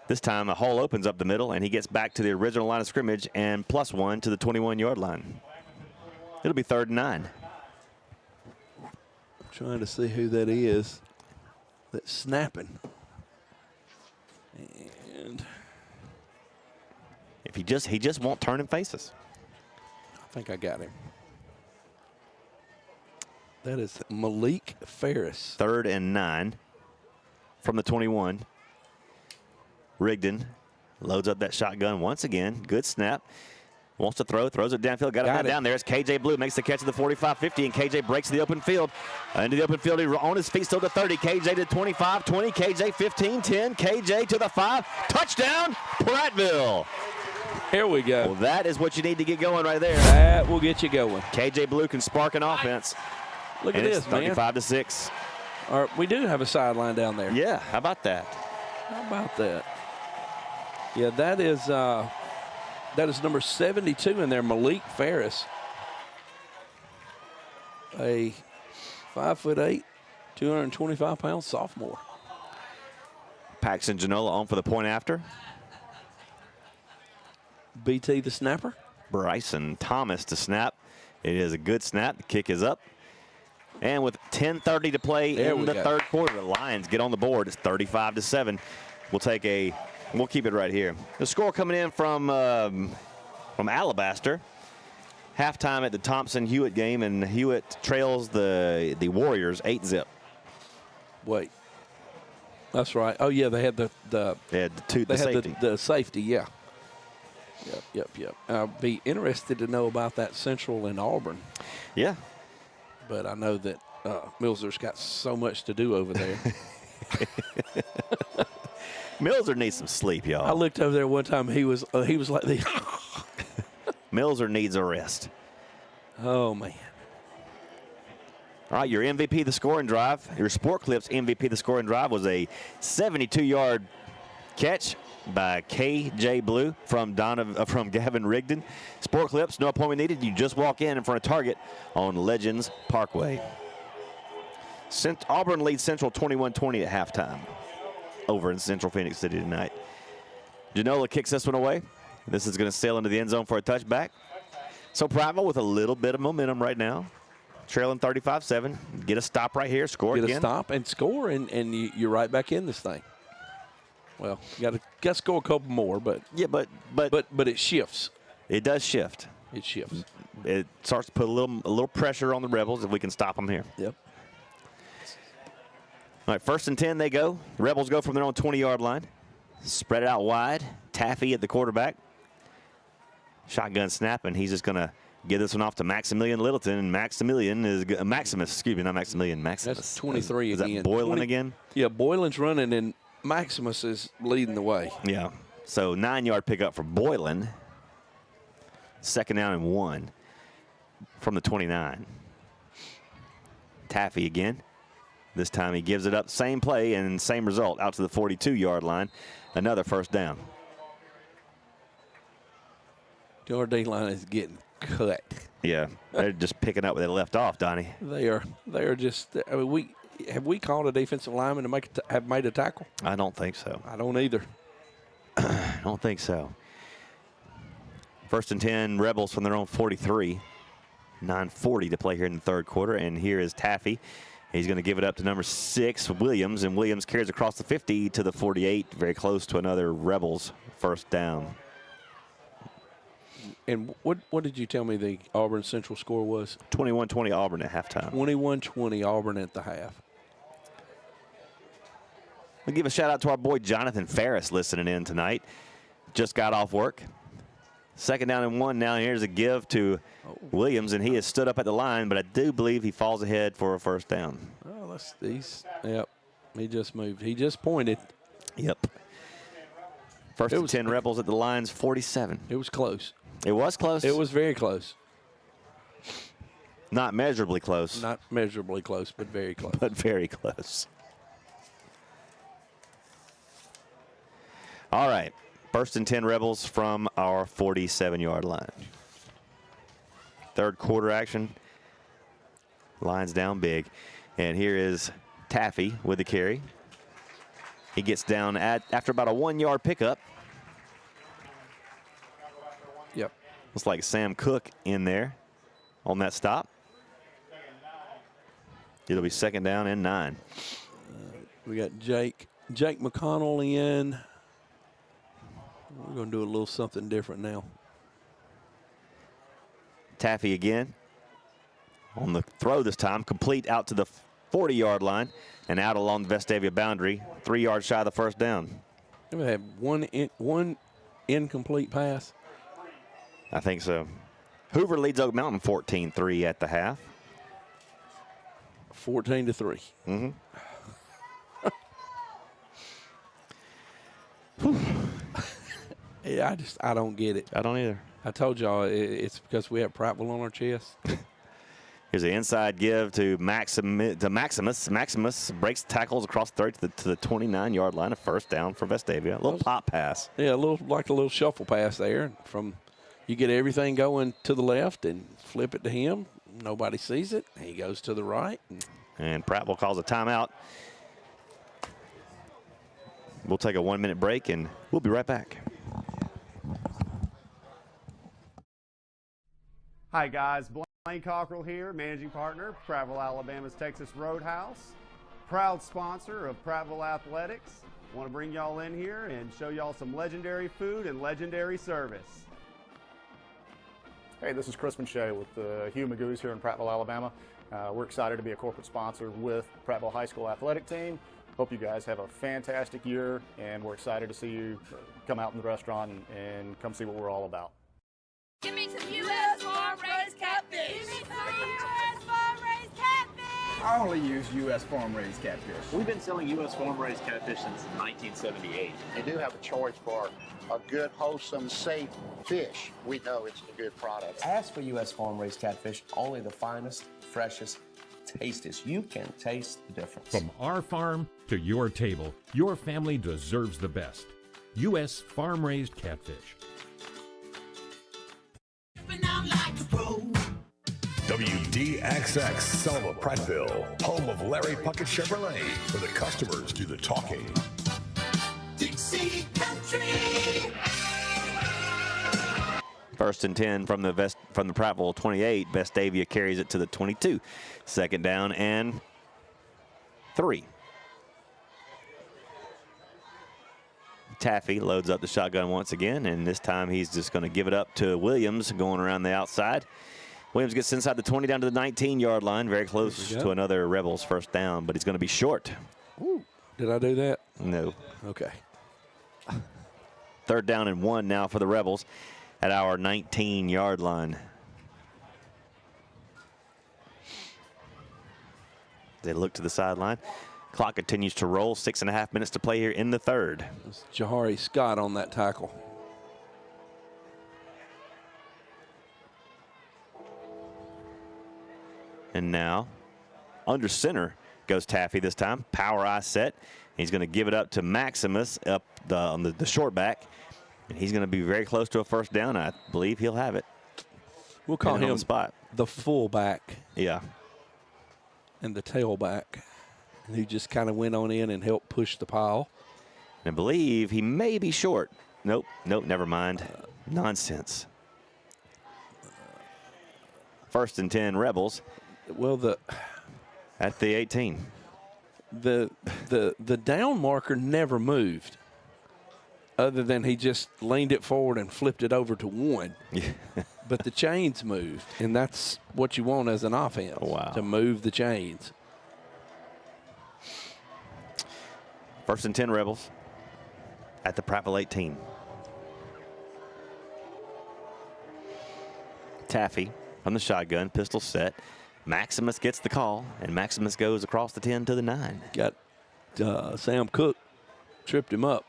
This time the hole opens up the middle, and he gets back to the original line of scrimmage and +1 to the 21-yard line. It'll be 3rd and 9. I'm trying to see who that is that's snapping. And if he just won't turn and face us. I think I got him. That is Malik Ferris. 3rd and 9 from the 21. Rigdon loads up that shotgun once again. Good snap. Wants to throw, throws it downfield. Got it down there. As KJ Blue makes the catch at the 45-50, and KJ breaks the open field. Into the open field, on his feet still to 30. KJ to 25, 20, KJ 15, 10, KJ to the 5. Touchdown, Prattville. Here we go. Well, that is what you need to get going right there. That will get you going. KJ Blue can spark an offense. Look at this, man. 35-6. We do have a sideline down there. Yeah, how about that? How about that? Yeah, that is number 72 in there, Malik Ferris. A 5'8", 225-pound sophomore. Paxton Genola on for the point after. BT the snapper. Bryson Thomas to snap. It is a good snap. The kick is up. And with 10:30 to play in the third quarter, the Lions get on the board. It's 35-7. We'll keep it right here. The score coming in from Alabaster. Halftime at the Thompson-Hewitt game, and Hewitt trails the Warriors 8-zip. Wait. That's right. Oh, yeah, they had the safety. The safety, yeah. Yep. I'll be interested to know about that Central and Auburn. Yeah. But I know that Milzer's got so much to do over there. Milzer needs some sleep, y'all. I looked over there one time. He was like this. Milzer needs a rest. Oh, man. All right, your MVP the scoring drive. Your Sport Clips MVP the scoring drive was a 72-yard catch by KJ Blue from Gavin Rigdon. Sport Clips, no appointment needed. You just walk in front of Target on Legends Parkway. Auburn leads Central 21-20 at halftime over in Central Phoenix City tonight. Genola kicks this one away. This is going to sail into the end zone for a touchback. So Prattville with a little bit of momentum right now. Trailing 35-7. Get a stop right here, score again. Get a stop and score, and you're right back in this thing. Well, you got to score a couple more, but yeah, but it shifts. It does shift. It shifts. It starts to put a little pressure on the Rebels if we can stop them here. Yep. All right, 1st and 10 they go. The Rebels go from their own 20-yard line. Spread it out wide. Taffy at the quarterback. Shotgun snap, and he's just going to give this one off to Maximilian Littleton. And Maximilian is Maximus, excuse me, not Maximilian, Maximus. That's 23 is again. That Boylan again? Yeah, Boylan's running, and Maximus is leading the way. Yeah. So 9-yard pickup for Boylan. 2nd down and 1 from the 29. Taffy again. This time he gives it up. Same play and same result out to the 42-yard line. Another 1st down. Our D-line is getting cut. Yeah, they're just picking up where they left off, Donnie. They are just. I mean, have we called a defensive lineman to have made a tackle? I don't think so. I don't either. I don't think so. 1st and 10, Rebels from their own 43. 9:40 to play here in the 3rd quarter, and here is Taffy. He's going to give it up to number 6, Williams, and Williams carries across the 50 to the 48, very close to another Rebels 1st down. And what did you tell me the Auburn Central score was? 21-20 Auburn at halftime. 21-20 Auburn at the half. We'll give a shout out to our boy Jonathan Ferris listening in tonight. Just got off work. 2nd down and 1 now. Here's a give to Williams, and he has stood up at the line, but I do believe he falls ahead for a 1st down. Oh, yep. He just moved. He just pointed. Yep. 1st and 10 Rebels at the line's 47. It was close. It was close? It was very close. Not measurably close. Not measurably close, but very close. But very close. All right. 1st and 10 Rebels from our 47-yard line. 3rd quarter action. Line's down big. And here is Taffy with the carry. He gets down after about a 1-yard pickup. Yep. Looks like Sam Cook in there on that stop. It'll be 2nd down and 9. We got Jake McConnell in. We're going to do a little something different now. Taffy again on the throw this time, complete out to the 40-yard line and out along the Vestavia boundary, 3 yards shy of the 1st down. We had one incomplete pass. I think so. Hoover leads Oak Mountain 14-3 at the half. 14-3. Mm-hmm. Yeah, I don't get it. I don't either. I told y'all it's because we have Prattville on our chest. Here's the inside give to Maximus. Maximus breaks tackles across 30 to the 29-yard line, a 1st down for Vestavia. A little pop pass. Yeah, like a little shuffle pass there. From you get everything going to the left and flip it to him. Nobody sees it. He goes to the right. And Prattville calls a timeout. We'll take a 1-minute break, and we'll be right back. Hi, guys. Blaine Cockrell here, managing partner, Prattville, Alabama's Texas Roadhouse. Proud sponsor of Prattville Athletics. Want to bring y'all in here and show y'all some legendary food and legendary service. Hey, this is Chris Shea with the Hugh Magoo's here in Prattville, Alabama. We're excited to be a corporate sponsor with Prattville High School Athletic Team. Hope you guys have a fantastic year, and we're excited to see you come out in the restaurant and come see what we're all about. Give me some U.S. farm-raised catfish. Give me some U.S. farm-raised catfish. I only use U.S. farm-raised catfish. We've been selling U.S. farm-raised catfish since 1978. They do have a choice for a good, wholesome, safe fish. We know it's a good product. Ask for U.S. farm-raised catfish, only the finest, freshest, tastiest. You can taste the difference. From our farm to your table, your family deserves the best. U.S. farm-raised catfish. WDXX, Selma, Prattville, home of Larry Puckett Chevrolet, where the customers do the talking. Dixie Country. 1st and 10 from the Prattville 28. Vestavia carries it to the 22. 2nd down and 3. Taffy loads up the shotgun once again, and this time he's just going to give it up to Williams going around the outside. Williams gets inside the 20 down to the 19-yard line, very close to another Rebels 1st down, but he's going to be short. Ooh. Did I do that? No. Okay. 3rd down and 1 now for the Rebels at our 19-yard line. They look to the sideline. Clock continues to roll. 6.5 minutes to play here in the 3rd. It's Jahari Scott on that tackle. And now, under center goes Taffy this time. Power eye set. He's going to give it up to Maximus up on the short back. And he's going to be very close to a 1st down. I believe he'll have it. We'll call him spot. The fullback. Yeah. And the tailback. And he just kind of went on in and helped push the pile. And I believe he may be short. Nope, never mind. Nonsense. 1st and 10 Rebels. Well, at the 18. The down marker never moved, other than he just leaned it forward and flipped it over to 1. But the chains moved, and that's what you want as an offense, to move the chains. 1st and 10 Rebels at the Prattville 18. Taffy from the shotgun, pistol set. Maximus gets the call, and Maximus goes across the 10 to the 9. Got Sam Cook tripped him up.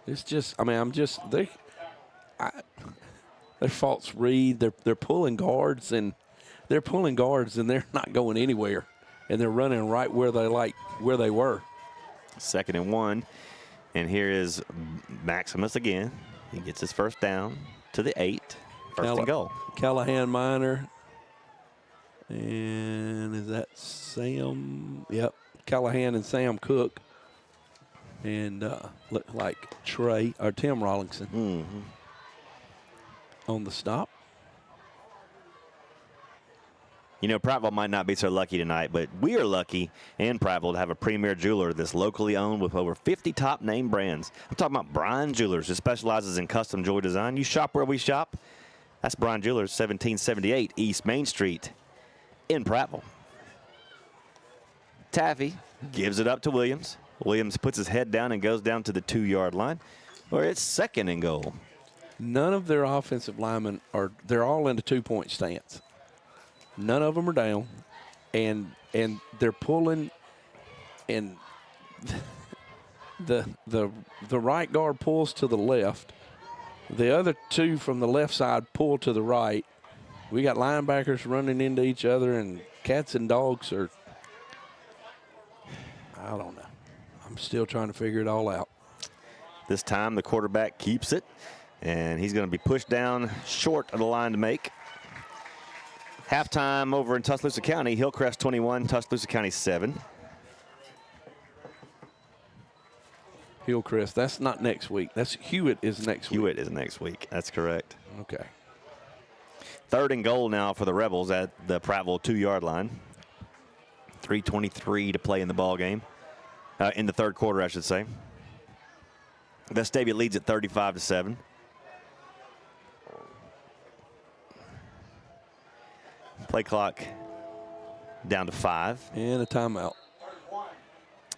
It's just, I mean, they're false read. They're pulling guards, and they're not going anywhere, and they're running right where they were. 2nd and 1, and here is Maximus again. He gets his 1st down to the 8. 1st and goal. Callahan Minor. And is that Sam? Yep. Callahan and Sam Cook. And look like Trey or Tim Rawlingson on the stop. You know, Prattville might not be so lucky tonight, but we are lucky in Prattville to have a premier jeweler that's locally owned with over 50 top name brands. I'm talking about Bryan Jewelers, who specializes in custom jewelry design. You shop where we shop. That's Bryan Jewelers, 1778 East Main Street in Prattville. Taffy gives it up to Williams. Williams puts his head down and goes down to the 2-yard line, where it's 2nd and goal. None of their offensive linemen they're all in the 2-point stance. None of them are down, and they're pulling, and the right guard pulls to the left. The other 2 from the left side pull to the right. We got linebackers running into each other, and cats and dogs are, I don't know. I'm still trying to figure it all out. This time the quarterback keeps it, and he's going to be pushed down short of the line to make. Halftime over in Tuscaloosa County, Hillcrest 21, Tuscaloosa County 7. Hillcrest, that's not next week. That's Hewitt is next week. Hewitt is next week. That's correct. Okay. 3rd and goal now for the Rebels at the Prattville 2-yard line. 3:23 to play in the ball game. In the 3rd quarter, I should say. Vestavia leads at 35-7. Play clock down to 5. And a timeout.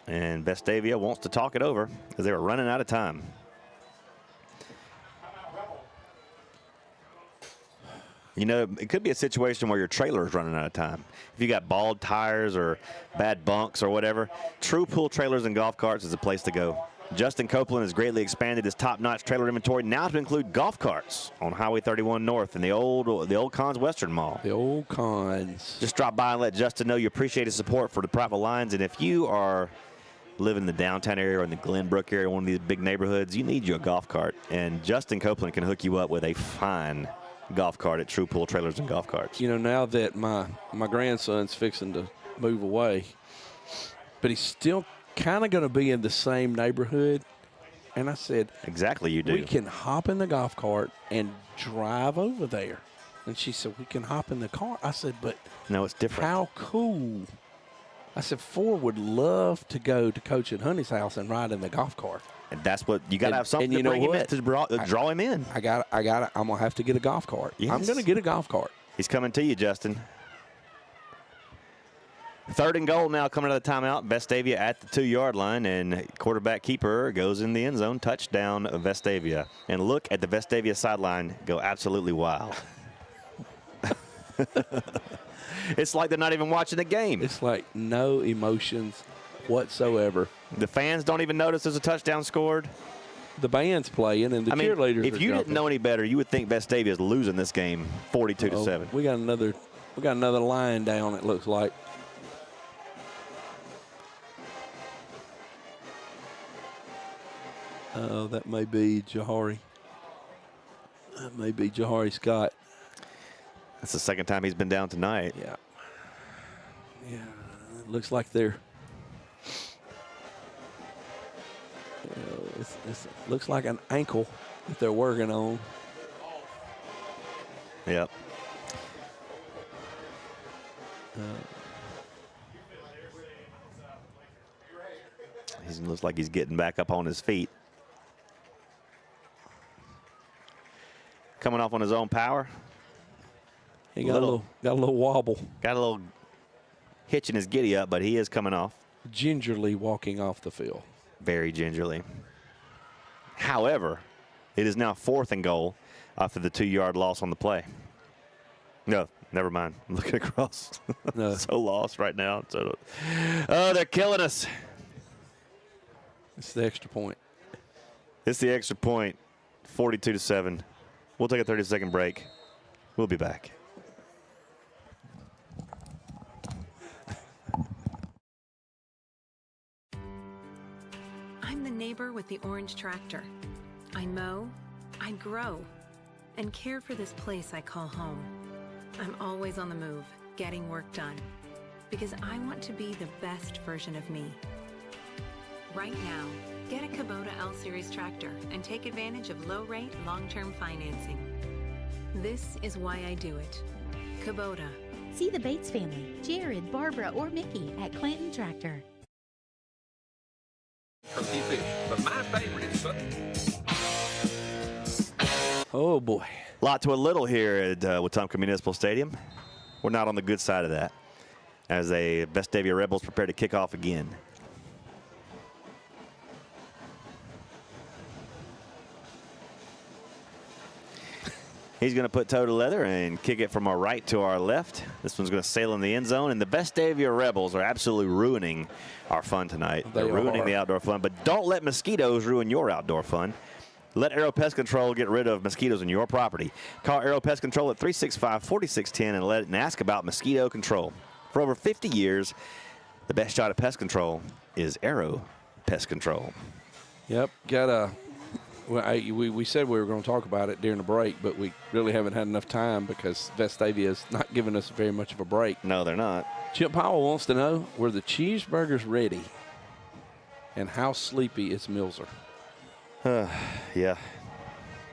And Vestavia wants to talk it over because they were running out of time. You know, it could be a situation where your trailer is running out of time. If you got bald tires or bad bunks or whatever, True Pool Trailers and Golf Carts is a place to go. Justin Copeland has greatly expanded his top-notch trailer inventory now to include golf carts on Highway 31 North in the old Cons Western Mall. The old Cons. Just drop by and let Justin know you appreciate his support for the Prattville Lions. And if you are living in the downtown area or in the Glenbrook area, one of these big neighborhoods, you need you a golf cart. And Justin Copeland can hook you up with a fine golf cart at True Pool Trailers and Golf Carts. You know, now that my grandson's fixing to move away, but he's still kind of going to be in the same neighborhood. And I said, exactly, you do. We can hop in the golf cart and drive over there. And she said, we can hop in the car. I said, but no, it's different. How cool. I said, Ford would love to go to Coach and Honey's house and ride in the golf cart. And that's what you got to have something to bring him in, to draw him in. I'm going to have to get a golf cart. Yes. I'm going to get a golf cart. He's coming to you, Justin. 3rd and goal now coming out of the timeout. Vestavia at the 2-yard line, and quarterback keeper goes in the end zone. Touchdown of Vestavia. And look at the Vestavia sideline go absolutely wild. It's like they're not even watching the game. It's like no emotions whatsoever. The fans don't even notice there's a touchdown scored. The band's playing and the cheerleaders if you didn't know any better, you would think Vestavia is losing this game 42-7. We got another line down, it looks like. Oh, that may be Jahari. That may be Jahari Scott. That's the 2nd time he's been down tonight. Yeah. Yeah, it looks like they're it looks like an ankle that they're working on. Yep. He looks like he's getting back up on his feet. Coming off on his own power. He got a little wobble. Got a little hitch in his giddy up, but he is coming off. Gingerly walking off the field. Very gingerly. However, it is now 4th and goal after the 2-yard loss on the play. No, never mind. I'm looking across. No. So lost right now. So, oh, they're killing us. It's the extra point. It's the extra point. 42-7. We'll take a 30-second break. We'll be back. I'm the neighbor with the orange tractor. I mow, I grow, and care for this place I call home. I'm always on the move, getting work done, because I want to be the best version of me. Right now, get a Kubota L-Series tractor and take advantage of low-rate, long-term financing. This is why I do it. Kubota. See the Bates family, Jared, Barbara, or Mickey at Clanton Tractor. Turkey fish, but my favorite is Oh, boy. Lot to a little here at Wetumpka Municipal Stadium. We're not on the good side of that as the Vestavia Rebels prepare to kick off again. He's going to put toe to leather and kick it from our right to our left. This one's going to sail in the end zone, and the Vestavia Rebels are absolutely ruining our fun tonight. They're ruining the outdoor fun, but don't let mosquitoes ruin your outdoor fun. Let Aero Pest Control get rid of mosquitoes on your property. Call Aero Pest Control at 365-4610 and ask about mosquito control. For over 50 years, the best shot at pest control is Aero Pest Control. Yep, got a... Well, we said we were going to talk about it during the break, but we really haven't had enough time because Vestavia is not giving us very much of a break. No, they're not. Chip Powell wants to know, were the cheeseburgers ready? And how sleepy is Milzer? Yeah.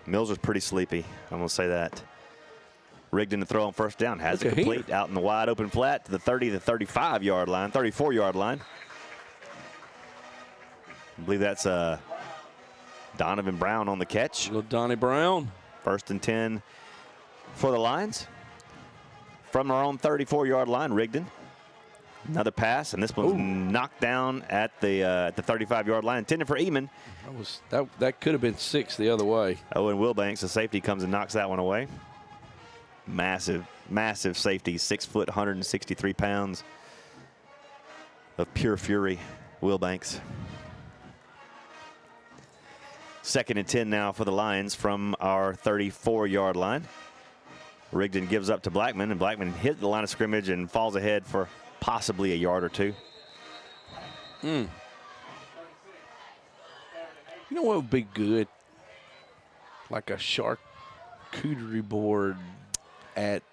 Milzer's pretty sleepy. I'm going to say that. Rigdon to throw on first down. Has it complete out in the wide open flat to the 30 to 35-yard line, 34-yard line. I believe that's Donovan Brown on the catch. Little Donnie Brown. 1st and 10 for the Lions. From our own 34-yard line, Rigdon. Another pass, and this one's knocked down at the 35-yard line, intended for Eamon. That could have been 6 the other way. Owen Wilbanks, the safety, comes and knocks that one away. Massive, massive safety, 6 foot, 163 pounds of pure fury, Wilbanks. 2nd and 10 now for the Lions from our 34-yard line. Rigdon gives up to Blackman, and Blackman hit the line of scrimmage and falls ahead for possibly a yard or two. You know what would be good? Like a charcuterie board at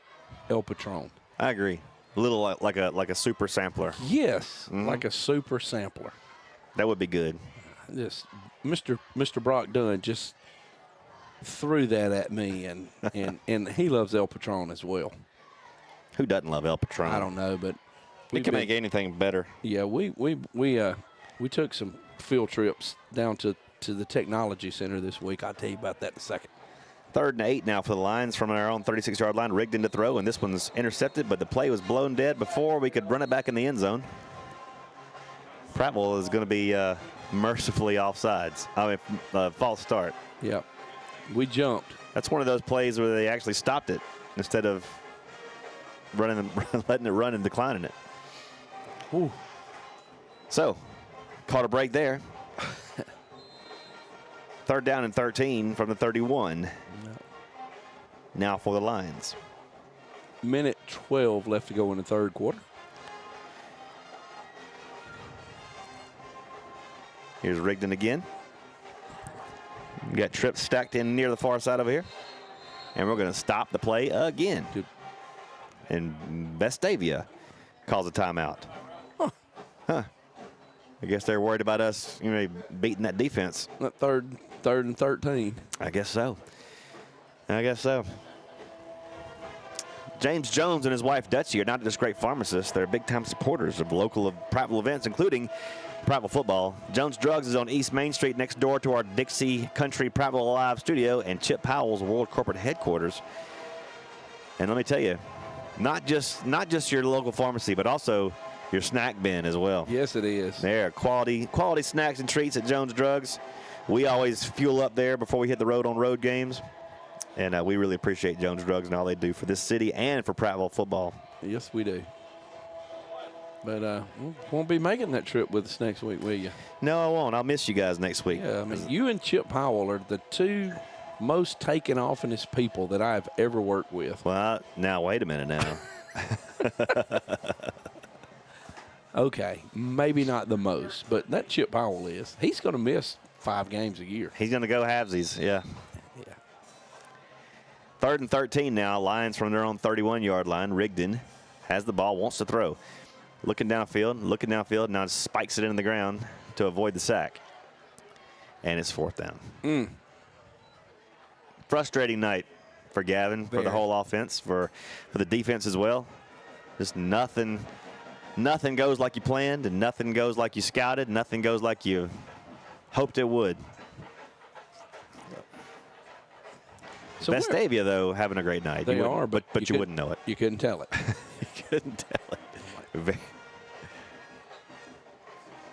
El Patron. I agree. A little like a super sampler. Yes, like a super sampler. That would be good. Just Mr. Brock Dunn just threw that at me, and he loves El Patron as well. Who doesn't love El Patron? I don't know, but we can make anything better. Yeah, we took some field trips down to the technology center this week. I'll tell you about that in a second. 3rd and 8 now for the Lions from our own 36-yard line. Rigdon to throw, and this one's intercepted, but the play was blown dead before we could run it back in the end zone. Prattville is going to be mercifully offsides. False start. Yep. We jumped. That's one of those plays where they actually stopped it instead of letting it run and declining it. Ooh. So, caught a break there. 3rd down and 13 from the 31. Now for the Lions. Minute 12 left to go in the 3rd quarter. Here's Rigdon again. We got trips stacked in near the far side over here. And we're going to stop the play again. And Vestavia calls a timeout. Huh. I guess they're worried about us, beating that defense. That third and 13. I guess so. James Jones and his wife Dutchie are not just great pharmacists. They're big-time supporters of local Prattville events, including Prattville football. Jones Drugs is on East Main Street next door to our Dixie Country Prattville Live studio and Chip Powell's World Corporate Headquarters. And let me tell you, not just your local pharmacy, but also your snack bin as well. Yes, it is. There, quality snacks and treats at Jones Drugs. We always fuel up there before we hit the road on road games. And we really appreciate Jones Drugs and all they do for this city and for Prattville football. Yes, we do. But we won't be making that trip with us next week, will you? No, I won't. I'll miss you guys next week. Yeah, I mean, you and Chip Powell are the two most taken offenest people that I've ever worked with. Well, now, wait a minute now. Okay, maybe not the most, but that Chip Powell is. He's going to miss 5 games a year. He's going to go halvesies, yeah. 3rd and 13 now. Lions from their own 31-yard line. Rigdon has the ball, wants to throw. Looking downfield, now spikes it into the ground to avoid the sack. And it's 4th down. Frustrating night for Gavin, for the whole offense, for the defense as well. Just nothing goes like you planned, and nothing goes like you scouted, nothing goes like you hoped it would. So Vestavia, though, having a great night. They are, but you wouldn't know it. You couldn't tell it. You couldn't tell it.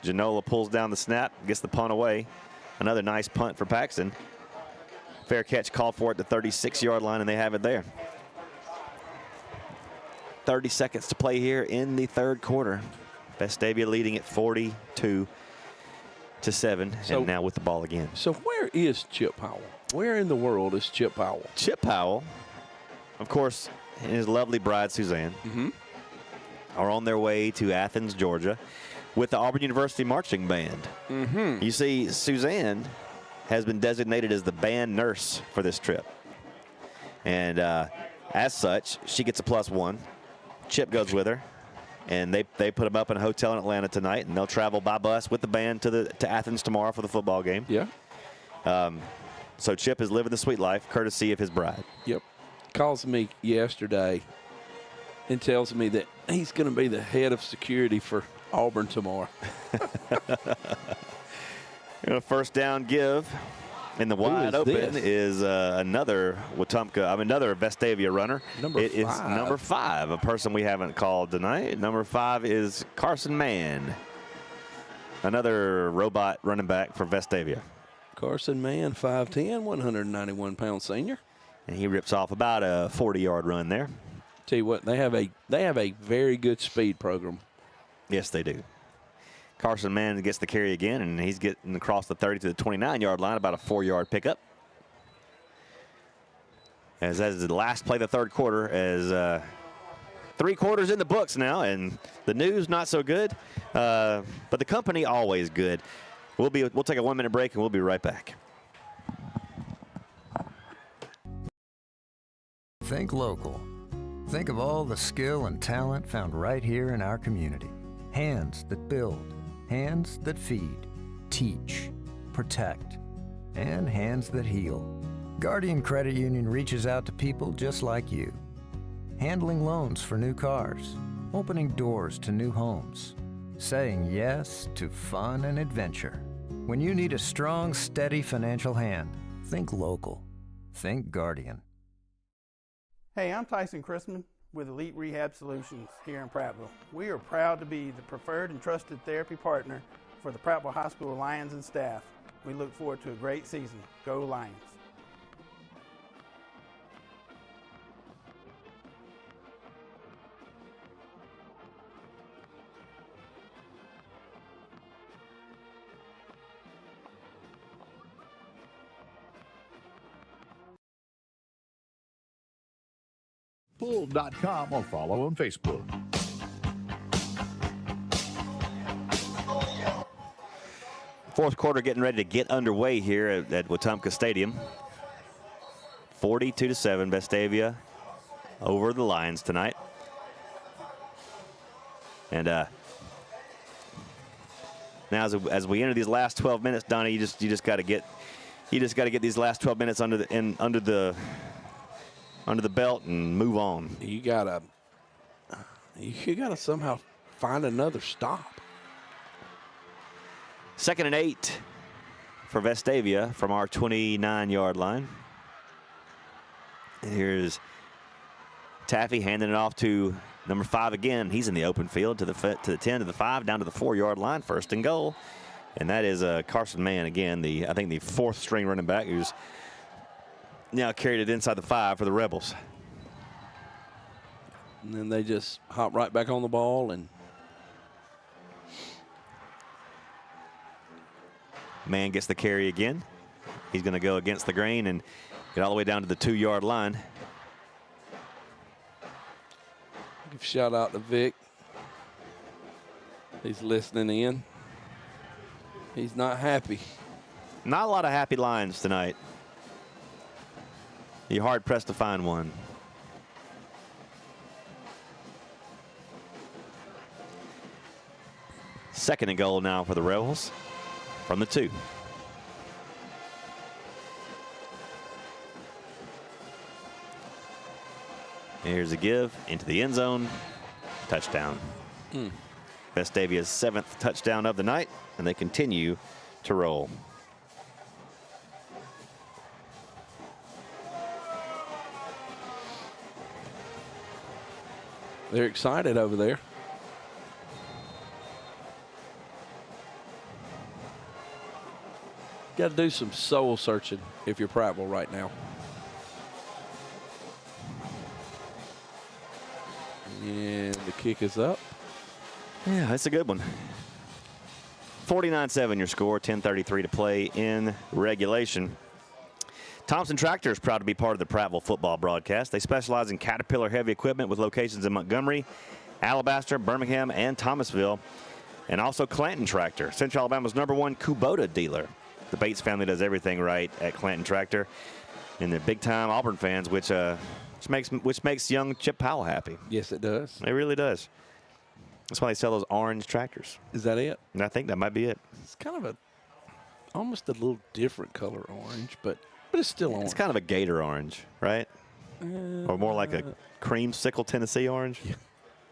Janola pulls down the snap, gets the punt away. Another nice punt for Paxton. Fair catch called for at the 36-yard line, and they have it there. 30 seconds to play here in the 3rd quarter. Vestavia leading at 42-7, and now with the ball again. So where is Chip Powell? Where in the world is Chip Powell? Chip Powell, of course, and his lovely bride, Suzanne, are on their way to Athens, Georgia, with the Auburn University Marching Band. You see, Suzanne has been designated as the band nurse for this trip. And as such, she gets a +1. Chip goes with her, and they put them up in a hotel in Atlanta tonight, and they'll travel by bus with the band to Athens tomorrow for the football game. Yeah. So Chip is living the sweet life, courtesy of his bride. Yep. Calls me yesterday and tells me that he's going to be the head of security for Auburn tomorrow. First down give in the wide open is another Vestavia runner. It is number 5, a person we haven't called tonight. Number 5 is Carson Mann, another robot running back for Vestavia. Carson Mann, 5'10", 191-pound senior. And he rips off about a 40-yard run there. Tell you what, they have a very good speed program. Yes, they do. Carson Mann gets the carry again, and he's getting across the 30 to the 29-yard line, about a 4-yard pickup. As that is the last play of the 3rd quarter, as 3 quarters in the books now, and the news not so good, but the company always good. We'll take a 1-minute break, and we'll be right back. Think local. Think of all the skill and talent found right here in our community. Hands that build, hands that feed, teach, protect, and hands that heal. Guardian Credit Union reaches out to people just like you. Handling loans for new cars, opening doors to new homes, saying yes to fun and adventure. When you need a strong, steady financial hand, think local. Think Guardian. Hey, I'm Tyson Chrisman with Elite Rehab Solutions here in Prattville. We are proud to be the preferred and trusted therapy partner for the Prattville High School Lions and staff. We look forward to a great season. Go Lions! Pool.com or follow on Facebook. Fourth quarter getting ready to get underway here at Wetumpka Stadium. 42-7, Vestavia over the Lions tonight. And now as we enter these last 12 minutes, Donnie, you just got to get these last 12 minutes under the belt and move on. You gotta somehow find another stop. 2nd and 8 for Vestavia from our 29-yard line. And here's Taffy handing it off to number 5 again. He's in the open field to the 10, to the 5, down to the 4-yard line, 1st and goal. And that is Carson Mann again, I think the 4th string running back, who's now carried it inside the 5 for the Rebels. And then they just hop right back on the ball, and Mann gets the carry again. He's going to go against the grain and get all the way down to the 2-yard line. give a shout out to Vic. He's listening in. He's not happy. Not a lot of happy lines tonight. You're hard pressed to find one. Second and goal now for the Rebels from the 2. Here's a give into the end zone. Touchdown. Vestavia's 7th touchdown of the night, and they continue to roll. They're excited over there. Got to do some soul searching if you're Prattville right now. And the kick is up. Yeah, that's a good one. 49-7 your score, 10:33 to play in regulation. Thompson Tractor is proud to be part of the Prattville football broadcast. They specialize in Caterpillar heavy equipment with locations in Montgomery, Alabaster, Birmingham, and Thomasville. And also Clanton Tractor, Central Alabama's #1 Kubota dealer. The Bates family does everything right at Clanton Tractor. And they're big-time Auburn fans, which makes young Chip Powell happy. Yes, it does. It really does. That's why they sell those orange tractors. Is that it? And I think that might be it. It's kind of almost a little different color orange, but it's still orange. It's kind of a gator orange, right? Or more like a creamsicle Tennessee orange. Yeah.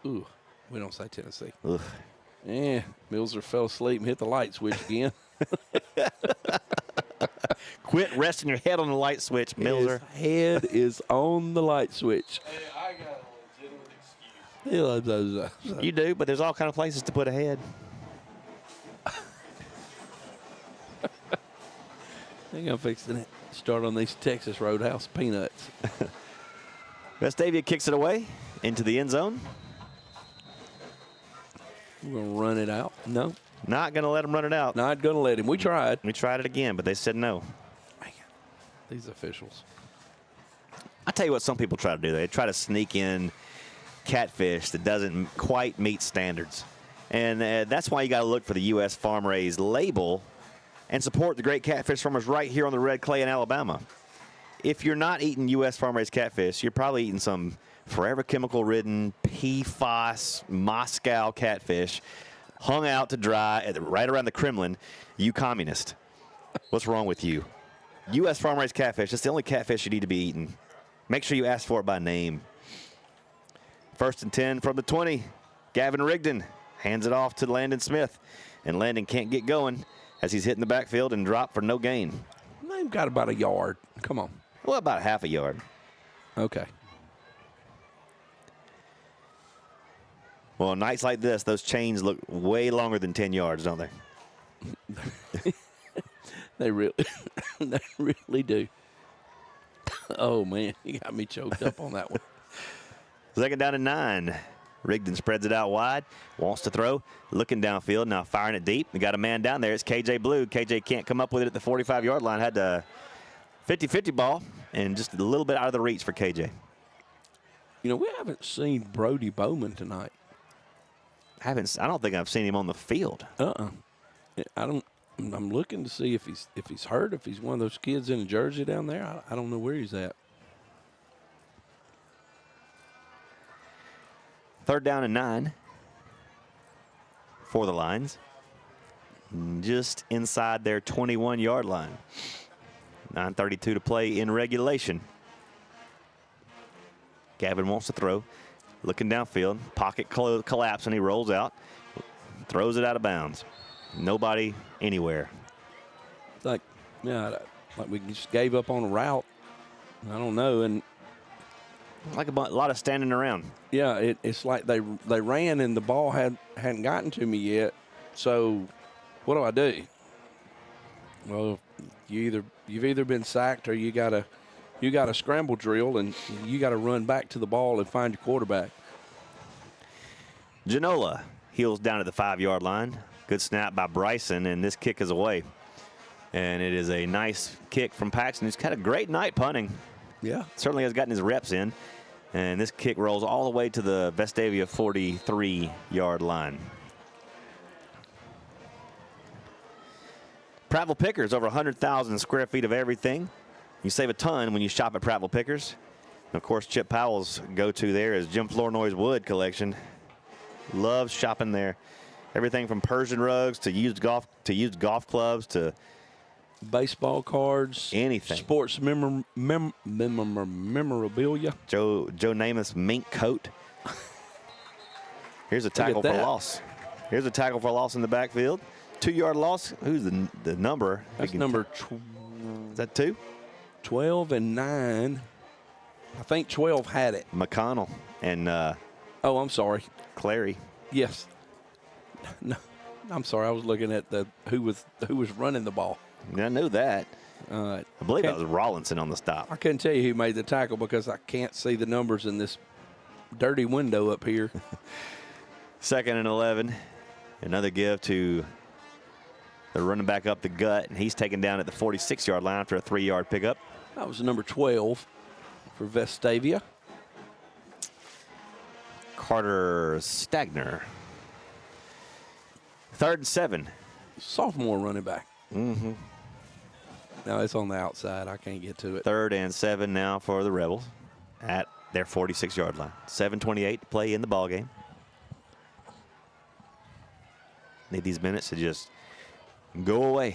Ooh, we don't say Tennessee. Ugh. Yeah, Milzer fell asleep and hit the light switch again. Quit resting your head on the light switch, Milzer. His head is on the light switch. Hey, I got a legitimate excuse. You do, but there's all kind of places to put a head. I think I'm fixing to start on these Texas Roadhouse peanuts. Vestavia kicks it away into the end zone. We're going to run it out. No. Not going to let him run it out. Not going to let him. We tried. We tried it again, but they said no. Man, these officials. I tell you what some people try to do. They try to sneak in catfish that doesn't quite meet standards. And that's why you got to look for the U.S. Farm Raised label and support the great catfish farmers right here on the red clay in Alabama. If you're not eating U.S. Farm Raised catfish, you're probably eating some forever chemical-ridden PFAS Moscow catfish hung out to dry right around the Kremlin. You communist. What's wrong with you? U.S. Farm Raised catfish, that's the only catfish you need to be eating. Make sure you ask for it by name. 1st and 10 from the 20. Gavin Rigdon hands it off to Landon Smith. And Landon can't get going as he's hitting the backfield and dropped for no gain. They've got about a yard. Come on. Well, about half a yard. Okay. Well, nights like this, those chains look way longer than 10 yards, don't they? They really, they really do. Oh, man, you got me choked up on that one. Second down and 9. Rigdon spreads it out wide, wants to throw, looking downfield, now firing it deep. We got a man down there. It's KJ Blue. KJ can't come up with it at the 45-yard line. Had to 50-50 ball and just a little bit out of the reach for KJ. You know, we haven't seen Brody Bowman tonight. I don't think I've seen him on the field. I'm looking to see if he's hurt, if he's one of those kids in a jersey down there. I don't know where he's at. Third down and 9 for the Lions. Just inside their 21-yard line. 9:32 to play in regulation. Gavin wants to throw. Looking downfield. Pocket collapse, and he rolls out. Throws it out of bounds. Nobody anywhere. Like we just gave up on a route. I don't know. And like a lot of standing around. Yeah, it's like they ran and the ball hadn't gotten to me yet. So what do I do? Well, you've either been sacked or you got a scramble drill and you got to run back to the ball and find your quarterback. Janola heels down at the 5-yard line. Good snap by Bryson, and this kick is away. And it is a nice kick from Paxton, who's had a great night punting. Yeah. Certainly has gotten his reps in. And this kick rolls all the way to the Vestavia 43-yard line. Prattville Pickers, over 100,000 square feet of everything. You save a ton when you shop at Prattville Pickers. And of course, Chip Powell's go-to there is Jim Flournoy's wood collection. Loves shopping there. Everything from Persian rugs to used golf clubs to baseball cards, anything. Sports memorabilia. Joe Namath's mink coat. Here's a tackle for loss. Here's a tackle for loss in the backfield. 2-yard loss. Who's the number? That's number. Is that 2? 12 and 9. I think 12 had it. McConnell and. Oh, I'm sorry. Clary. Yes. No, I'm sorry. I was looking at who was running the ball. I knew that. I believe that was Rawlinson on the stop. I couldn't tell you who made the tackle because I can't see the numbers in this dirty window up here. 2nd and 11. Another give to the running back up the gut, and he's taken down at the 46-yard line after a 3-yard pickup. That was number 12 for Vestavia. Carter Stagner. 3rd and 7. Sophomore running back. Mm-hmm. No, it's on the outside. I can't get to it. 3rd and 7 now for the Rebels at their 46-yard line. 7:28 to play in the ballgame. Need these minutes to just go away.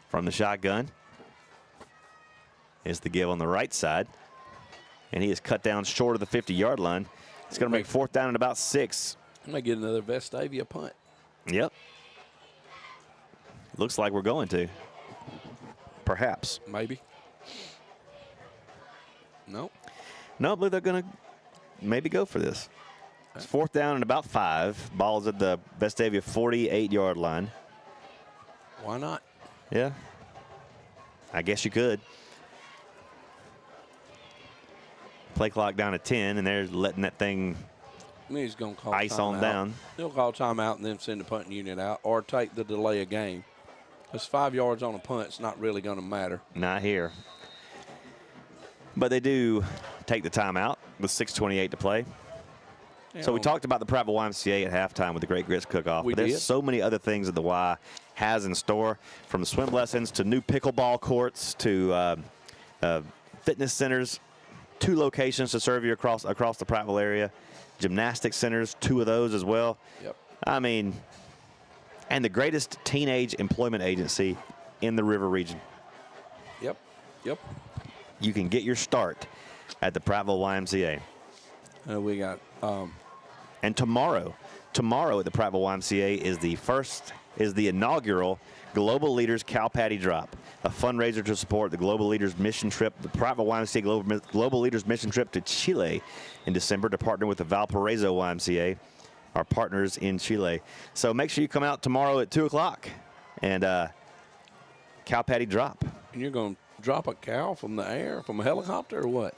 From the shotgun is the give on the right side. And he is cut down short of the 50-yard line. It's going to make 4th down and about 6. I might get another Vestavia punt. Yep. Looks like we're going to. Perhaps. Maybe. No. No, I believe they're going to maybe go for this. It's 4th down and about 5. Ball is at the Vestavia 48-yard line. Why not? Yeah. I guess you could. Play clock down at 10, and they're letting that thing He's going to call ice on down. He'll call timeout and then send the punting unit out or take the delay of game. Because 5 yards on a punt is not really going to matter. Not here. But they do take the timeout with 6:28 to play. So we talked about the Prattville YMCA at halftime with the Great Grits Cook-Off. But there's so many other things that the Y has in store, from swim lessons to new pickleball courts to fitness centers. 2 locations to serve you across the Prattville area. Gymnastics centers, 2 of those as well. Yep. I mean, and the greatest teenage employment agency in the River region. Yep. Yep. You can get your start at the Prattville YMCA. We got. And tomorrow tomorrow at the Prattville YMCA is the inaugural Global Leaders Cow Patty Drop, a fundraiser to support the Global Leaders mission trip, the Prattville YMCA Global Leaders mission trip to Chile in December to partner with the Valparaiso YMCA, our partners in Chile. So make sure you come out tomorrow at 2 o'clock and cow patty drop. And you're going to drop a cow from the air, from a helicopter, or what?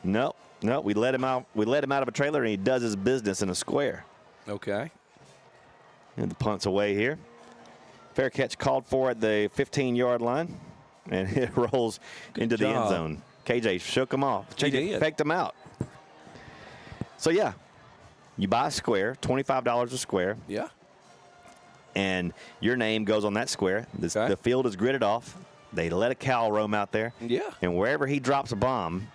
No, we let him out. We let him out of a trailer, and he does his business in a square. Okay. And the punt's away here. Fair catch called for at the 15-yard line, and it rolls into the end zone. KJ shook him off. KJ faked him out. So, yeah, you buy a square, $25 a square. Yeah. And your name goes on that square. The field is gridded off. They let a cow roam out there. Yeah. And wherever he drops a bomb,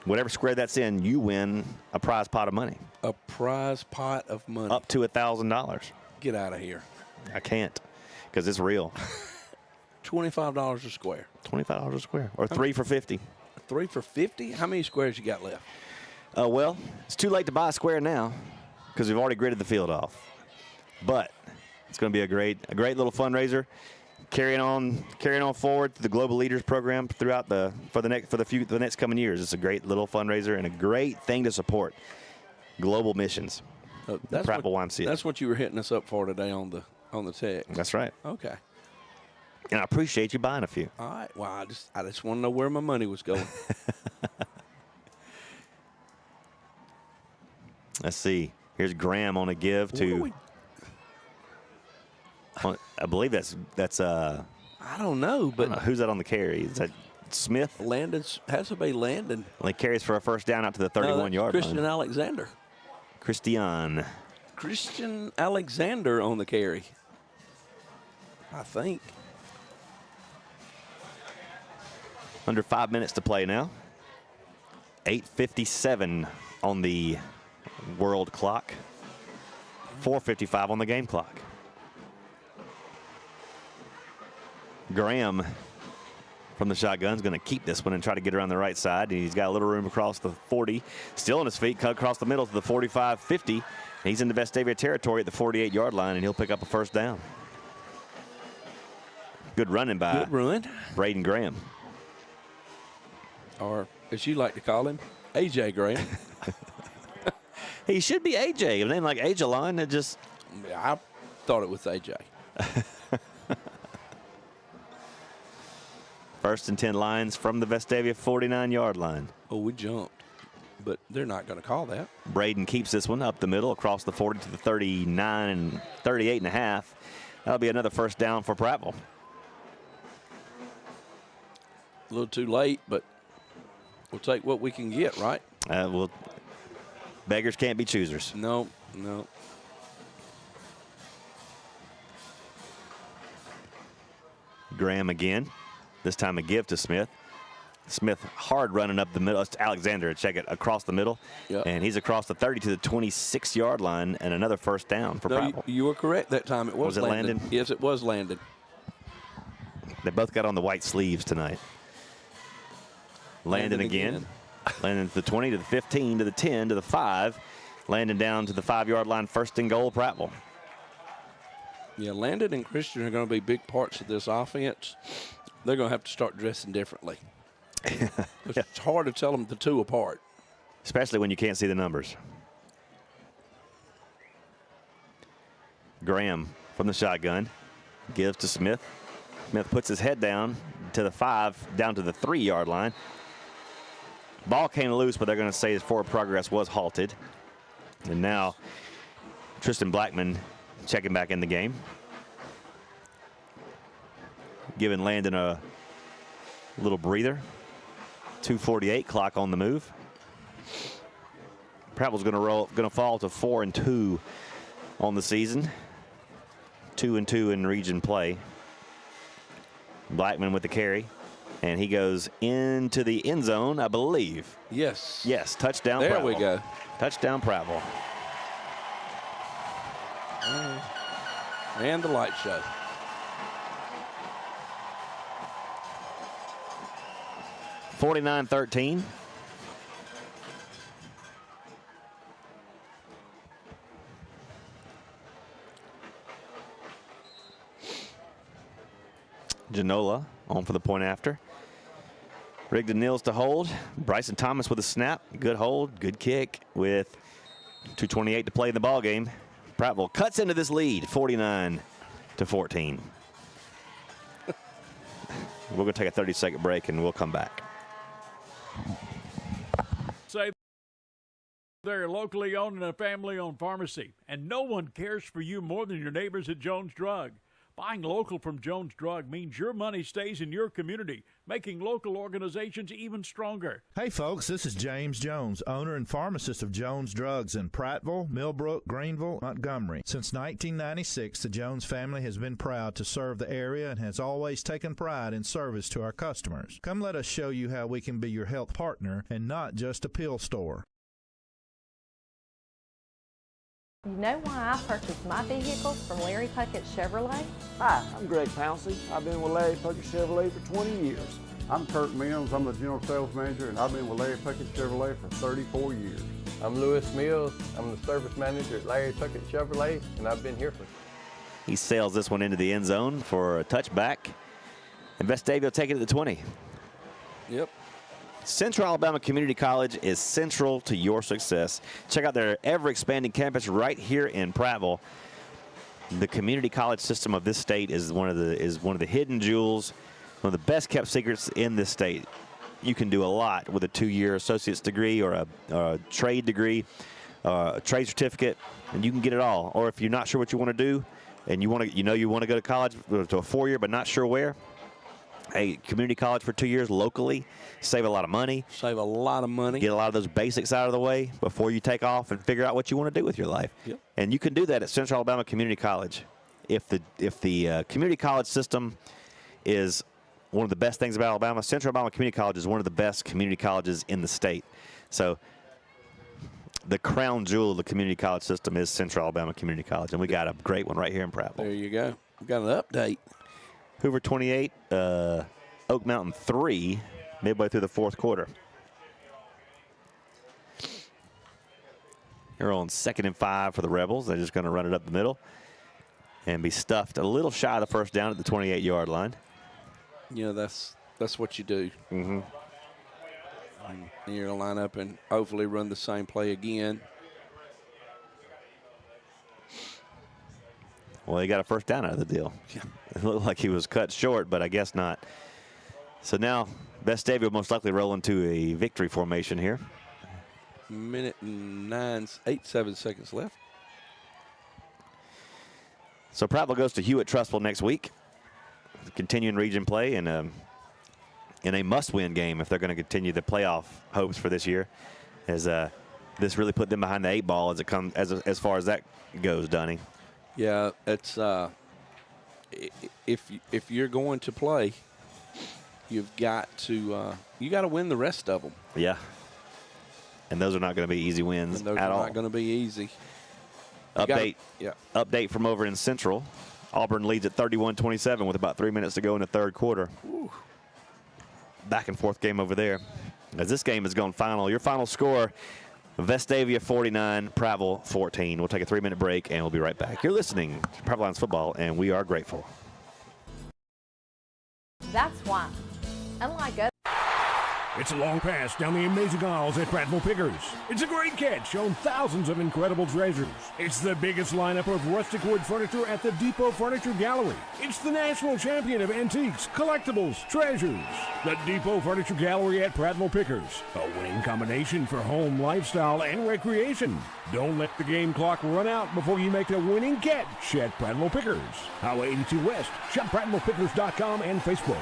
whatever square that's in, you win a prize pot of money. A prize pot of money. Up to $1,000. Get out of here. I can't, because it's real. $25 a square. $25 a square. Or 3 for $50. 3 for $50? How many squares you got left? Well, it's too late to buy a square now because we've already gridded the field off. But it's going to be a great little fundraiser. Carrying on forward to the Global Leaders program throughout the next coming years. It's a great little fundraiser and a great thing to support global missions. Prattville YMCA. That's what you were hitting us up for today on the text. That's right. Okay. And I appreciate you buying a few. All right. Well, I just want to know where my money was going. Let's see. Here's Graham on a give to. I believe that's I don't know, but who's that on the carry? Is that Smith? Landon has to be Landon. Well, he carries for a first down out to the 31-yard line. Christian Alexander. Christian Alexander on the carry, I think. Under 5 minutes to play now. 8:57 on the world clock. 4:55 on the game clock. Graham from the shotgun is going to keep this one and try to get around the right side. And he's got a little room across the 40. Still on his feet, cut across the middle to the 45-50. He's in the Vestavia territory at the 48-yard line, and he'll pick up a first down. Good running by Braden Graham. Or, as you like to call him, A.J. Graham. He should be A.J. A name like Ajalon, it just... I thought it was A.J. First and 10 lines from the Vestavia 49-yard line. Oh, we jumped, but they're not going to call that. Braden keeps this one up the middle across the 40 to the 39 and 38 and a half. That'll be another first down for Prattville. A little too late, but we'll take what we can get, right? Beggars can't be choosers. No. Graham again. This time a give to Smith. Smith hard running up the middle. It's Alexander, check it, across the middle. Yep. And he's across the 30 to the 26-yard line and another first down for Prattville. You were correct that time. It was Landon. Yes, it was Landon. They both got on the white sleeves tonight. Landon again. Landon to the 20 to the 15 to the 10 to the 5. Landon down to the 5-yard line, first and goal, Prattville. Yeah, Landon and Christian are going to be big parts of this offense. They're going to have to start dressing differently. It's hard to tell them the two apart. Especially when you can't see the numbers. Graham from the shotgun gives to Smith. Smith puts his head down to the 5, down to the 3-yard line. Ball came loose, but they're going to say his forward progress was halted. And now Tristan Blackman checking back in the game. Giving Landon a little breather. 2:48 clock on the move. Prattville's going to fall to 4-2 on the season. 2-2 in region play. Blackman with the carry, and he goes into the end zone, I believe. Yes. Yes, touchdown. There Prattville. we go. Touchdown Prattville. And the light show. $49-13. Janola on for the point after. Rigdon Nils to hold. Bryson Thomas with a snap. Good hold, good kick with 2:28 to play in the ball game. Prattville cuts into this lead, 49-14. We're going to take a 30-second break, and we'll come back. Say they're locally owned and a family-owned pharmacy, and no one cares for you more than your neighbors at Jones Drug. Buying local from Jones Drug means your money stays in your community, making local organizations even stronger. Hey folks, this is James Jones, owner and pharmacist of Jones Drugs in Prattville, Millbrook, Greenville, Montgomery. Since 1996, the Jones family has been proud to serve the area and has always taken pride in service to our customers. Come let us show you how we can be your health partner and not just a pill store. You know why I purchased my vehicles from Larry Puckett Chevrolet? Hi, I'm Greg Pouncey. I've been with Larry Puckett Chevrolet for 20 years. I'm Kurt Mills. I'm the General Sales Manager, and I've been with Larry Puckett Chevrolet for 34 years. I'm Lewis Mills. I'm the Service Manager at Larry Puckett Chevrolet, and I've been here for... He sails this one into the end zone for a touchback. And Vestavia will take it at the 20. Yep. Central Alabama Community College is central to your success. Check out their ever-expanding campus right here in Prattville. The community college system of this state is one of the hidden jewels, one of the best-kept secrets in this state. You can do a lot with a 2-year associate's degree or a trade degree, a trade certificate, and you can get it all. Or if you're not sure what you want to do, and you want to go to college to a 4-year but not sure where, hey, community college for 2 years locally, save a lot of money. Save a lot of money. Get a lot of those basics out of the way before you take off and figure out what you want to do with your life. Yep. And you can do that at Central Alabama Community College. If the community college system is one of the best things about Alabama, Central Alabama Community College is one of the best community colleges in the state. So the crown jewel of the community college system is Central Alabama Community College, and we got a great one right here in Prattville. There you go. We got an update. Hoover 28, Oak Mountain 3, midway through the fourth quarter. They're on 2nd and 5 for the Rebels. They're just going to run it up the middle and be stuffed a little shy of the first down at the 28-yard line. You know, that's what you do. Mm-hmm. You're going to line up and hopefully run the same play again. Well, he got a first down out of the deal. Yeah. It looked like he was cut short, but I guess not. So now Vestavia will most likely roll into a victory formation here. Minute and 7 seconds left. So Prattville goes to Hewitt Trustful next week. Continuing region play and in a must-win game if they're going to continue the playoff hopes for this year. As this really put them behind the 8 ball as far as that goes, Dunning. Yeah, it's if you're going to play, you've got to win the rest of them. Yeah, and those are not going to be easy wins at all. Those are not going to be easy. Update from over in Central. Auburn leads at 31-27 with about 3 minutes to go in the third quarter. Ooh. Back and forth game over there. As this game is going final, your final score, Vestavia 49, Prattville 14. We'll take a 3-minute break, and we'll be right back. You're listening to Prattville Lions Football, and we are grateful. That's why. Unlike us. It's a long pass down the amazing aisles at Prattville Pickers. It's a great catch, showing thousands of incredible treasures. It's the biggest lineup of rustic wood furniture at the Depot Furniture Gallery. It's the national champion of antiques, collectibles, treasures. The Depot Furniture Gallery at Prattville Pickers. A winning combination for home, lifestyle, and recreation. Don't let the game clock run out before you make a winning catch at Prattville Pickers. Highway 82 West. Shop PrattvillePickers.com and Facebook.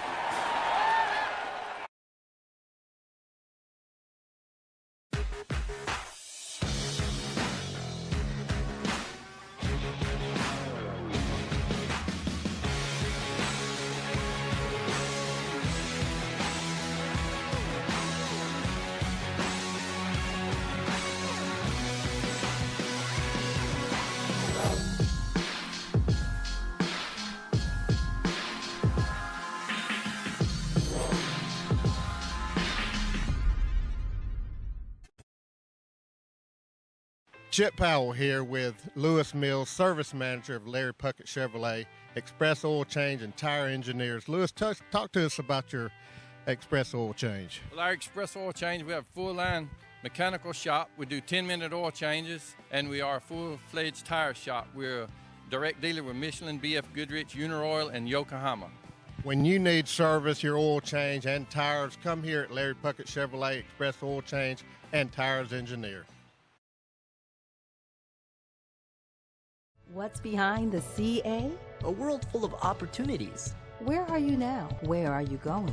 Chip Powell here with Lewis Mills, service manager of Larry Puckett Chevrolet, Express Oil Change and Tire Engineers. Lewis, talk to us about your Express Oil Change. Well, our Express Oil Change, we have a full-line mechanical shop. We do 10-minute oil changes, and we are a full-fledged tire shop. We're a direct dealer with Michelin, BF Goodrich, Uniroyal, and Yokohama. When you need service, your oil change and tires, come here at Larry Puckett Chevrolet, Express Oil Change and Tires Engineer. What's behind the CA? A world full of opportunities. Where are you now? Where are you going?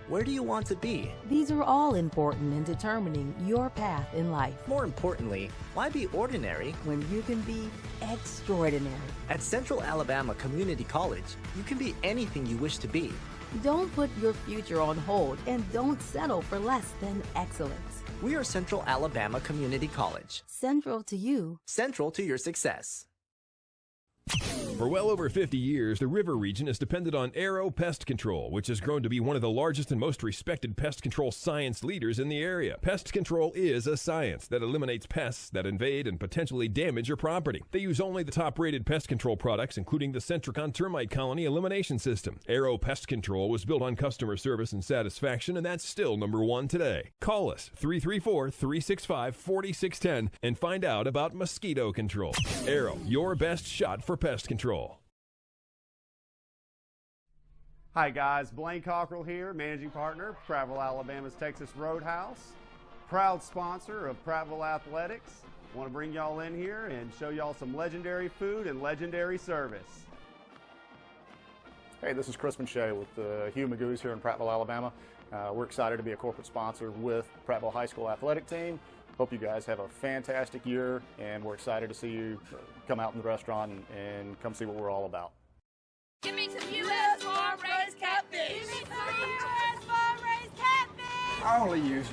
Where do you want to be? These are all important in determining your path in life. More importantly, why be ordinary when you can be extraordinary? At Central Alabama Community College, you can be anything you wish to be. Don't put your future on hold and don't settle for less than excellence. We are Central Alabama Community College. Central to you. Central to your success. For well over 50 years, the River region has depended on Aero Pest Control, which has grown to be one of the largest and most respected pest control science leaders in the area. Pest control is a science that eliminates pests that invade and potentially damage your property. They use only the top-rated pest control products, including the Centricon Termite Colony Elimination System. Aero Pest Control was built on customer service and satisfaction, and that's still #1 today. Call us, 334-365-4610, and find out about mosquito control. Aero, your best shot for pest control. Hi guys, Blaine Cockrell here, managing partner, Prattville, Alabama's Texas Roadhouse, proud sponsor of Prattville Athletics. Want to bring y'all in here and show y'all some legendary food and legendary service. Hey, this is Chris Shea with the Hugh Magoo's here in Prattville, Alabama. We're excited to be a corporate sponsor with Prattville High School Athletic Team. Hope you guys have a fantastic year, and we're excited to see you come out in the restaurant and come see what we're all about. Give me some U.S. farm-raised catfish. Give me some U.S. farm-raised catfish. I only use